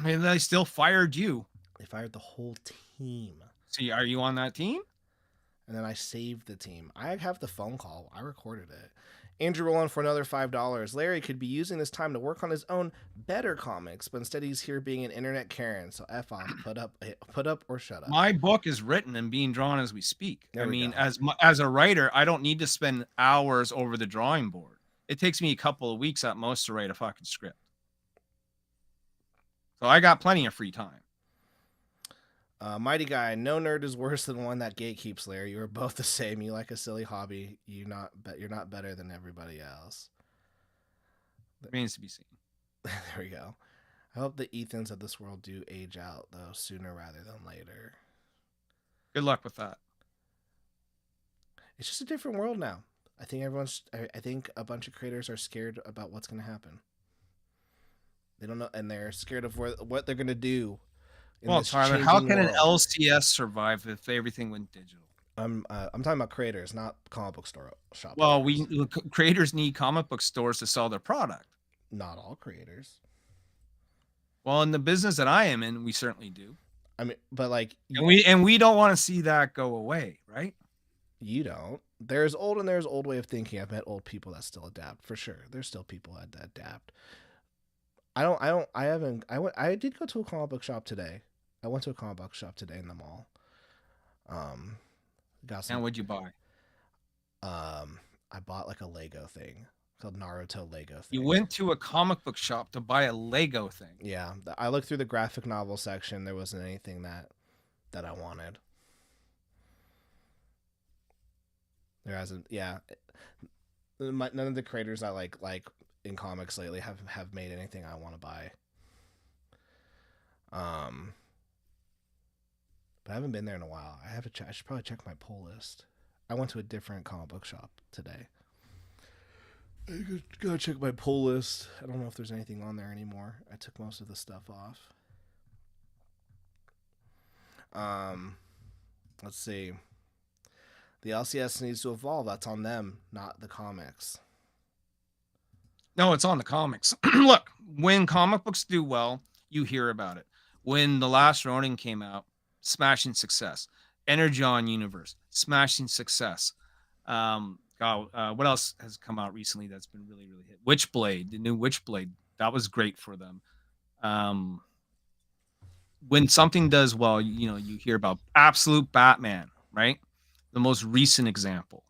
And they still fired you. They fired the whole team. So are you on that team? And then I saved the team. I have the phone call. I recorded it. Andrew rolling for another $5. Larry could be using this time to work on his own better comics, but instead he's here being an internet Karen. So F off, put up or shut up. My book is written and being drawn as we speak. I mean, as a writer, I don't need to spend hours over the drawing board. It takes me a couple of weeks at most to write a fucking script. So I got plenty of free time. Mighty Guy, no nerd is worse than one that gatekeeps, Larry. You are both the same. You like a silly hobby. You're not better than everybody else. Remains to be seen. There we go. I hope the Ethans of this world do age out, though, sooner rather than later. Good luck with that. It's just a different world now. I think a bunch of creators are scared about what's going to happen. They don't know, and they're scared of what they're going to do. Well, Tyler, how can an LCS survive if everything went digital? I'm talking about creators, not comic book store shop. Well, creators need comic book stores to sell their product. Not all creators. Well, in the business that I am in, we certainly do. I mean, but like, and we don't want to see that go away, right? You don't. There's old way of thinking. I've met old people that still adapt for sure. There's still people that adapt. I did go to a comic book shop today. I went to a comic book shop today in the mall. And what'd you buy? I bought like a Lego thing called Naruto Lego thing. You went to a comic book shop to buy a Lego thing. Yeah, I looked through the graphic novel section. There wasn't anything that I wanted. There hasn't. Yeah, none of the creators I like in comics lately have made anything I want to buy. But I haven't been there in a while. I should probably check my pull list. I went to a different comic book shop today. I gotta check my pull list. I don't know if there's anything on there anymore. I took most of the stuff off. Let's see. The LCS needs to evolve. That's on them, not the comics. No, it's on the comics. Look, when comic books do well, you hear about it. When The Last Ronin came out, smashing success. Energon Universe, smashing success. What else has come out recently that's been really, really hit? Witchblade, the new Witchblade, that was great for them. When something does well, you hear about Absolute Batman, right? The most recent example.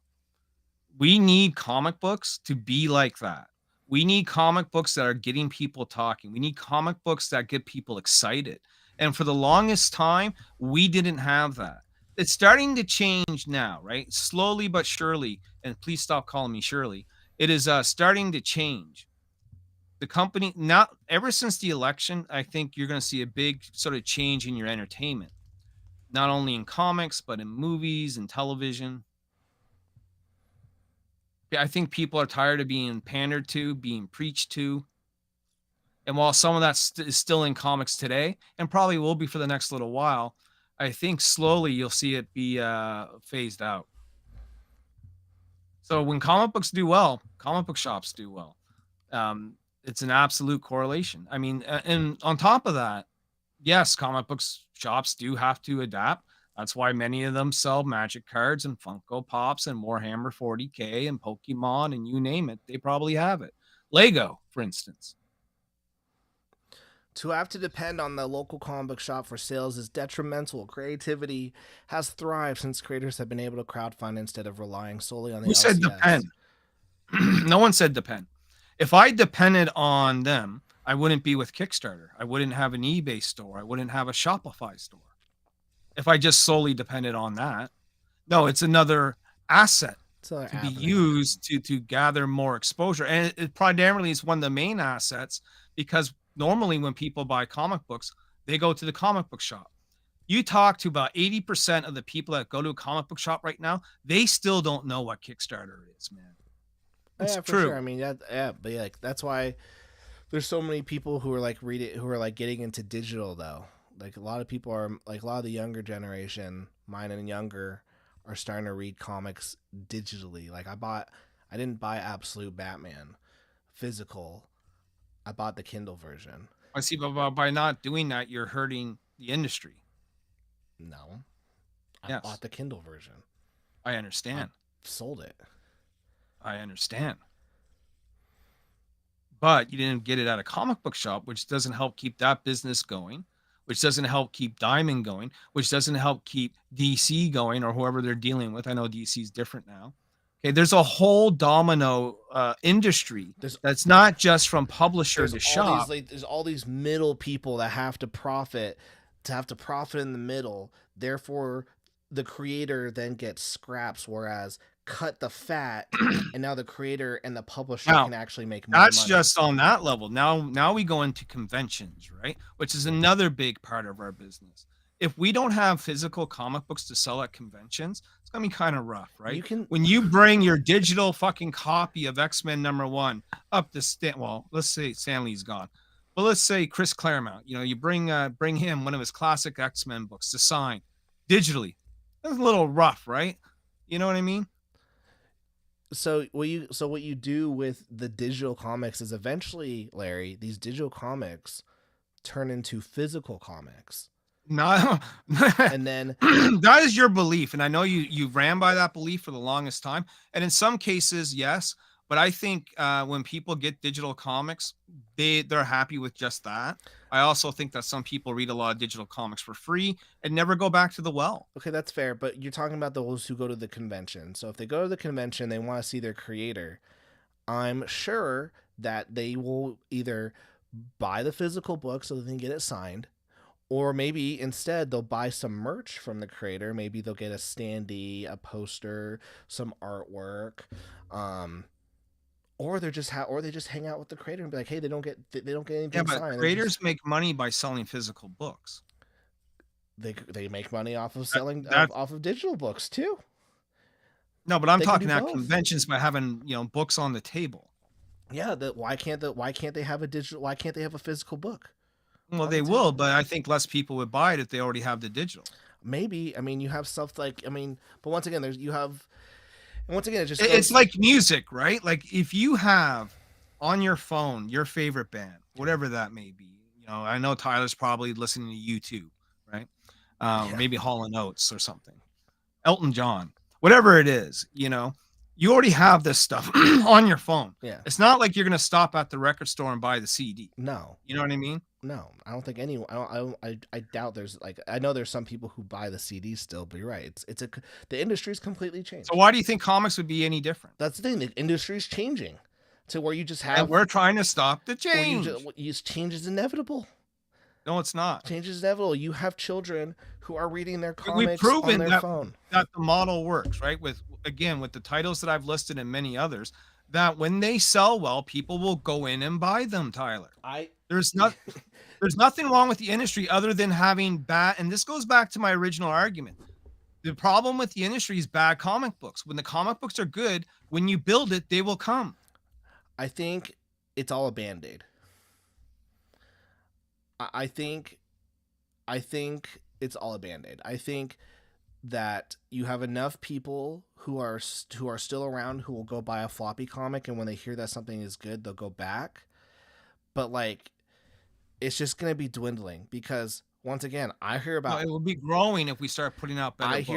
We need comic books to be like that. We need comic books that are getting people talking. We need comic books that get people excited. And for the longest time, we didn't have that. It's starting to change now, right? Slowly but surely. And please stop calling me Shirley. It is starting to change. The company, now, ever since the election, I think you're going to see a big sort of change in your entertainment. Not only in comics, but in movies and television. I think people are tired of being pandered to, being preached to. And while some of that is still in comics today, and probably will be for the next little while, I think slowly you'll see it be phased out. So when comic books do well, comic book shops do well. It's an absolute correlation. I mean, and on top of that, yes, comic books shops do have to adapt. That's why many of them sell Magic cards and Funko Pops and Warhammer 40K and Pokemon and you name it. They probably have it. Lego, for instance. To have to depend on the local comic book shop for sales is detrimental. Creativity has thrived since creators have been able to crowdfund instead of relying solely on the LCS. Who said depend? No one said depend. If I depended on them, I wouldn't be with Kickstarter. I wouldn't have an eBay store. I wouldn't have a Shopify store. If I just solely depended on that. No, it's another asset to be used to gather more exposure. And it primarily is one of the main assets because normally when people buy comic books, they go to the comic book shop. You talk to about 80% of the people that go to a comic book shop right now, they still don't know what Kickstarter is, man. It's true. Sure. I mean, but like that's why there's so many people who are like getting into digital though. Like a lot of people are like a lot of the younger generation, mine and younger, are starting to read comics digitally. Like I didn't buy Absolute Batman physical. I bought the Kindle version. I see, but by not doing that, you're hurting the industry. No, I bought the Kindle version. I understand. I sold it. I understand. But you didn't get it at a comic book shop, which doesn't help keep that business going, which doesn't help keep Diamond going, which doesn't help keep DC going or whoever they're dealing with. I know DC is different now. Okay, there's a whole domino industry that's not just from publisher to shop. There's all these middle people that have to profit in the middle. Therefore, the creator then gets scraps, whereas cut the fat, and now the creator and the publisher can actually make more money. That's just on that level. Now we go into conventions, right? Which is another big part of our business. If we don't have physical comic books to sell at conventions, it's gonna be kind of rough, right? When you bring your digital fucking copy of X-Men #1 up to let's say Stan Lee's gone, but let's say Chris Claremont, you bring him one of his classic X-Men books to sign digitally. That's a little rough, right? You know what I mean? So what you do with the digital comics is eventually, Larry, these digital comics turn into physical comics. No, and then that is your belief, and I know you ran by that belief for the longest time. And in some cases, yes, but I think when people get digital comics, they're happy with just that. I also think that some people read a lot of digital comics for free and never go back to the well. Okay, that's fair, but you're talking about those who go to the convention. So if they go to the convention, they want to see their creator. I'm sure that they will either buy the physical book so they can get it signed, or maybe instead they'll buy some merch from the creator. Maybe they'll get a standee, a poster, some artwork, or they just hang out with the creator and be like, hey, they don't get anything signed. But creators make money by selling physical books. They make money off of selling off of digital books too. No, but I'm talking at conventions by having books on the table. Yeah, why can't they have a physical book? Well, they will, but I think less people would buy it if they already have the digital. Maybe. I mean, you have stuff like, but once again, it's like music, right? Like if you have on your phone your favorite band, whatever that may be, I know Tyler's probably listening to U2, right? Maybe Hall & Oates or something, Elton John, whatever it is, you already have this stuff on your phone. Yeah. It's not like you're going to stop at the record store and buy the CD. No. You know what I mean? No, I don't think anyone. I doubt there's I know there's some people who buy the CDs still, but you're right. The industry's completely changed. So why do you think comics would be any different? That's the thing. The industry's changing to where you just have. And we're trying to stop the change. Change is inevitable. No, it's not. Change is inevitable. You have children who are reading their comics on their phone. That the model works, right? With the titles that I've listed and many others, that when they sell well, people will go in and buy them, Tyler. There's nothing wrong with the industry other than having bad, and this goes back to my original argument. The problem with the industry is bad comic books. When the comic books are good, when you build it, they will come. I think it's all a Band-Aid. I think it's all a Band-Aid. I think that you have enough people who are still around who will go buy a floppy comic, and when they hear that something is good, they'll go back. But it's just going to be dwindling because once again, I hear about it will be growing if we start putting out better books. I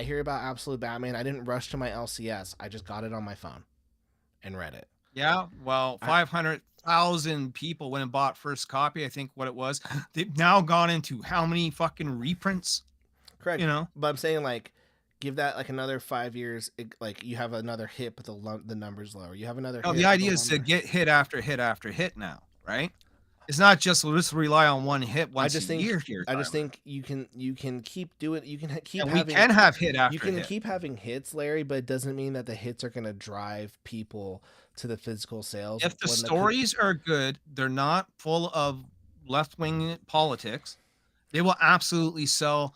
hear about Absolute Batman. I didn't rush to my LCS. I just got it on my phone and read it. Yeah, well, 500,000 people went and bought first copy. I think what it was. They've now gone into how many fucking reprints? Correct. But I'm saying give that another 5 years. You have another hit, but the numbers lower. You have another. Oh, the idea is to get hit after hit after hit now, right? It's not just let's rely on one hit once a year here. I just think you can keep doing. You can keep. We can have hit after. You can keep having hits, Larry, but it doesn't mean that the hits are going to drive people to the physical sales. If the stories are good, they're not full of left-wing politics. They will absolutely sell.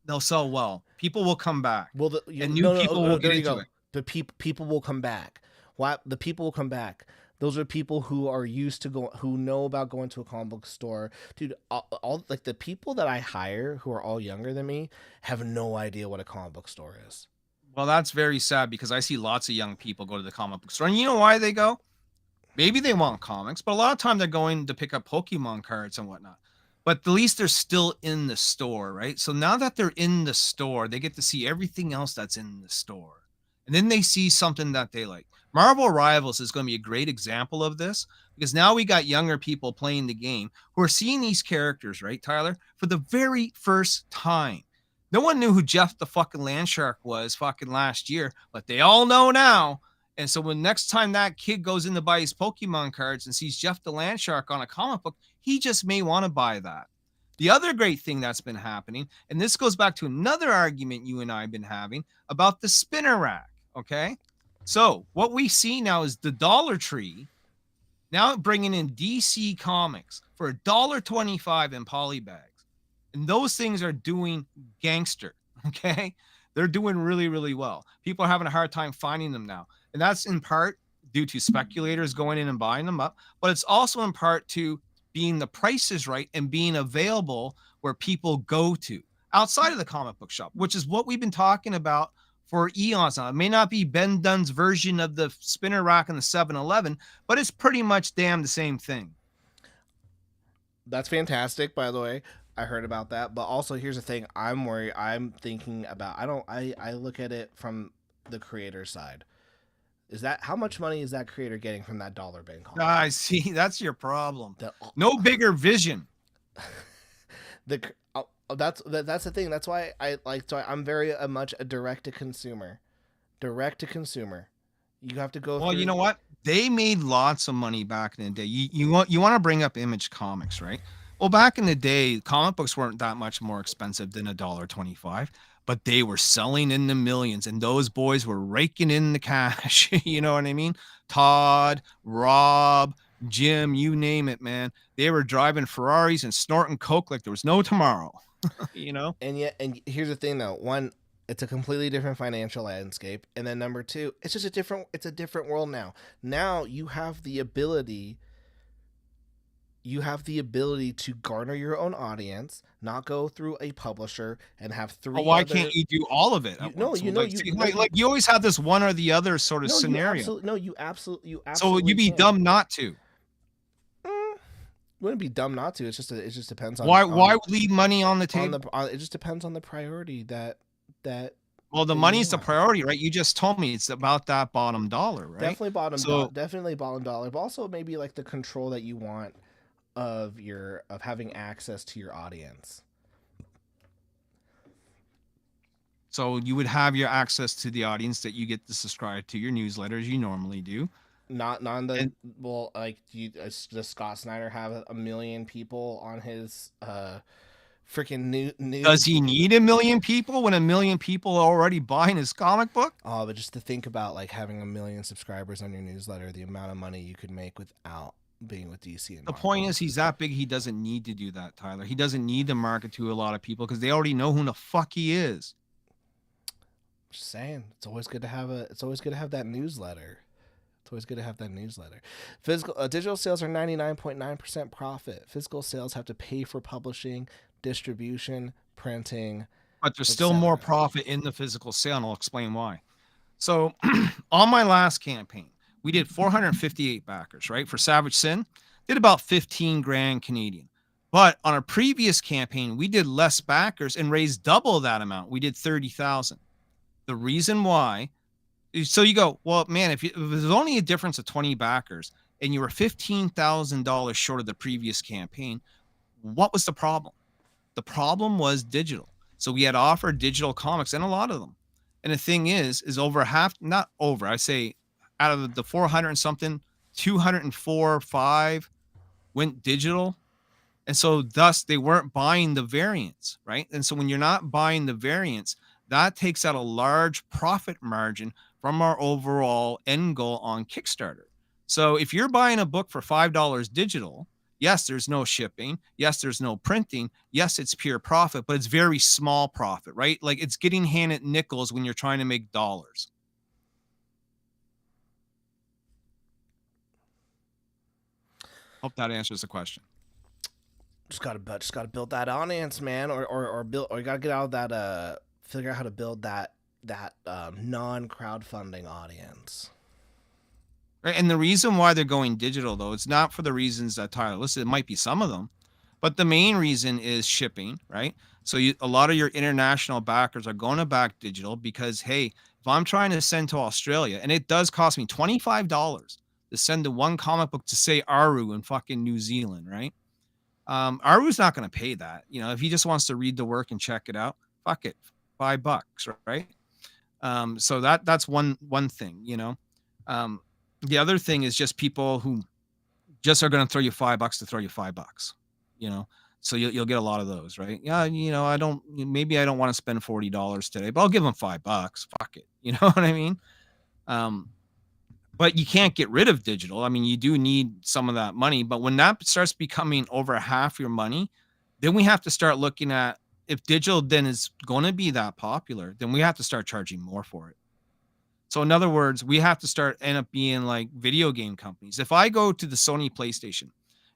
They'll sell well. People will come back. Well, people will get into it. The people will come back. The people will come back. Those are people who are used to who know about going to a comic book store. Dude, all like the people that I hire who are all younger than me have no idea what a comic book store is. Well, that's very sad because I see lots of young people go to the comic book store. And you know why they go? Maybe they want comics, but a lot of time they're going to pick up Pokemon cards and whatnot. But at least they're still in the store, right? So now that they're in the store, they get to see everything else that's in the store. And then they see something that they like. Marvel Rivals is going to be a great example of this because now we got younger people playing the game who are seeing these characters, right, Tyler, for the very first time. No one knew who Jeff the fucking Landshark was fucking last year, but they all know now. And so when next time that kid goes in to buy his Pokemon cards and sees Jeff the Landshark on a comic book, he just may want to buy that. The other great thing that's been happening, and this goes back to another argument you and I have been having about the spinner rack, okay? So what we see now is the Dollar Tree now bringing in DC Comics for $1.25 in poly bags. And those things are doing gangster, okay? They're doing really, really well. People are having a hard time finding them now. And that's in part due to speculators going in and buying them up, but it's also in part to being the prices right and being available where people go to outside of the comic book shop, which is what we've been talking about for eons now. It may not be Ben Dunn's version of the spinner rack and the 7-Eleven, but it's pretty much damn the same thing. That's fantastic, by the way. I heard about that, but also here's the thing. I'm thinking about. I look at it from the creator side. Is that how much money is that creator getting from that dollar bank? I see. That's your problem. No bigger vision. That's the thing. That's why I'm very much a direct to consumer. Direct to consumer. You have to go. Well, you know what? They made lots of money back in the day. You want to bring up Image Comics, right? Well, back in the day, comic books weren't that much more expensive than $1.25, but they were selling in the millions, and those boys were raking in the cash. You know what I mean? Todd, Rob, Jim, you name it, man. They were driving Ferraris and snorting coke like there was no tomorrow. You know? And here's the thing, though. One, it's a completely different financial landscape, and then number two, it's a different world now. Now you have the ability to garner your own audience, not go through a publisher and have three. Well, why can't you do all of it? You always have this one or the other sort of scenario. You absolutely. So you'd be dumb not to. Wouldn't be dumb not to. It just depends on why leave money on the table. It just depends on the priority that. Well, the money's the priority, right? You just told me it's about that bottom dollar, right? Definitely bottom dollar, but also maybe like the control that you want of having access to your audience. So you would have your access to the audience that you get to subscribe to your newsletter as you normally do. Does Scott Snyder have 1 million people on his freaking news? Does he need 1 million people when 1 million people are already buying his comic book? Oh, but just to think about like having 1 million subscribers on your newsletter, the amount of money you could make without being with DC. And the point is, he's that big, he doesn't need to do that, Tyler. He doesn't need to market to a lot of people because they already know who the fuck he is. Just saying, it's always good to have that newsletter. It's always good to have that newsletter. Digital sales are 99.9% profit. Physical sales have to pay for publishing, distribution, printing. But there's still more profit in the physical sale, and I'll explain why. So on my last campaign, we did 458 backers, right? For Savage Sin, did about 15 grand Canadian. But on a previous campaign, we did less backers and raised double that amount. We did 30,000. The reason why, so you go, well, man, if there's only a difference of 20 backers and you were $15,000 short of the previous campaign, what was the problem? The problem was digital. So we had offered digital comics and a lot of them. And the thing is over half, not over, I say out of the 400 and something, 204 or 5 went digital. And so thus they weren't buying the variants, right? And so when you're not buying the variants, that takes out a large profit margin from our overall end goal on Kickstarter. So if you're buying a book for $5 digital, yes, there's no shipping. Yes, there's no printing. Yes, it's pure profit, but it's very small profit, right? Like it's getting handed nickels when you're trying to make dollars. Hope that answers the question. Just gotta build that audience, man, or build, or you gotta get out of that figure out how to build that non crowdfunding audience. Right? And the reason why they're going digital, though, it's not for the reasons that Tyler listed. It might be some of them, but the main reason is shipping, right? So a lot of your international backers are going to back digital because, hey, if I'm trying to send to Australia, and it does cost me $25 to send the one comic book to, say, Aru in fucking New Zealand, right? Aru's not going to pay that. If he just wants to read the work and check it out, fuck it, $5, right? So that's one thing. The other thing is just people who just are going to throw you $5 to throw you $5, so you'll get a lot of those, right? Yeah. Maybe I don't want to spend $40 today, but I'll give them $5. Fuck it. You know what I mean? But you can't get rid of digital. I mean, you do need some of that money, but when that starts becoming over half your money, then we have to start looking at, if digital then is going to be that popular, then we have to start charging more for it. So in other words, we have to end up being like video game companies. If I go to the Sony PlayStation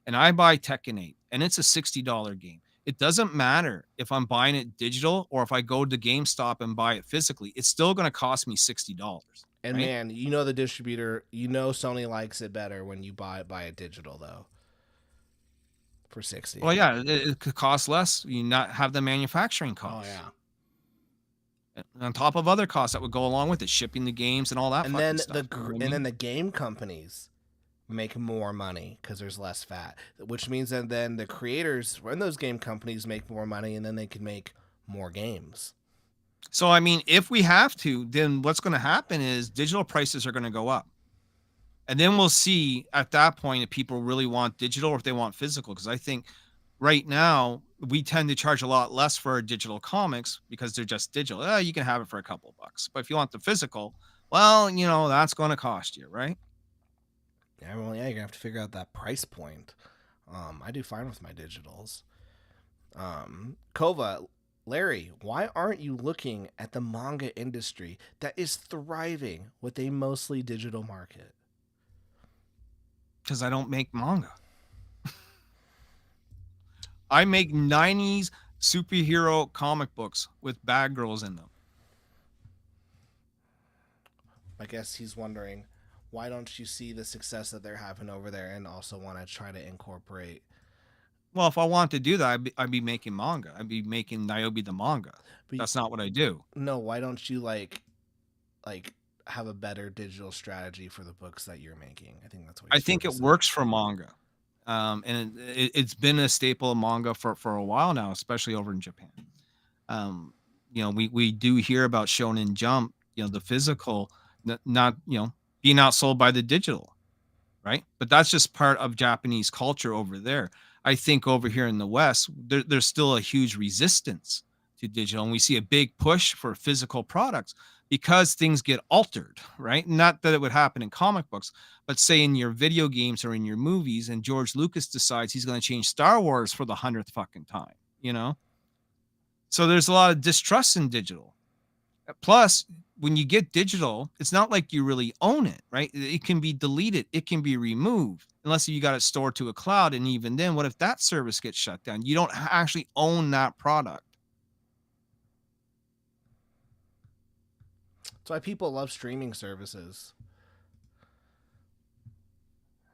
and I buy Tekken 8 and it's a $60 game, it doesn't matter if I'm buying it digital or if I go to GameStop and buy it physically. It's still going to cost me $60. And right? Man, the distributor, Sony likes it better when you buy it digital though. For 60. Well, yeah, it could cost less. You not have the manufacturing costs. Oh yeah. On top of other costs that would go along with it, shipping the games and all that. And then stuff, then the game companies make more money because there's less fat, which means that then the creators run those game companies make more money, and then they can make more games. So I mean, if we have to, then what's going to happen is digital prices are going to go up. And then we'll see at that point if people really want digital or if they want physical. Because I think right now we tend to charge a lot less for our digital comics because they're just digital. You can have it for a couple of bucks. But if you want the physical, well, that's going to cost you, right? Yeah, well, yeah, you're going to have to figure out that price point. I do fine with my digitals. Kova, Larry, why aren't you looking at the manga industry that is thriving with a mostly digital market? Because I don't make manga. I make 90s superhero comic books with bad girls in them. I guess he's wondering, why don't you see the success that they're having over there and also want to try to incorporate? Well, if I want to do that, I'd be making manga. I'd be making Niobe the manga. But that's not what I do. No, why don't you like have a better digital strategy for the books that you're making? I think that's what I think it works for manga. And it's been a staple of manga for a while now, especially over in Japan. We do hear about Shonen Jump, the physical, not being outsold by the digital, right? But that's just part of Japanese culture over there. I think over here in the West, there's still a huge resistance to digital, and we see a big push for physical products because things get altered, right? Not that it would happen in comic books, but say in your video games or in your movies, and George Lucas decides he's going to change Star Wars for the 100th fucking time, So there's a lot of distrust in digital. Plus, when you get digital, it's not like you really own it, right? It can be deleted. It can be removed unless you got it stored to a cloud. And even then, what if that service gets shut down? You don't actually own that product. That's why people love streaming services.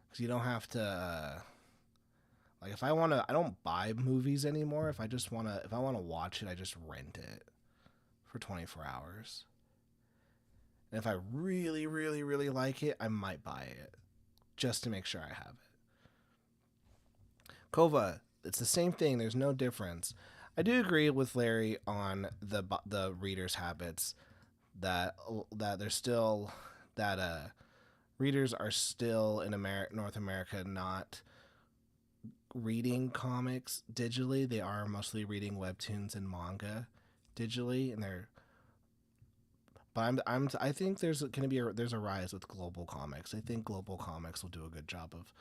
Because you don't have to... like, if I want to... I don't buy movies anymore. If I want to watch it, I just rent it for 24 hours. And if I really, really, really like it, I might buy it just to make sure I have it. Kova, it's the same thing. There's no difference. I do agree with Larry on the readers' habits. That there's still that readers are still in North America not reading comics digitally. They are mostly reading webtoons and manga digitally, and I think there's a rise with global comics. I think global comics will do a good job of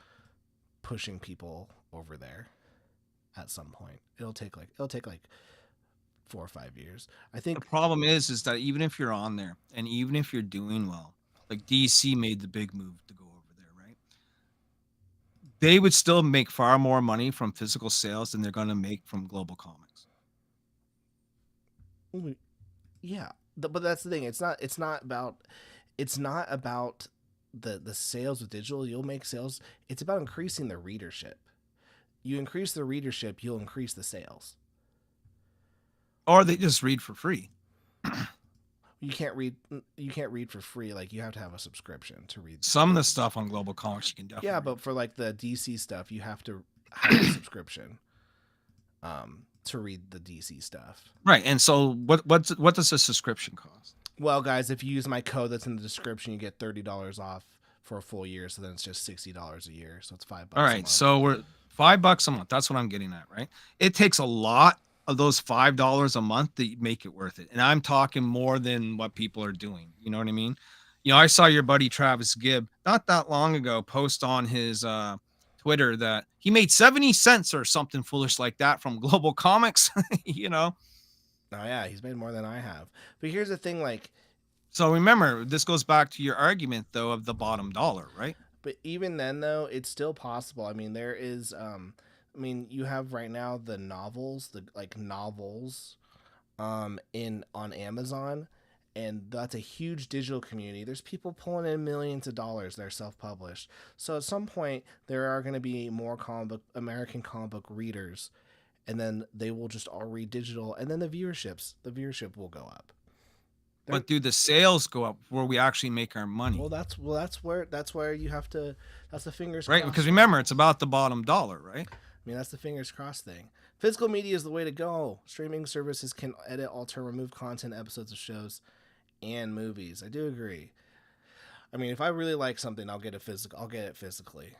pushing people over there at some point. It'll take like 4 or 5 years. I think the problem is that even if you're on there and even if you're doing well, like DC made the big move to go over there, right? they would still make far more money from physical sales than they're going to make from global comics. Yeah, but that's the thing. It's not about the sales with digital. You'll make sales. It's about increasing the readership. You increase the readership, you'll increase the sales. Or they just read for free. You can't read for free. Like, you have to have a subscription to read some of the stuff on global comics. You can definitely but for like the DC stuff, you have to have a subscription to read the DC stuff. Right. And so what does a subscription cost? Well, guys, if you use my code that's in the description, you get $30 off for a full year. So then it's just $60 a year. So it's $5. All right. So we're $5 a month. That's what I'm getting at, right? It takes a lot of those $5 a month to make it worth it. And I'm talking more than what people are doing. You know what I mean? You know, I saw your buddy Travis Gibb not that long ago post on his Twitter that he made 70 cents or something foolish like that from global comics, you know? Oh yeah, he's made more than I have. But here's the thing, like, so remember, this goes back to your argument though of the bottom dollar, right? But even then though, it's still possible. I mean, there is you have right now the novels, in on Amazon, and that's a huge digital community. There's people pulling in millions of dollars that are self-published. So at some point there are going to be more American comic book readers, and then they will just all read digital, and then the viewership will go up. But do the sales go up where we actually make our money? Well, that's where you have to. That's the fingers right, crossed. Because remember, it's about the bottom dollar, right? I mean, that's the fingers crossed thing. Physical media is the way to go. Streaming services can edit, alter, remove content, episodes of shows, and movies. I do agree. I mean, if I really like something, I'll get it physically.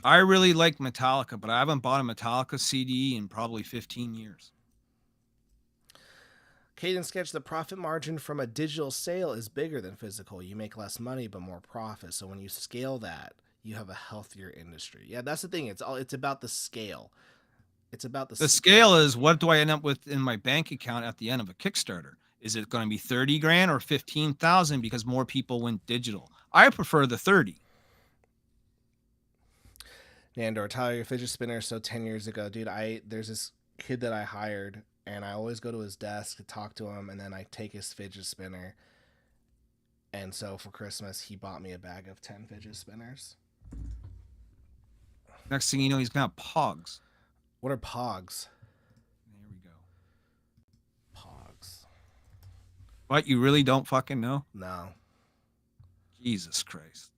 I really like Metallica, but I haven't bought a Metallica CD in probably 15 years. Caden Sketch, the profit margin from a digital sale is bigger than physical. You make less money, but more profit. So when you scale that, you have a healthier industry. Yeah, that's the thing. It's about the scale. It's about the scale is what do I end up with in my bank account at the end of a Kickstarter? Is it going to be 30 grand or 15,000 because more people went digital? I prefer the 30. Nandor, Tyler, your fidget spinner. So 10 years ago, dude, there's this kid that I hired, and I always go to his desk to talk to him, and then I take his fidget spinner. And so for Christmas, he bought me a bag of 10 fidget spinners. Next thing you know, he's gonna have Pogs. What are Pogs? There we go. Pogs. What, you really don't fucking know? No. Jesus Christ.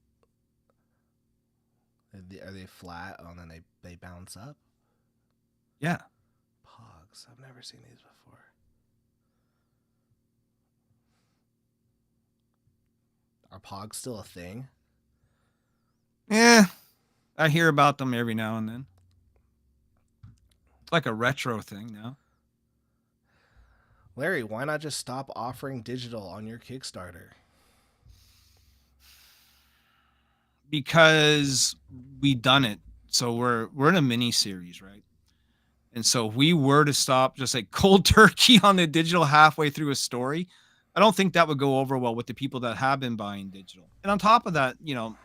Are they flat and then they bounce up? Yeah. Pogs. I've never seen these before. Are Pogs still a thing? Yeah. I hear about them every now and then. It's like a retro thing now. Larry, why not just stop offering digital on your Kickstarter? Because we done it. So we're in a mini series, right? And so if we were to stop just like cold turkey on the digital halfway through a story, I don't think that would go over well with the people that have been buying digital. And on top of that, you know,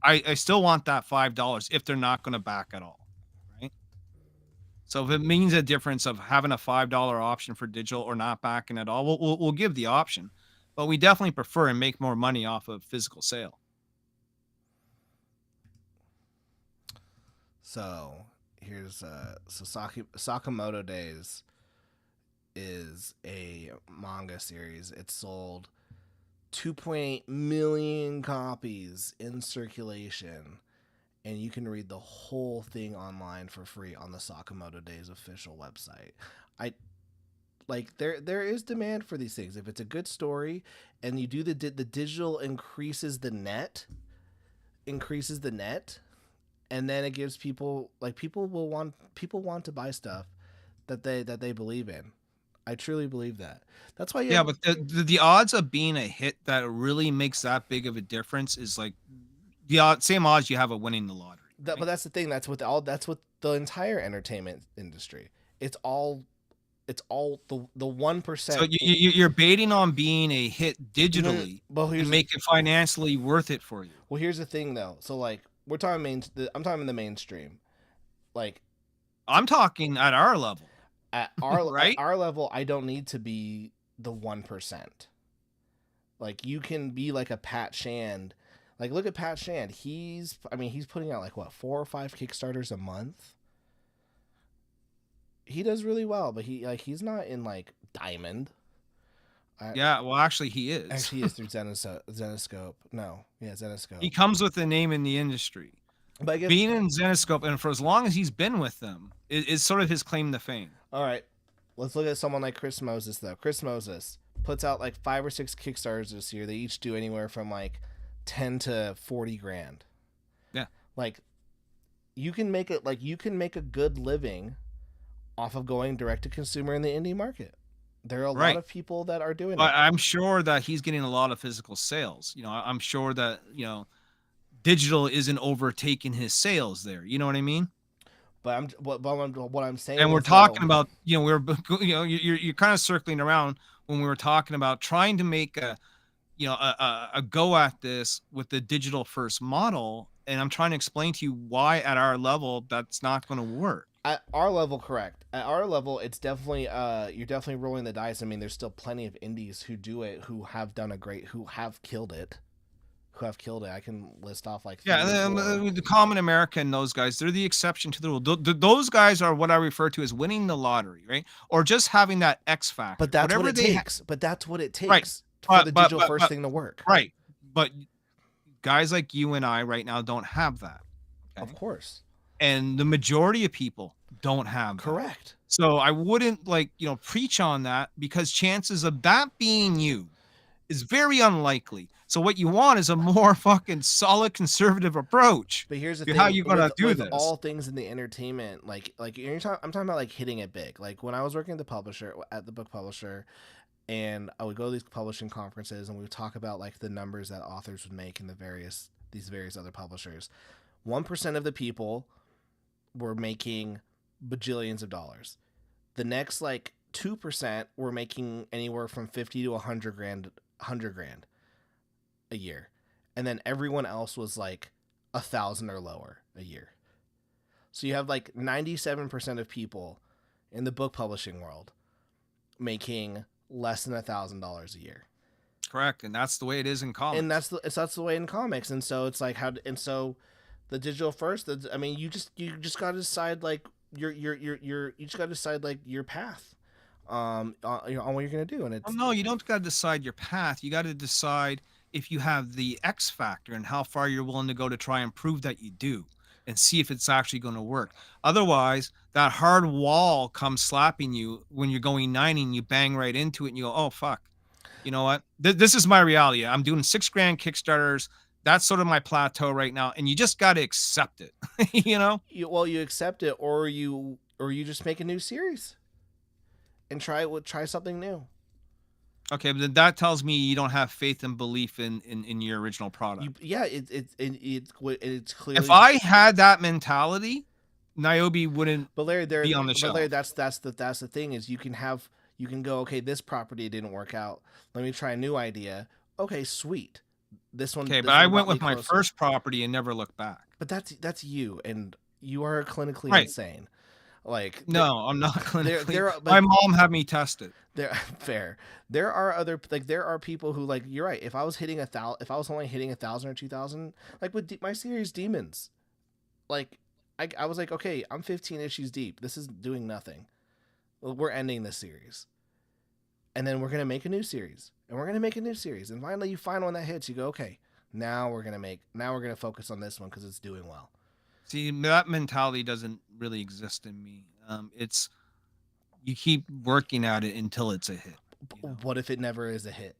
I still want that $5 if they're not going to back at all, right? So if it means a difference of having a $5 option for digital or not backing at all, we'll give the option. But we definitely prefer and make more money off of physical sale. So here's Sakamoto Days is a manga series. It sold 2.8 million copies in circulation, and you can read the whole thing online for free on the Sakamoto Days official website. There is demand for these things. If it's a good story and you do the digital increases the net, and then it gives people want to buy stuff that they believe in. I truly believe that. That's why. But the odds of being a hit that really makes that big of a difference is like the same odds you have of winning the lottery. Right? But that's the thing. That's what the entire entertainment industry. It's all It's all the 1%. So you're baiting on being a hit digitally Well, to make it financially worth it for you. Well, here's the thing though. So like we're talking I'm talking the mainstream. Like I'm talking at our level. At our right? At our level, I don't need to be the 1%. Like you can be like a Pat Shand. Like look at Pat Shand. He's putting out like what 4 or 5 Kickstarters a month. He does really well, but he's not in like Diamond. Yeah, well, actually, he is. Actually, he is through Zenoscope. No, yeah, Zenoscope. He comes with a name in the industry. But I guess, being in Zenoscope, and for as long as he's been with them, is sort of his claim to fame. All right, let's look at someone like Chris Moses, though. Chris Moses puts out like 5 or 6 Kickstarters this year. They each do anywhere from like 10 to 40 grand. Yeah, like you can make it. Like you can make a good living off of going direct to consumer in the indie market. There are a lot of people that are doing it. But I'm sure that he's getting a lot of physical sales. You know, I'm sure that, you know, digital isn't overtaking his sales there. You know what I mean? But what I'm saying, and we're talking about, you know, you're kind of circling around when we were talking about trying to make a go at this with the digital first model. And I'm trying to explain to you why at our level that's not going to work. At our level, correct. At our level, it's definitely you're definitely rolling the dice. I mean, there's still plenty of indies who do it, who have killed it. I can list off like the common American, those guys, they're the exception to the rule. Those guys are what I refer to as winning the lottery, right? Or just having that X factor. But that's what it takes. But that's what it takes for the digital first thing to work. Right. But guys like you and I right now don't have that. Okay? Of course. And the majority of people don't have that. Correct. So I wouldn't preach on that, because chances of that being you is very unlikely. So what you want is a more fucking solid conservative approach. But here's the thing: how you gonna do this? All things in the entertainment, I'm talking about like hitting it big. Like when I was working at the book publisher, and I would go to these publishing conferences, and we would talk about like the numbers that authors would make in these various other publishers. 1% of the people were making bajillions of dollars. The next like 2% were making anywhere from 50 to 100 grand a year, and then everyone else was like 1,000 or lower a year. So you have like 97% of people in the book publishing world making less than $1,000 a year. Correct, and that's the way it is in comics. And that's the way in comics. And so it's like so the digital first. I mean, you just got to decide like you just got to decide like your path. On what you're gonna do, and it's no, you don't got to decide your path. You got to decide if you have the X factor and how far you're willing to go to try and prove that you do, and see if it's actually going to work. Otherwise, that hard wall comes slapping you when you're going 90 and you bang right into it and you go, oh fuck, you know what? This is my reality. I'm doing $6,000 Kickstarters. That's sort of my plateau right now, and you just got to accept it. You know? You accept it, or you just make a new series and try something new. Okay, but that tells me you don't have faith and belief in your original product. It's clear. If I had that mentality, Niobe wouldn't be on the shelf. But Larry, that's the thing is you can go, okay, this property didn't work out. Let me try a new idea. Okay, sweet. This one. Okay, but I went with my first property and never looked back. But that's you, and you are clinically insane. Like no, I'm not clinically. My mom had me tested. Fair. There are people who, like, you're right. If I was only hitting 1,000 or 2,000, like with my series Demons, like I was like, okay, I'm 15 issues deep. This is doing nothing. We're ending this series, and then we're gonna make a new series, and finally you find one that hits. You go, okay, now we're gonna focus on this one because it's doing well. See, that mentality doesn't really exist in me. It's you keep working at it until it's a hit. You know? What if it never is a hit?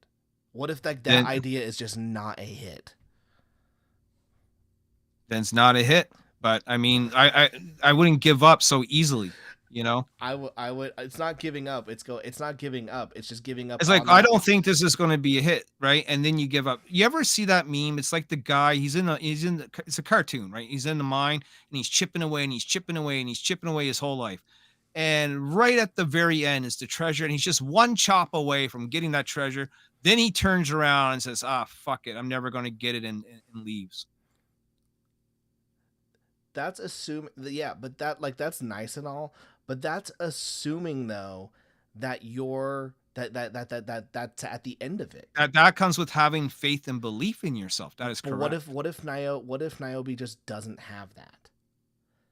What if that idea is just not a hit? Then it's not a hit. But I mean, I wouldn't give up so easily. You know, I would. It's not giving up. It's not giving up. It's just giving up. It's like, I don't think this is going to be a hit, right? And then you give up. You ever see that meme? It's like the guy. It's a cartoon, right? He's in the mine and he's chipping away and he's chipping away and he's chipping away his whole life. And right at the very end is the treasure, and he's just one chop away from getting that treasure. Then he turns around and says, "Ah, fuck it, I'm never going to get it," and leaves. That's assuming, yeah, but that's nice and all, but that's assuming though that you're that's at the end of it. That comes with having faith and belief in yourself. That is But correct. what if Niobe just doesn't have that?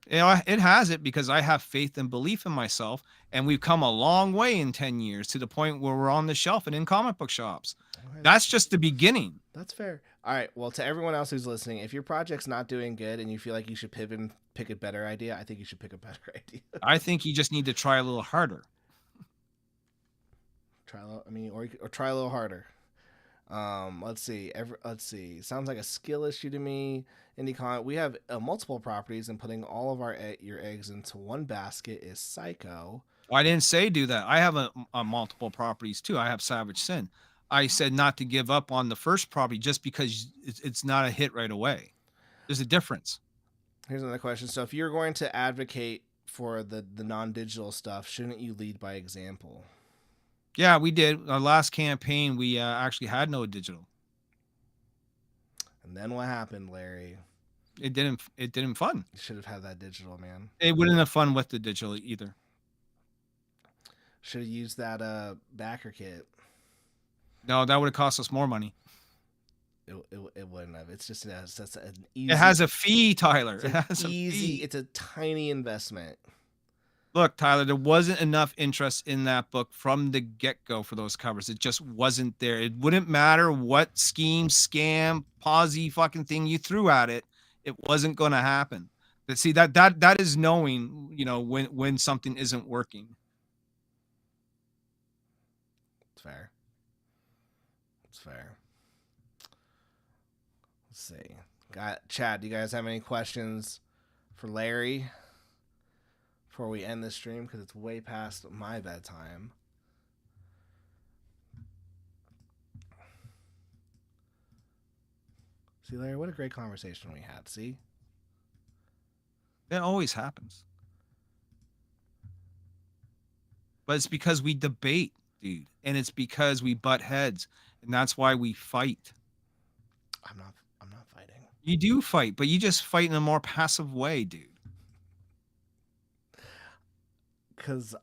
You know, it has it because I have faith and belief in myself, and we've come a long way in 10 years to the point where we're on the shelf and in comic book shops. Okay, That's just the beginning. that's fair. All right. Well, to everyone else who's listening, if your project's not doing good and you feel like you should pivot and pick a better idea, I think you should pick a better idea. I think you just need to try a little harder. Try a little, I mean, or try a little harder. Let's see. Let's see. Sounds like a skill issue to me. IndieCon. We have multiple properties, and putting all of your eggs into one basket is psycho. I didn't say do that. I have a multiple properties too. I have Savage Sin. I said not to give up on the first property just because it's not a hit right away. There's a difference. Here's another question. So if you're going to advocate for the non-digital stuff, shouldn't you lead by example? Yeah, we did. Our last campaign, we actually had no digital. And then what happened, Larry? It didn't fun. You should have had that digital, man. It wouldn't have fun with the digital either. Should have used that backer kit. No, that would have cost us more money. It wouldn't have. It's just that's an easy. It has a fee, Tyler. It has easy. A fee. It's a tiny investment. Look, Tyler, there wasn't enough interest in that book from the get-go for those covers. It just wasn't there. It wouldn't matter what scheme, scam, posy fucking thing you threw at it. It wasn't going to happen. But see, that is knowing, you know, when something isn't working. It's fair. It's fair. Let's see. Chad, do you guys have any questions for Larry before we end this stream? Because it's way past my bedtime. See, Larry, what a great conversation we had. See? It always happens. But it's because we debate, dude. And it's because we butt heads. And that's why we fight. I'm not fighting. You do fight, but you just fight in a more passive way, dude. Cause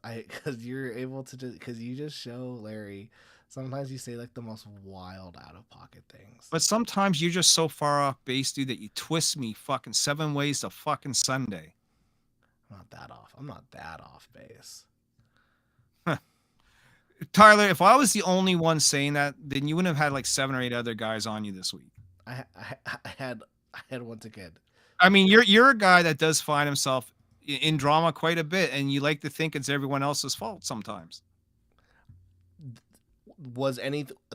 you're able to because you just show Larry. Sometimes you say like the most wild out of pocket things. But sometimes you're just so far off base, dude, that you twist me fucking 7 ways to fucking Sunday. I'm not that off base. Huh. Tyler, if I was the only one saying that, then you wouldn't have had like 7 or 8 other guys on you this week. I had once again. I mean, you're a guy that does find himself in drama quite a bit, and you like to think it's everyone else's fault sometimes.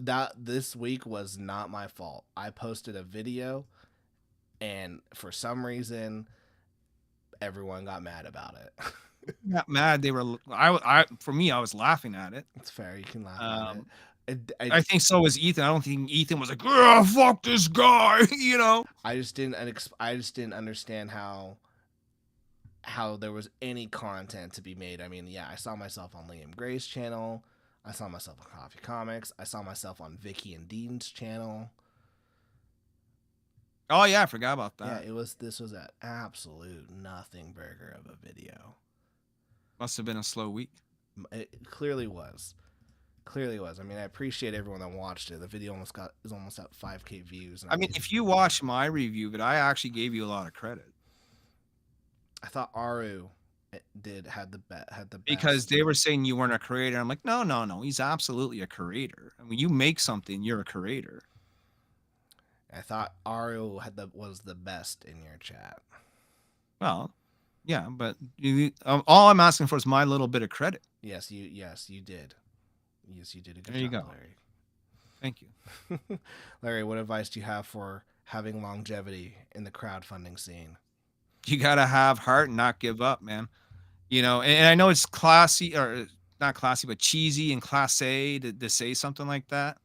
That this week was not my fault. I posted a video, and for some reason, everyone got mad about it. Not mad. They were. For me, I was laughing at it. It's fair. You can laugh at it. I think so was Ethan. I don't think Ethan was like, "Oh, fuck this guy," you know. I just didn't understand how there was any content to be made. I mean, yeah, I saw myself on Liam Gray's channel. I saw myself on Coffee Comics. I saw myself on Vicky and Dean's channel. Oh yeah, I forgot about that. Yeah, this was an absolute nothing burger of a video. Must have been a slow week. It clearly was. I mean, I appreciate everyone that watched it. The video is almost at 5K views. I mean, if you watch my review, but I actually gave you a lot of credit. I thought Aru had the best. Because they were saying you weren't a creator. I'm like, no. He's absolutely a creator. I mean, you make something, you're a creator. I thought Aru was the best in your chat. Well, yeah, but all I'm asking for is my little bit of credit. Yes, you did. Yes, you did a good job, there you go. Larry. Thank you. Larry, what advice do you have for having longevity in the crowdfunding scene? You got to have heart and not give up, man. You know, and I know it's classy, or not classy, but cheesy and class A to say something like that.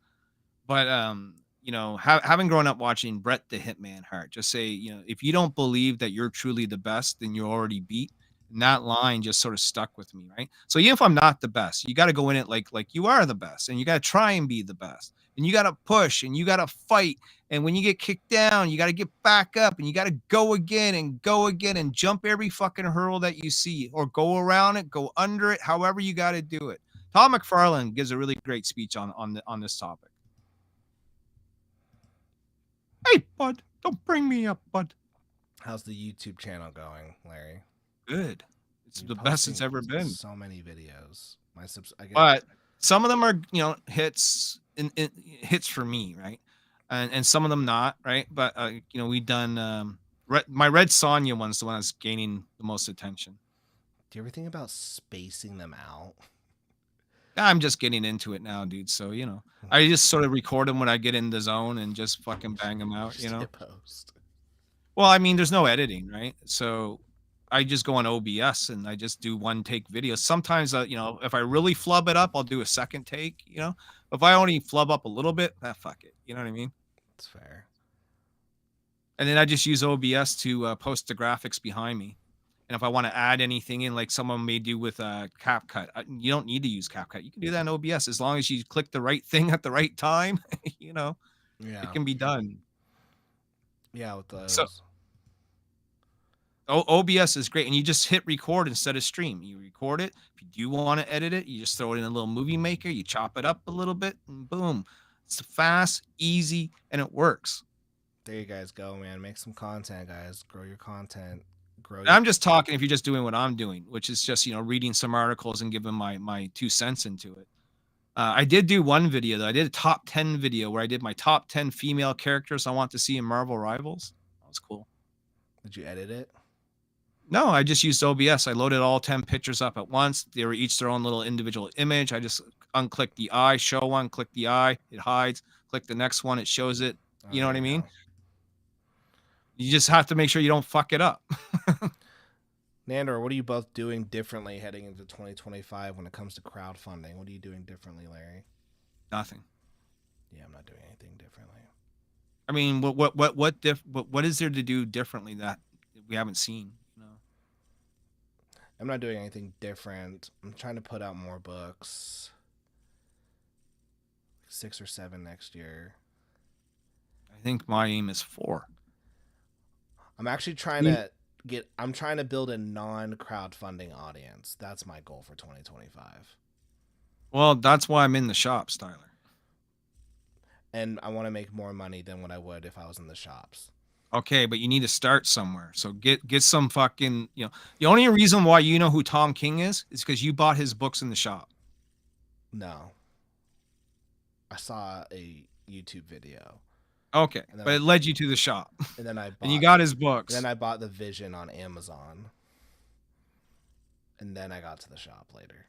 But, you know, having grown up watching Bret the Hitman Hart, just say, you know, if you don't believe that you're truly the best, then you're already beat. And that line just sort of stuck with me, right? So even if I'm not the best, you got to go in it like you are the best, and you got to try and be the best, and you got to push, and you got to fight, and when you get kicked down, you got to get back up, and you got to go again and jump every fucking hurdle that you see, or go around it, go under it, however you got to do it. Todd McFarlane gives a really great speech on this topic. Hey, bud, don't bring me up, bud. How's the YouTube channel going, Larry? Good. It's the best it's ever been. So many videos. But some of them are, hits hits for me, right? And some of them not, right? But we've done my Red Sonja one's the one that's gaining the most attention. Do you ever think about spacing them out? I'm just getting into it now, dude. So, I just sort of record them when I get in the zone and just fucking bang them out, Hit post. Well, I mean, there's no editing, right? So I just go on OBS and I just do one take videos. Sometimes, if I really flub it up, I'll do a second take, If I only flub up a little bit, fuck it. You know what I mean? That's fair. And then I just use OBS to post the graphics behind me. And if I want to add anything in, like someone may do with CapCut, you don't need to use CapCut. You can do that in OBS as long as you click the right thing at the right time. Yeah. It can be done. Yeah, with those. So, OBS is great, and you just hit record instead of stream. You record it. If you do want to edit it, you just throw it in a little movie maker. You chop it up a little bit, and boom. It's fast, easy, and it works. There you guys go, man. Make some content, guys. Grow your content. I'm just talking if you're just doing what I'm doing, which is just, reading some articles and giving my 2 cents into it. I did do one video, though. I did a top 10 video where I did my top 10 female characters I want to see in Marvel Rivals. That was cool. Did you edit it? No, I just used OBS. I loaded all 10 pictures up at once. They were each their own little individual image. I just unclick the eye, show one, click the eye, it hides. Click the next one, it shows it. You know what I mean? You just have to make sure you don't fuck it up. Nandor, what are you both doing differently heading into 2025 when it comes to crowdfunding? What are you doing differently, Larry? Nothing. Yeah, I'm not doing anything differently. I mean, what is there to do differently that we haven't seen? I'm not doing anything different. I'm trying to put out more books. 6 or 7 next year. I think my aim is 4. I'm actually trying to build a non-crowdfunding audience. That's my goal for 2025. Well, that's why I'm in the shops, Tyler. And I want to make more money than what I would if I was in the shops. Okay, but you need to start somewhere. So get some fucking, the only reason why you know who Tom King is because you bought his books in the shop. No. I saw a YouTube video. Okay, but it led you to the shop. And then and you got his books. Then I bought the Vision on Amazon. And then I got to the shop later.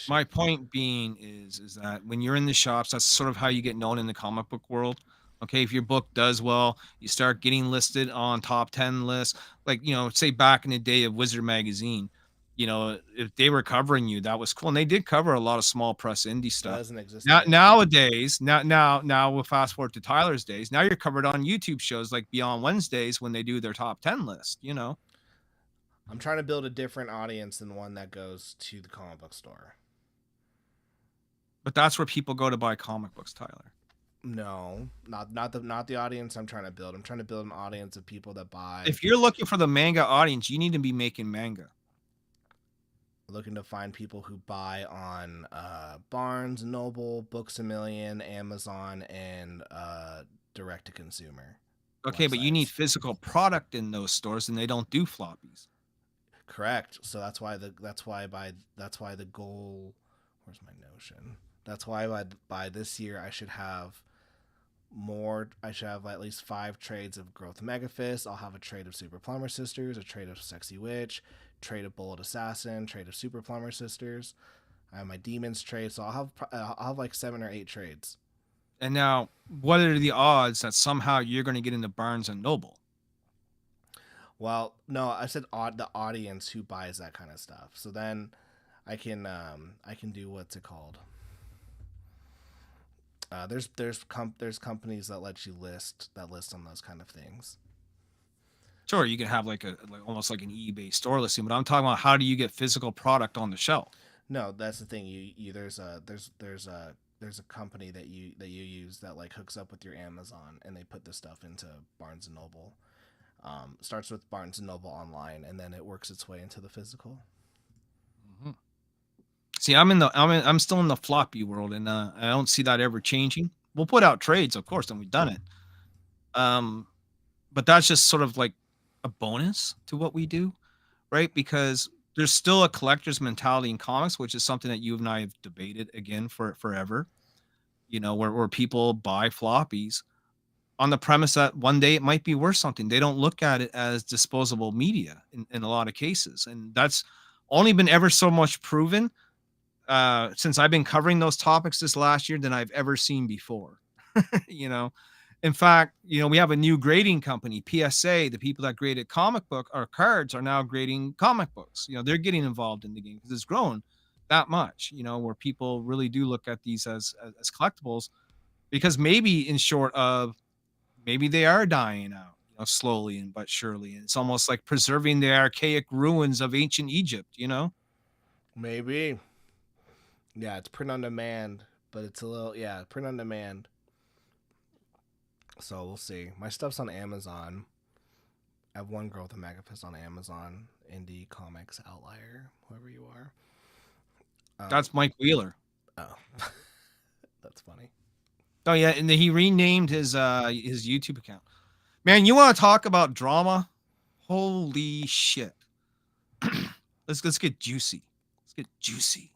My point being is that when you're in the shops, that's sort of how you get known in the comic book world. Okay, if your book does well, you start getting listed on top 10 lists. Like, say back in the day of Wizard Magazine, if they were covering you, that was cool. And they did cover a lot of small press indie stuff. That doesn't exist nowadays. Now we'll fast forward to Tyler's days. Now you're covered on YouTube shows like Beyond Wednesdays when they do their top 10 list, I'm trying to build a different audience than one that goes to the comic book store. But that's where people go to buy comic books, Tyler. No, not the audience I'm trying to build. I'm trying to build an audience of people that buy. If you're looking for the manga audience, you need to be making manga. Looking to find people who buy on Barnes & Noble, Books A Million, Amazon, and direct to consumer. Okay, websites. But you need physical product in those stores, and they don't do floppies. Correct. So that's why the goal. Where's my notion? That's why by this year I should have at least 5 trades of Growth Megafist. I'll have a trade of Super Plumber Sisters, a trade of Sexy Witch, trade of Bullet Assassin, trade of Super Plumber Sisters. I have my Demons trade, so I'll have like 7 or 8 trades. And now, what are the odds that somehow you're going to get into Barnes and Noble? Well, no, I said the audience who buys that kind of stuff. So then I can do what's it called? There's companies that let you list on those kind of things. Sure, you can have like almost like an eBay store listing, but I'm talking about how do you get physical product on the shelf? No, that's the thing. You there's a company that you use that like hooks up with your Amazon, and they put this stuff into Barnes and Noble. Starts with Barnes and Noble online, and then it works its way into the physical. Mm-hmm. See, I'm still in the floppy world, and I don't see that ever changing. We'll put out trades, of course, and we've done it. Um, but that's just sort of like a bonus to what we do, right? Because there's still a collector's mentality in comics, which is something that you and I have debated again for forever. You know, where people buy floppies on the premise that one day it might be worth something. They don't look at it as disposable media in a lot of cases, and that's only been ever so much proven since I've been covering those topics this last year than I've ever seen before. you know, in fact, we have a new grading company, PSA. The people that graded comic book or cards are now grading comic books. They're getting involved in the game because it's grown that much. Where people really do look at these as collectibles, because maybe in short of maybe they are dying out, slowly and but surely. And it's almost like preserving the archaic ruins of ancient Egypt. Maybe. Yeah, it's print on demand, but it's a little print on demand. So we'll see. My stuff's on Amazon. I have one girl with a Megafist on Amazon. Indie Comics Outlier, whoever you are. That's Mike Wheeler. Oh, that's funny. Oh yeah, and he renamed his YouTube account. Man, you want to talk about drama? Holy shit! let's get juicy. Let's get juicy.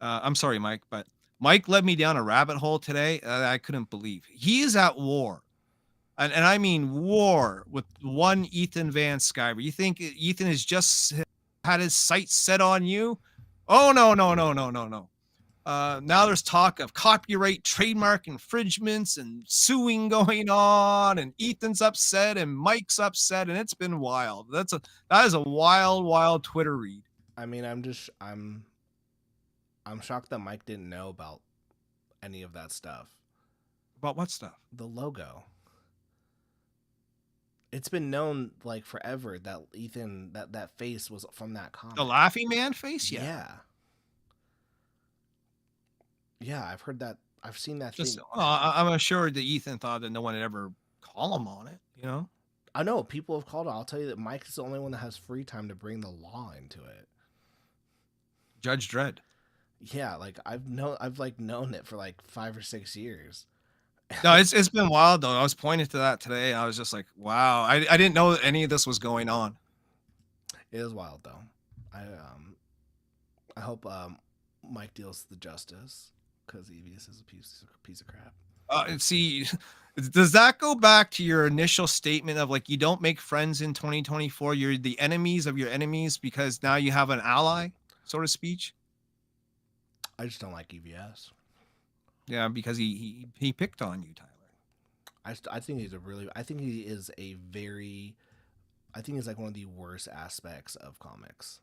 I'm sorry, Mike, but Mike led me down a rabbit hole today that I couldn't believe. He is at war, and I mean war, with one Ethan Van Sciver. You think Ethan has just had his sights set on you? Oh no. Now there's talk of copyright trademark infringements and suing going on, and Ethan's upset and Mike's upset, and it's been wild. That is a wild Twitter read. I mean, I'm shocked that Mike didn't know about any of that stuff. About what stuff? The logo. It's been known like forever that Ethan that face was from that comic. The Laughing Man face? Yeah, I've heard that. I've seen that thing. I'm I'm assured that Ethan thought that no one would ever call him on it, I know people have called it. I'll tell you that Mike is the only one that has free time to bring the law into it. Judge Dredd. Yeah, like I've known it for like 5 or 6 years. No, it's been wild though. I was pointing to that today. I was just like, wow. I didn't know that any of this was going on. It is wild though. I hope Mike deals the justice, because EVS is a piece of crap. See, does that go back to your initial statement of like you don't make friends in 2024? You're the enemies of your enemies because now you have an ally, sort of speech. I just don't like EVS. Yeah, because he picked on you, Tyler. I think he's I think he is I think he's like one of the worst aspects of comics.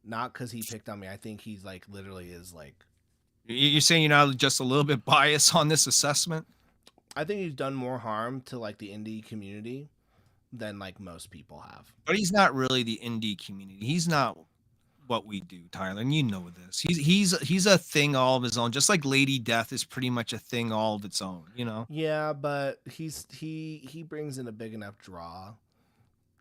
Not because he picked on me. I think he's like literally is like. You're saying you're not just a little bit biased on this assessment? I think he's done more harm to like the indie community than like most people have. But he's not really the indie community. He's not what we do, Tyler, and you know this. He's a thing all of his own, just like Lady Death is pretty much a thing all of its own, Yeah, but he brings in a big enough draw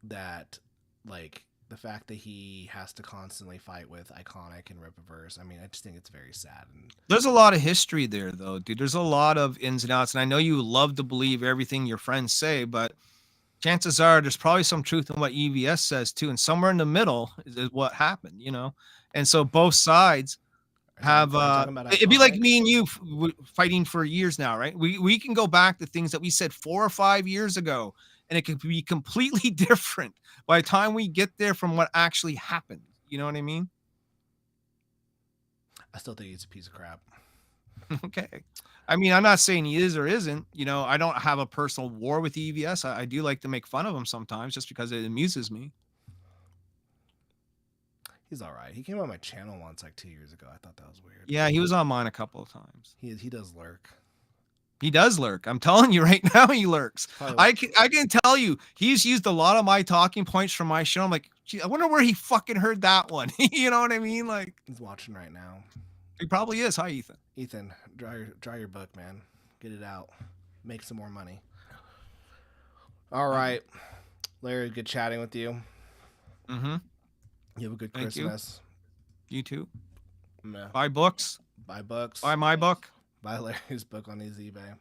that like the fact that he has to constantly fight with Iconic and Rippaverse, I mean, I just think it's very sad. And there's a lot of history there, though, dude. There's a lot of ins and outs, and I know you love to believe everything your friends say, but chances are there's probably some truth in what EVS says too, and somewhere in the middle is what happened, And so both sides have it'd be like me and you fighting for years now, right? We can go back to things that we said 4 or 5 years ago, and it could be completely different by the time we get there from what actually happened. You know what I mean? I still think he's a piece of crap. Okay. I mean, I'm not saying he is or isn't. I don't have a personal war with EVS. I do like to make fun of him sometimes just because it amuses me. He's all right. He came on my channel once like 2 years ago. I thought that was weird. Yeah, he was on mine a couple of times. He does lurk. He does lurk. I'm telling you right now, he lurks. I can tell you, he's used a lot of my talking points from my show. I'm like, gee, I wonder where he fucking heard that one. You know what I mean? Like, he's watching right now. He probably is. Hi, Ethan. Ethan, dry your book, man. Get it out. Make some more money. All right, Larry. Good chatting with you. Mm-hmm. You have a good Christmas. You too. Yeah. Buy books. Buy books. Buy my book. Buy Larry's book on his eBay.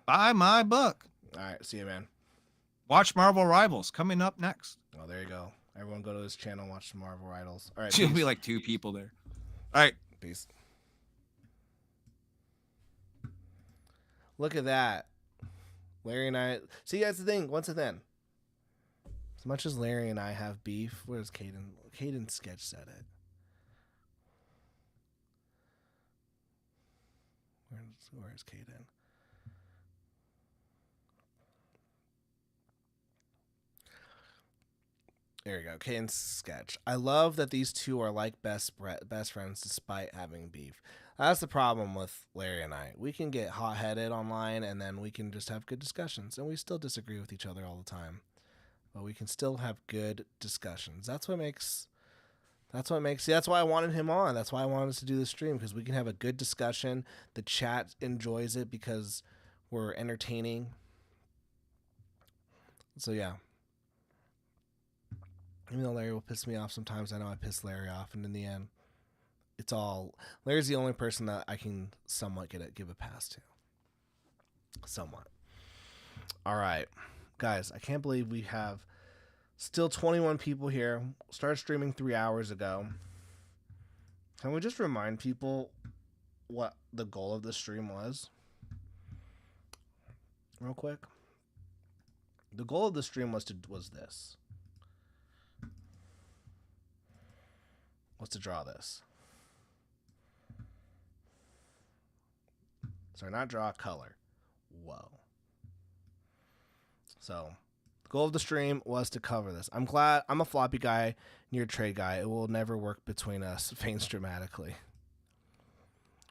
Buy my book. All right. See you, man. Watch Marvel Rivals coming up next. Oh, there you go. Everyone go to his channel and watch the Marvel Rivals. All right. There'll be like 2 people there. All right. Peace. Look at that. Larry and I... See, that's the thing. Once again, as much as Larry and I have beef, where's Caden? Caden's sketch said it. Where's Caden? There you go. Caden's sketch. I love that these two are like best friends despite having beef. That's the problem with Larry and I. We can get hot-headed online, and then we can just have good discussions, and we still disagree with each other all the time. But we can still have good discussions. That's why I wanted him on. That's why I wanted us to do this stream, because we can have a good discussion. The chat enjoys it because we're entertaining. So yeah. Even though Larry will piss me off sometimes, I know I piss Larry off, and in the end, it's all... Larry's the only person that I can somewhat give a pass to. Somewhat. All right. Guys, I can't believe we have still 21 people here. Started streaming 3 hours ago. Can we just remind people what the goal of the stream was? Real quick. The goal of the stream was this. Was to draw this. Sorry, not draw a color. Whoa. So, the goal of the stream was to cover this. I'm glad I'm a floppy guy and you're a trade guy. It will never work between us, faints dramatically.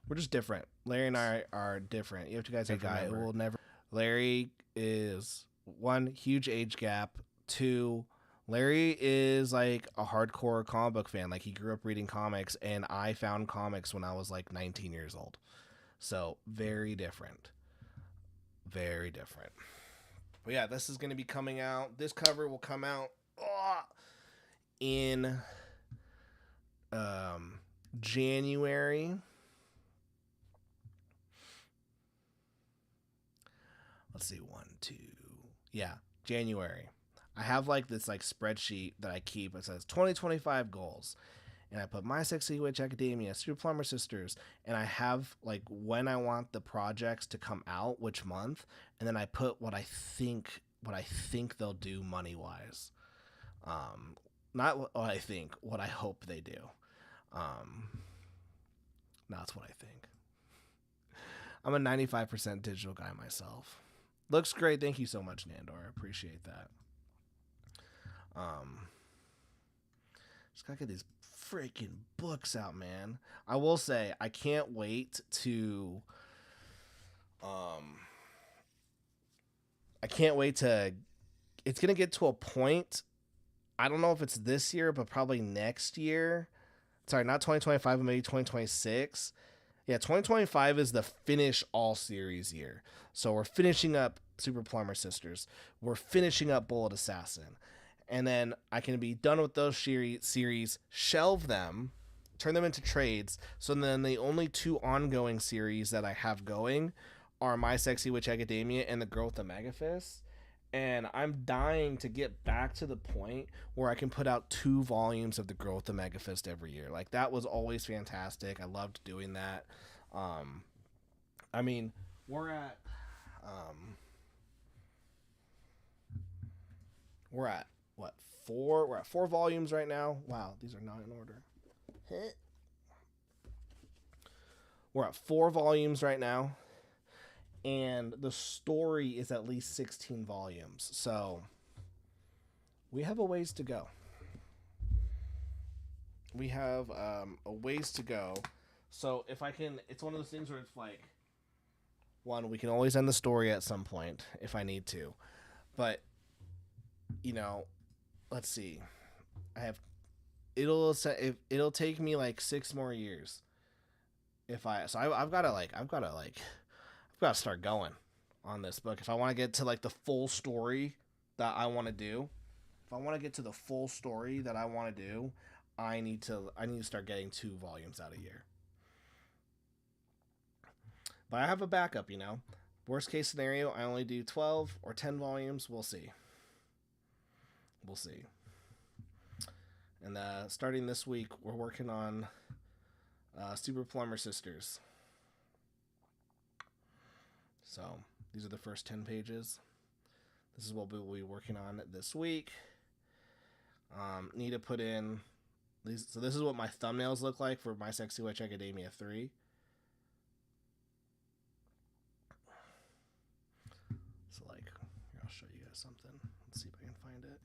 We're just different. Larry and I are different. You have to guys a guy. It will never. Larry is 1, huge age gap. 2, Larry is like a hardcore comic book fan. Like, he grew up reading comics, and I found comics when I was like 19 years old. So, very different. Very different. But yeah, this is going to be coming out. This cover will come out in January. Let's see, 1, 2. Yeah, January. I have like this like spreadsheet that I keep. It says 2025 goals. And I put My Sexy Witch Academia, Super Plumber Sisters, and I have like when I want the projects to come out, which month, and then I put what I think they'll do money wise. Not what I think, what I hope they do. That's what I think. I'm a 95% digital guy myself. Looks great. Thank you so much, Nandor. I appreciate that. Just gotta get these freaking books out, man. I will say I can't wait to it's gonna get to a point, I don't know if it's this year, but probably next year. Sorry, not 2025, but maybe 2026. Yeah, 2025 is the finish all series year. So we're finishing up Super Plumber Sisters. We're finishing up Bullet Assassin. And then I can be done with those series, shelve them, turn them into trades. So then the only 2 ongoing series that I have going are My Sexy Witch Academia and The Girl with the Megafist. And I'm dying to get back to the point where I can put out 2 volumes of The Girl with the Megafist every year. Like, that was always fantastic. I loved doing that. I mean, we're at what, 4? We're at 4 volumes right now. Wow, these are not in order. We're at 4 volumes right now, and the story is at least 16 volumes. So we have a ways to go. We have a ways to go. So if I can, it's one of those things where it's like, one, we can always end the story at some point if I need to. But, you know, let's see. I have it'll take me like 6 more years if I've got to start going on this book if I want to get to like the full story that I want to do. If I want to get to the full story that I want to do, I need to start getting 2 volumes out a year. But I have a backup, you know. Worst case scenario, I only do 12 or 10 volumes. We'll see. We'll see. And starting this week, we're working on Super Plumber Sisters. So these are the first 10 pages. This is what we'll be working on this week. Need to put in these. So this is what my thumbnails look like for My Sexy Witch Academia 3. So like, here, I'll show you guys something. Let's see if I can find it.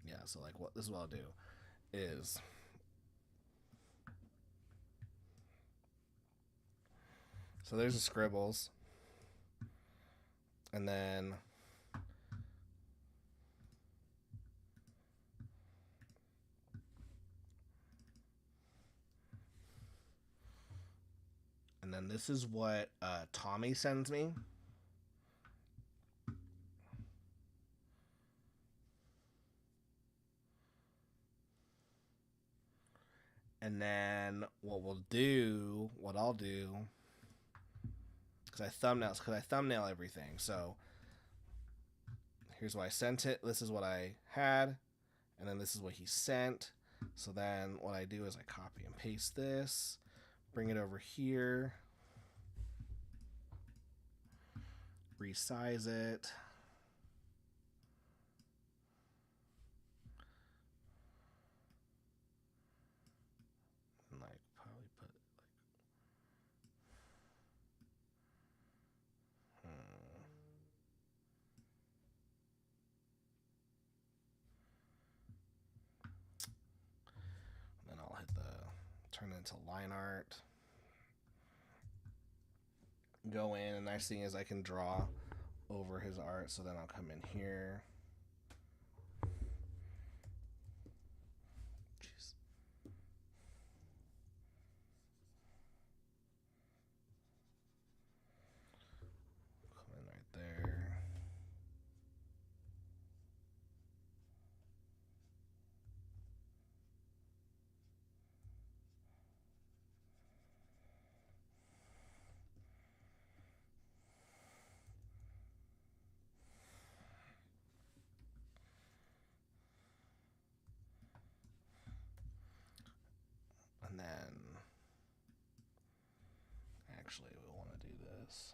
Yeah, so like this is what I'll do is so there's the scribbles, and then this is what Tommy sends me. And then what I'll do, because I thumbnail everything. So here's what I sent it. This is what I had, and then this is what he sent. So then what I do is I copy and paste this, bring it over here, resize it. Turn it into line art. Go in, and the nice thing is I can draw over his art, so then I'll come in here. Jeez. Come in right there. And then, actually, we want to do this.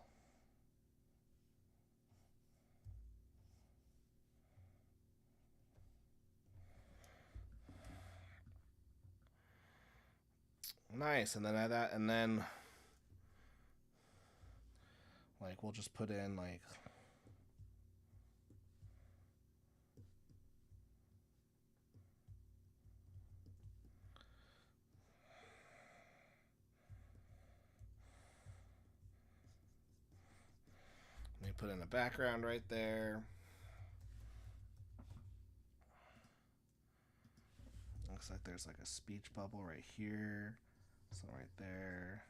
Nice, and then like we'll just put in like let me put in a background right there. Looks like there's like a speech bubble right here. So right there.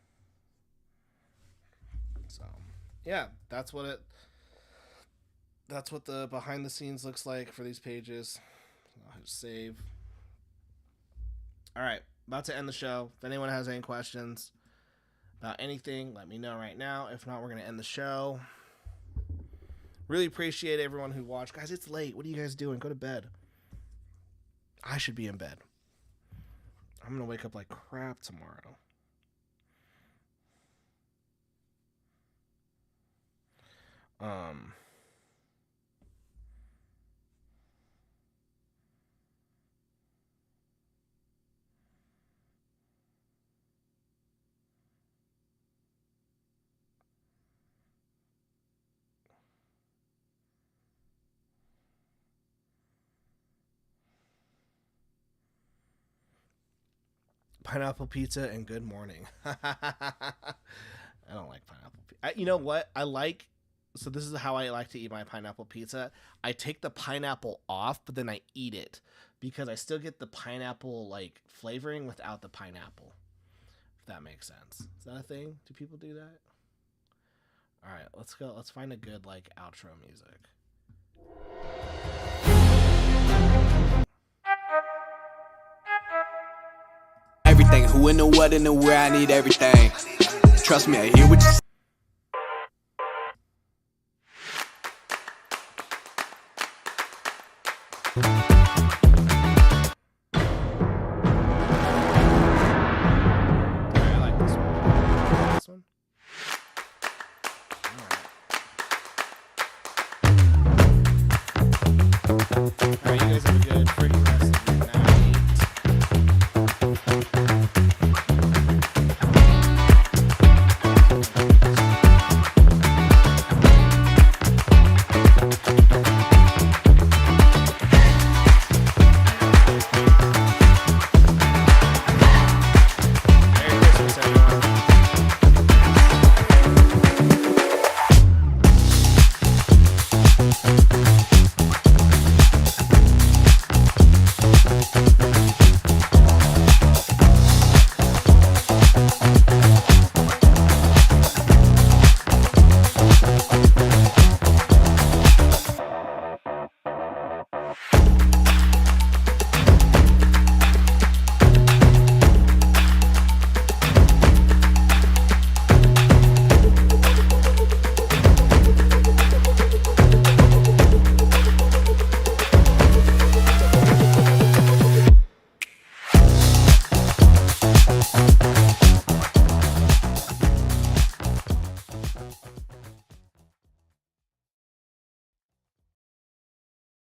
So yeah, that's what the behind the scenes looks like for these pages. I'll hit save. All right, about to end the show. If anyone has any questions about anything, let me know right now. If not, we're going to end the show. Really appreciate everyone who watched. Guys, it's late. What are you guys doing? Go to bed. I should be in bed. I'm going to wake up like crap tomorrow. pineapple pizza and good morning. I don't like pineapple pizza. You know what? So this is how I like to eat my pineapple pizza. I take the pineapple off, but then I eat it because I still get the pineapple like flavoring without the pineapple. If that makes sense. Is that a thing? Do people do that? All right, let's go. Let's find a good like outro music. Everything, who in the what and the where, I need everything. Trust me, I hear what you say. I like this one. This one? All right, you guys have a good